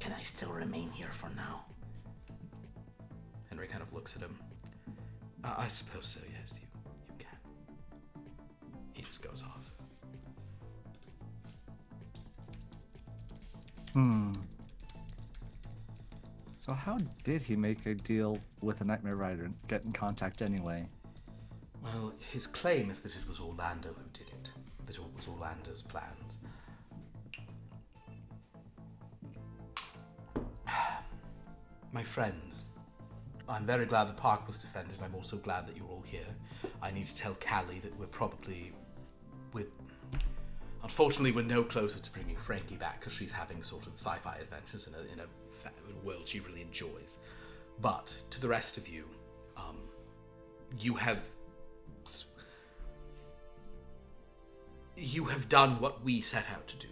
Can I still remain here for now? Henry kind of looks at him. I suppose so, yes, you can. He just goes off. So how did he make a deal with a Nightmare Rider and get in contact anyway? Well, his claim is that it was Orlando who did it. That it was Orlando's plans. My friends, I'm very glad the park was defended. I'm also glad that you're all here. I need to tell Callie that unfortunately, we're no closer to bringing Frankie back because she's having sort of sci-fi adventures in a world she really enjoys. But to the rest of you, you have done what we set out to do.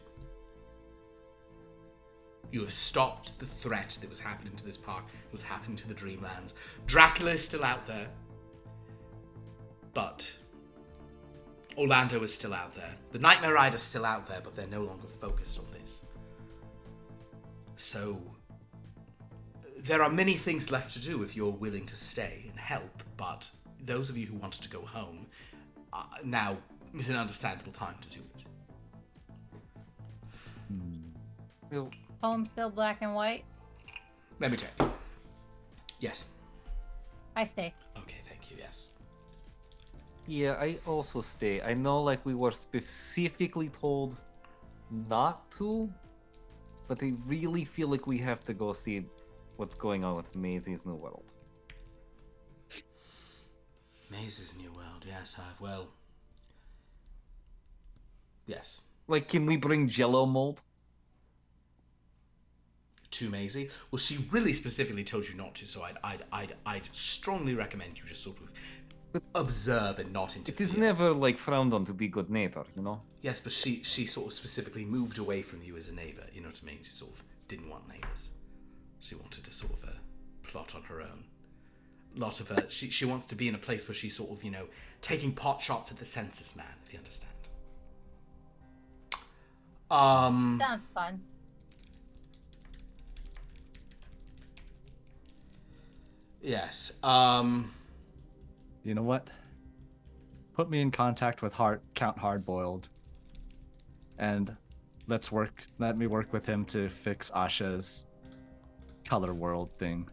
You have stopped the threat that was happening to this park, that was happening to the Dreamlands. Dracula is still out there, but Orlando is still out there. The Nightmare Rider's still out there, but they're no longer focused on this. So, there are many things left to do if you're willing to stay and help, but those of you who wanted to go home, now is an understandable time to do it. Home still black and white? Let me check. Yes. I stay. Okay, thank you, yes. Yeah, I also stay. I know, like, we were specifically told not to, but I really feel like we have to go see what's going on with Maisie's New World. Maze's New World, yes, yes. Like, can we bring Jello mold? To Maisie? Well, she really specifically told you not to, so I'd strongly recommend you just sort of observe and not interfere. It is never, like, frowned on to be good neighbor, you know? Yes, but she sort of specifically moved away from you as a neighbor, you know what I mean? She sort of didn't want neighbors. She wanted to sort of plot on her own. A lot of her, she wants to be in a place where she's sort of, taking pot shots at the census man, if you understand. Sounds fun. Yes. You know what? Put me in contact with Count Hardboiled, and let me work with him to fix Asha's color world thing,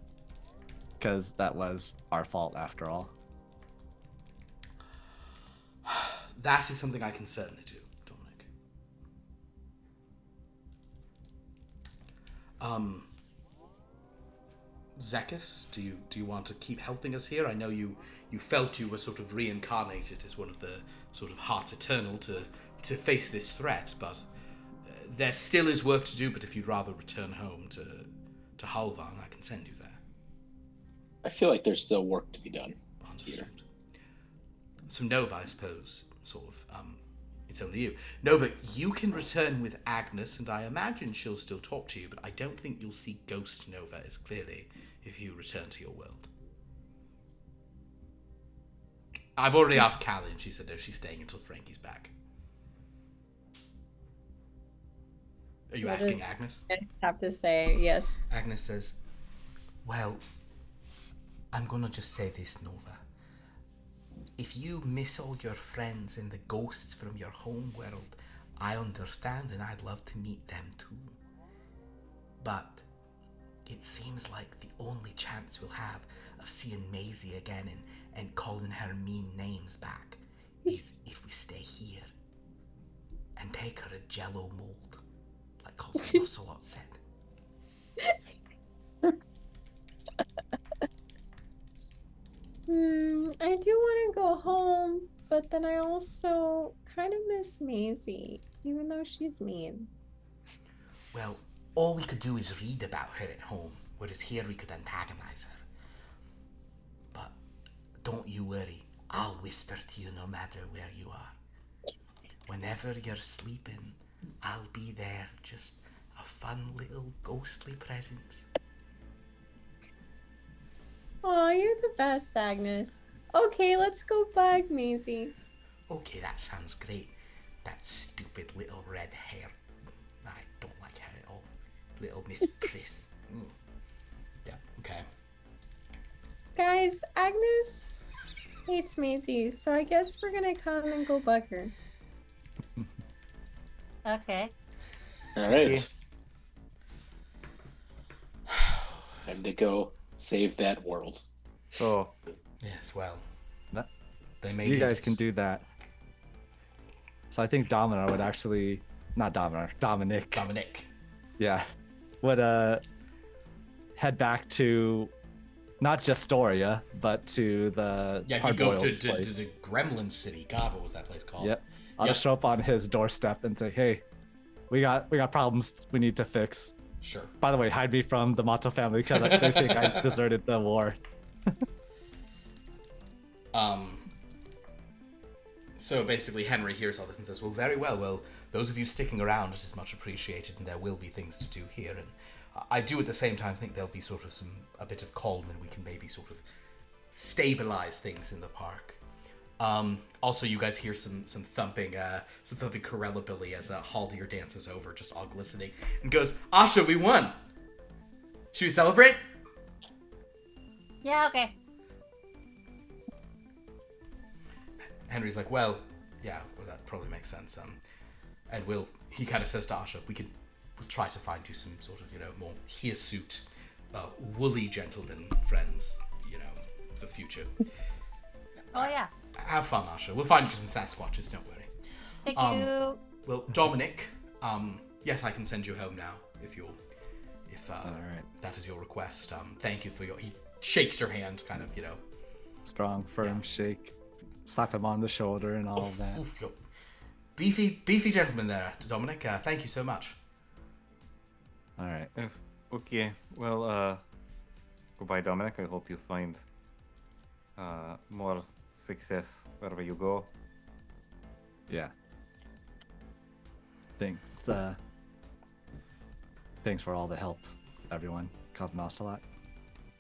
because that was our fault after all. That is something I can certainly do, Dominic. Zekas, do you want to keep helping us here? I know you felt you were sort of reincarnated as one of the sort of hearts eternal to face this threat, but there still is work to do. But if you'd rather return home to Halvan, I can send you there. I feel like there's still work to be done. Understood. So Nova, I suppose, sort of, it's only you. Nova, you can return with Agnes, and I imagine she'll still talk to you, but I don't think you'll see Ghost Nova as clearly if you return to your world. I've already asked Callie, and she said no, she's staying until Frankie's back. Are you asking Agnes? I just have to say yes. Agnes says, well, I'm gonna just say this, Nova. If you miss all your friends and the ghosts from your home world, I understand and I'd love to meet them too. But it seems like the only chance we'll have of seeing Maisie again and calling her mean names back is if we stay here and take her a Jello mold, like Ocelot said. I do want to go home, but then I also kind of miss Maisie, even though she's mean. Well, all we could do is read about her at home, whereas here we could antagonize her. But don't you worry, I'll whisper to you no matter where you are. Whenever you're sleeping, I'll be there, just a fun little ghostly presence. Aw, you're the best, Agnes. Okay, let's go back, Maisie. Okay, that sounds great. That stupid little red hair. Little Miss Priss. Yeah, okay. Guys, Agnes hates Maisie, so I guess we're gonna come and go bug her. Okay. All right. Time to go save that world. So, Yes, well. That- They may You need guys it. can do that. So I think Domino would actually, not Domino, Dominic. Dominic. Yeah, would head back to not just Storia, but to the Yeah, he'd go to Hardboiled's place. the Gremlin City. God, what was that place called? Yep. I'll Yep. just show up on his doorstep and say, "Hey, we got problems we need to fix." Sure. By the way, hide me from the Mato family because they think I deserted the war. So basically, Henry hears all this and says, "Well, very well. Well, those of you sticking around, it is much appreciated, and there will be things to do here. And I do at the same time think there'll be sort of a bit of calm, and we can maybe sort of stabilize things in the park." Also, you guys hear some thumping Corella-billy as Haldir dances over, just all glistening, and goes, "Asha, we won! Should we celebrate?" Yeah, okay. Henry's like, "Well, yeah, well, that probably makes sense. And he kind of says to Asha, we'll try to find you some sort of, more hirsute, woolly gentleman friends, for the future. Oh, yeah. Have fun, Asha. We'll find you some Sasquatches, don't worry." Thank you. Well, Dominic, yes, I can send you home now if All right. that is your request. Thank you for he shakes your hand, kind of, Strong, firm shake. Slap him on the shoulder and all of that. Oof, yo. Beefy gentleman there, Dominic. Thank you so much. All right. yes. Okay. Well, goodbye, Dominic. I hope you find more success wherever you go. Yeah. Thanks for all the help, everyone. Cosmosalot,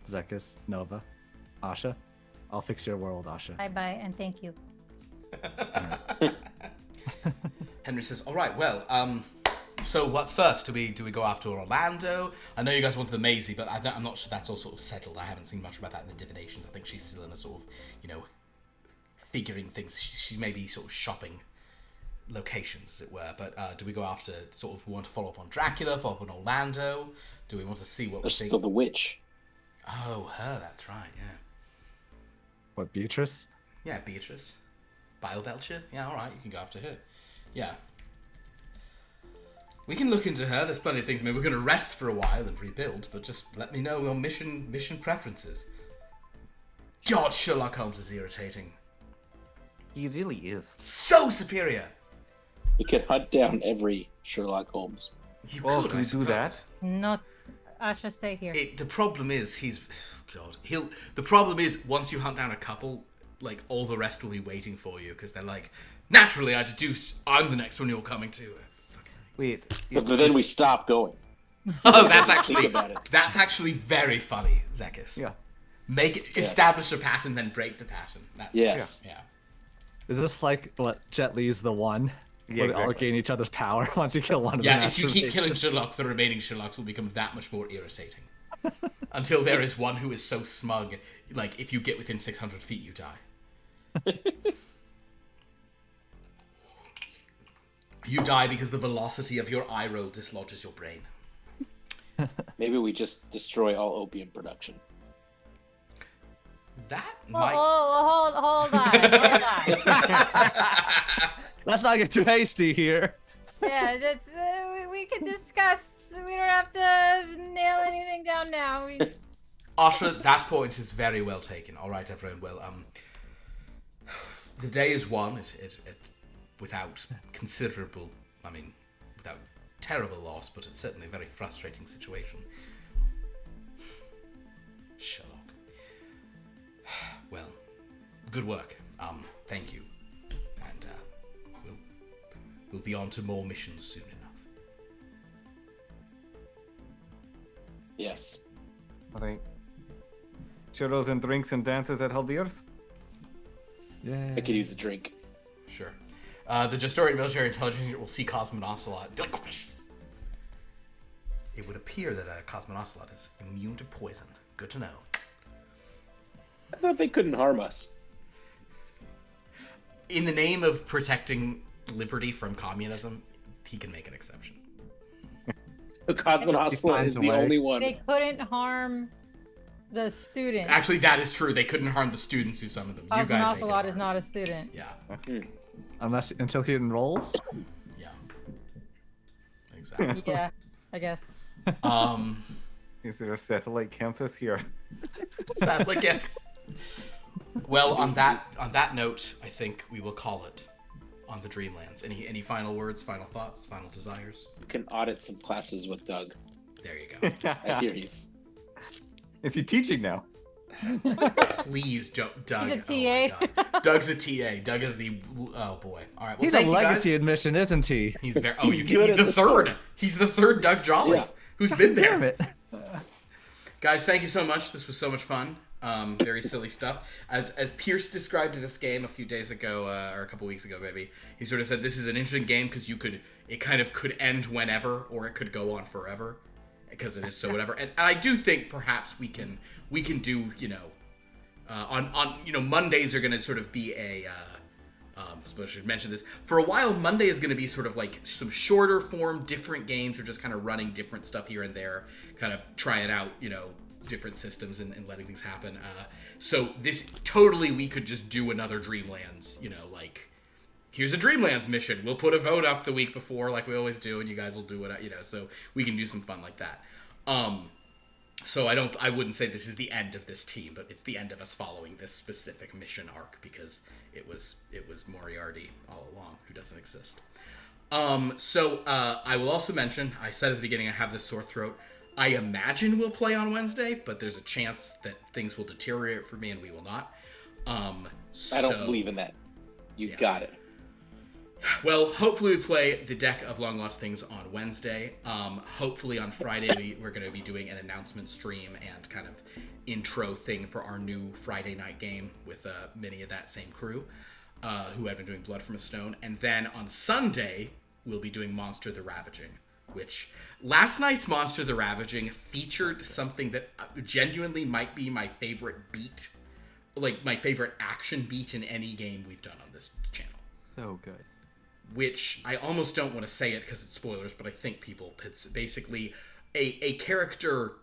Zekas, Nova, Asha. I'll fix your world, Asha. Bye-bye, and thank you. Henry says, "All right, well, so what's first? Do we go after Orlando? I know you guys wanted the Maisie, but I'm not sure that's all sort of settled. I haven't seen much about that in the divinations. I think she's still in a sort of, figuring things. She's maybe sort of shopping locations, as it were. But do we go after sort of, we want to follow up on Dracula, follow up on Orlando? Do we want to see what There's we think? still the witch. Oh, her, that's right, yeah. What, Beatrice? Yeah, Beatrice. Bilebelcher? Yeah, alright, you can go after her. Yeah. We can look into her, there's plenty of things. I mean, we're going to rest for a while and rebuild, but just let me know your mission preferences. God, Sherlock Holmes is irritating. He really is. So superior! We could hunt down every Sherlock Holmes. You Oh, could, can I we do that? suppose. Not... Asha, stay here. The problem is, the problem is, once you hunt down a couple, like, all the rest will be waiting for you, because they're like, naturally, I deduced I'm the next one you're coming to. Wait. But then we stop going. Oh, that's actually, Think about it. that's actually very funny, Zekas. Yeah. Make it, establish a pattern, then break the pattern. That's Yes. Yeah. Is this like what Jet Li's the one? Yeah, Where they all exactly. gain each other's power once you kill one of them. Yeah, if you keep killing Sherlock, the remaining Sherlocks will become that much more irritating. Until there is one who is so smug, like, if you get within 600 feet, you die. You die because the velocity of your eye roll dislodges your brain. Maybe we just destroy all opium production. That Oh, might... hold on. Let's not get too hasty here. Yeah, that's, we can discuss. We don't have to nail anything down now. Asha, that point is very well taken. All right, everyone. Well, the day is won. It without considerable, without terrible loss, but it's certainly a very frustrating situation. Sherlock. Well, good work. Thank you, and we'll be on to more missions soon enough. Yes. All right. Churros and drinks and dances at Haldir's? Yeah. I could use a drink. Sure. The Gestorian military intelligence unit will see Cosmo and Ocelot and be like, "Oh, jeez." it would appear that Cosmic Ocelot is immune to poison. Good to know. I thought they couldn't harm us. In the name of protecting liberty from communism, he can make an exception. The Cosmic Ocelot is the only one. They couldn't harm the students. Actually, that is true. They couldn't harm the students who summoned them. You guys Ocelot is not a student. Yeah. Until he enrolls. Yeah. Exactly. Yeah, I guess. Is there a satellite campus here? Satellite campus. Well, on that note, I think we will call it on the Dreamlands. Any final words, final thoughts, final desires? You can audit some classes with Doug. There you go. I hear he's. Is he teaching now? Please, Doug. He's a Oh my God. Doug's a TA. Doug is the. Oh boy. All right. Well, He's a legacy admission, isn't he? He's very. Oh, He's he's good at the the third. sport. He's the third Doug Jolly, Yeah. who's been there. Damn it. Guys, thank you so much. This was so much fun. Very silly stuff. As Pierce described this game a few days ago, or a couple weeks ago, maybe, he sort of said this is an interesting game because it kind of could end whenever, or it could go on forever, because it is so whatever. And I do think perhaps we can do, on Mondays are going to sort of be a. I suppose I should mention this. For a while, Monday is going to be sort of like some shorter form, different games. We're just kind of running different stuff here and there, kind of trying out, different systems and letting things happen. So this totally, we could just do another Dreamlands, like, here's a Dreamlands mission. We'll put a vote up the week before like we always do, and you guys will do it, so we can do some fun like that. So I wouldn't say this is the end of this team, but it's the end of us following this specific mission arc because it was Moriarty all along, who doesn't exist. So I will also mention, I said at the beginning I have this sore throat. I imagine we'll play on Wednesday, but there's a chance that things will deteriorate for me and we will not. I don't believe in that. You got it. Well, hopefully we play the deck of Long Lost Things on Wednesday. Hopefully on Friday we're going to be doing an announcement stream and kind of intro thing for our new Friday night game with many of that same crew who had been doing Blood from a Stone. And then on Sunday, we'll be doing Monster the Ravaging, which last night's Monster the Ravaging featured something that genuinely might be my favorite beat, like my favorite action beat in any game we've done on this channel. So good. Which I almost don't want to say it because it's spoilers, but I think it's basically a character.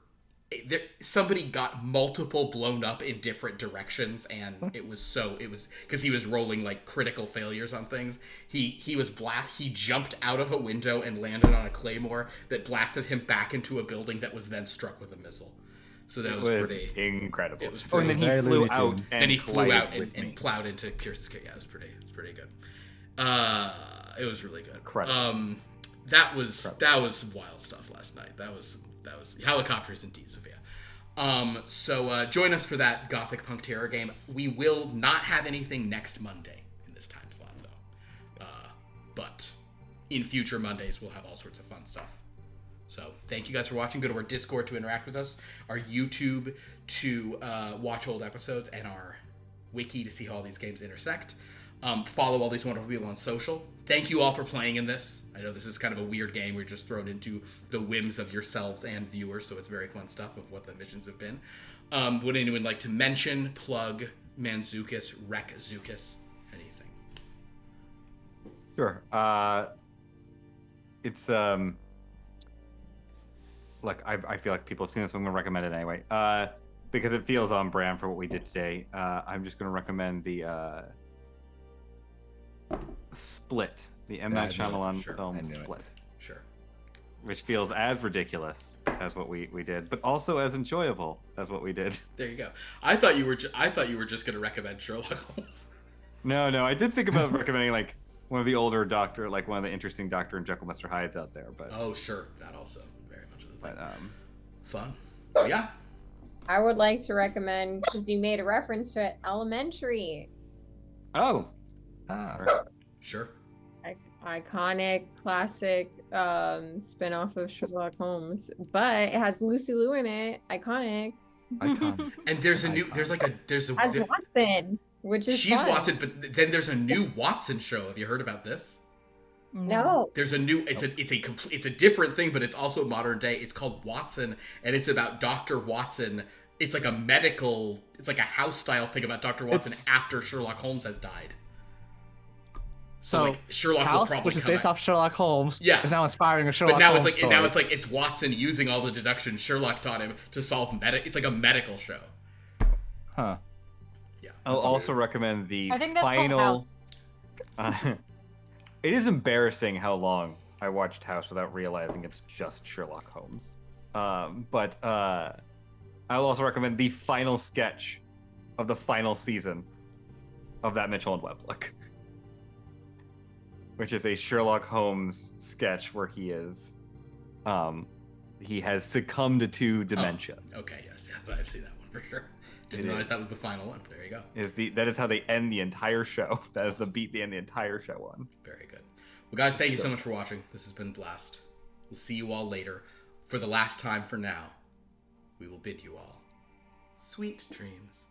Somebody got multiple blown up in different directions, and it was because he was rolling like critical failures on things. He jumped out of a window and landed on a claymore that blasted him back into a building that was then struck with a missile. So that was pretty incredible. It was and pretty. then he flew out. Then he flew out and and plowed into Pierce's kick. Yeah, it was pretty good. It was really good. Incredible. That was wild stuff last night. That was helicopters indeed, Sophia. So join us for that Gothic Punk Terror game. We will not have anything next Monday in this time slot though. But in future Mondays we'll have all sorts of fun stuff. So thank you guys for watching. Go to our Discord to interact with us, our YouTube to watch old episodes, and our wiki to see how all these games intersect. Follow all these wonderful people on social. Thank you all for playing in this. I know this is kind of a weird game. We're just thrown into the whims of yourselves and viewers, so it's very fun stuff of what the missions have been. Would anyone like to mention, plug, Manzukis, Wreck Zukas, anything? Sure. It's look, I feel like people have seen this, so I'm gonna recommend it anyway. Because it feels on brand for what we did today. I'm just gonna recommend the Split, the M. Night Shyamalan film Split. Sure. Which feels as ridiculous as what we did, but also as enjoyable as what we did. There you go. I thought you were just going to recommend Sherlock Holmes. No, I did think about recommending like one of the older Doctor, like one of the interesting Dr. and Jekyll Mr. Hydes out there, but oh sure, that also very much of the thing. But, fun. Yeah. I would like to recommend, because you made a reference to it, Elementary. Oh. Sure. Iconic, classic spin-off of Sherlock Holmes, but it has Lucy Liu in it. Iconic. And there's As Watson, which is she's fun. Watson, but then there's a new Watson show. Have you heard about this? No. There's a new. It's a different thing, but it's also modern day. It's called Watson, and it's about Dr. Watson. It's like a medical. It's like a house style thing about Dr. Watson after Sherlock Holmes has died. So like, Sherlock will House, probably which is come based out. off Sherlock Holmes, Yeah. is now inspiring a Sherlock But now Holmes it's like story. it's Watson using all the deductions Sherlock taught him to solve It's like a medical show. Huh. Yeah. I'll also recommend the I think that's final. called House. It is embarrassing how long I watched House without realizing it's just Sherlock Holmes. But I'll also recommend the final sketch of the final season of that Mitchell and Webb book, which is a Sherlock Holmes sketch where he has succumbed to dementia. Oh, okay, yes, yeah, I've seen that one for sure. Didn't realize that was the final one. There you go. That is how they end the entire show. That is the beat they end the entire show on. Very good. Well, guys, thank you so much for watching. This has been a blast. We'll see you all later. For the last time for now, we will bid you all sweet dreams.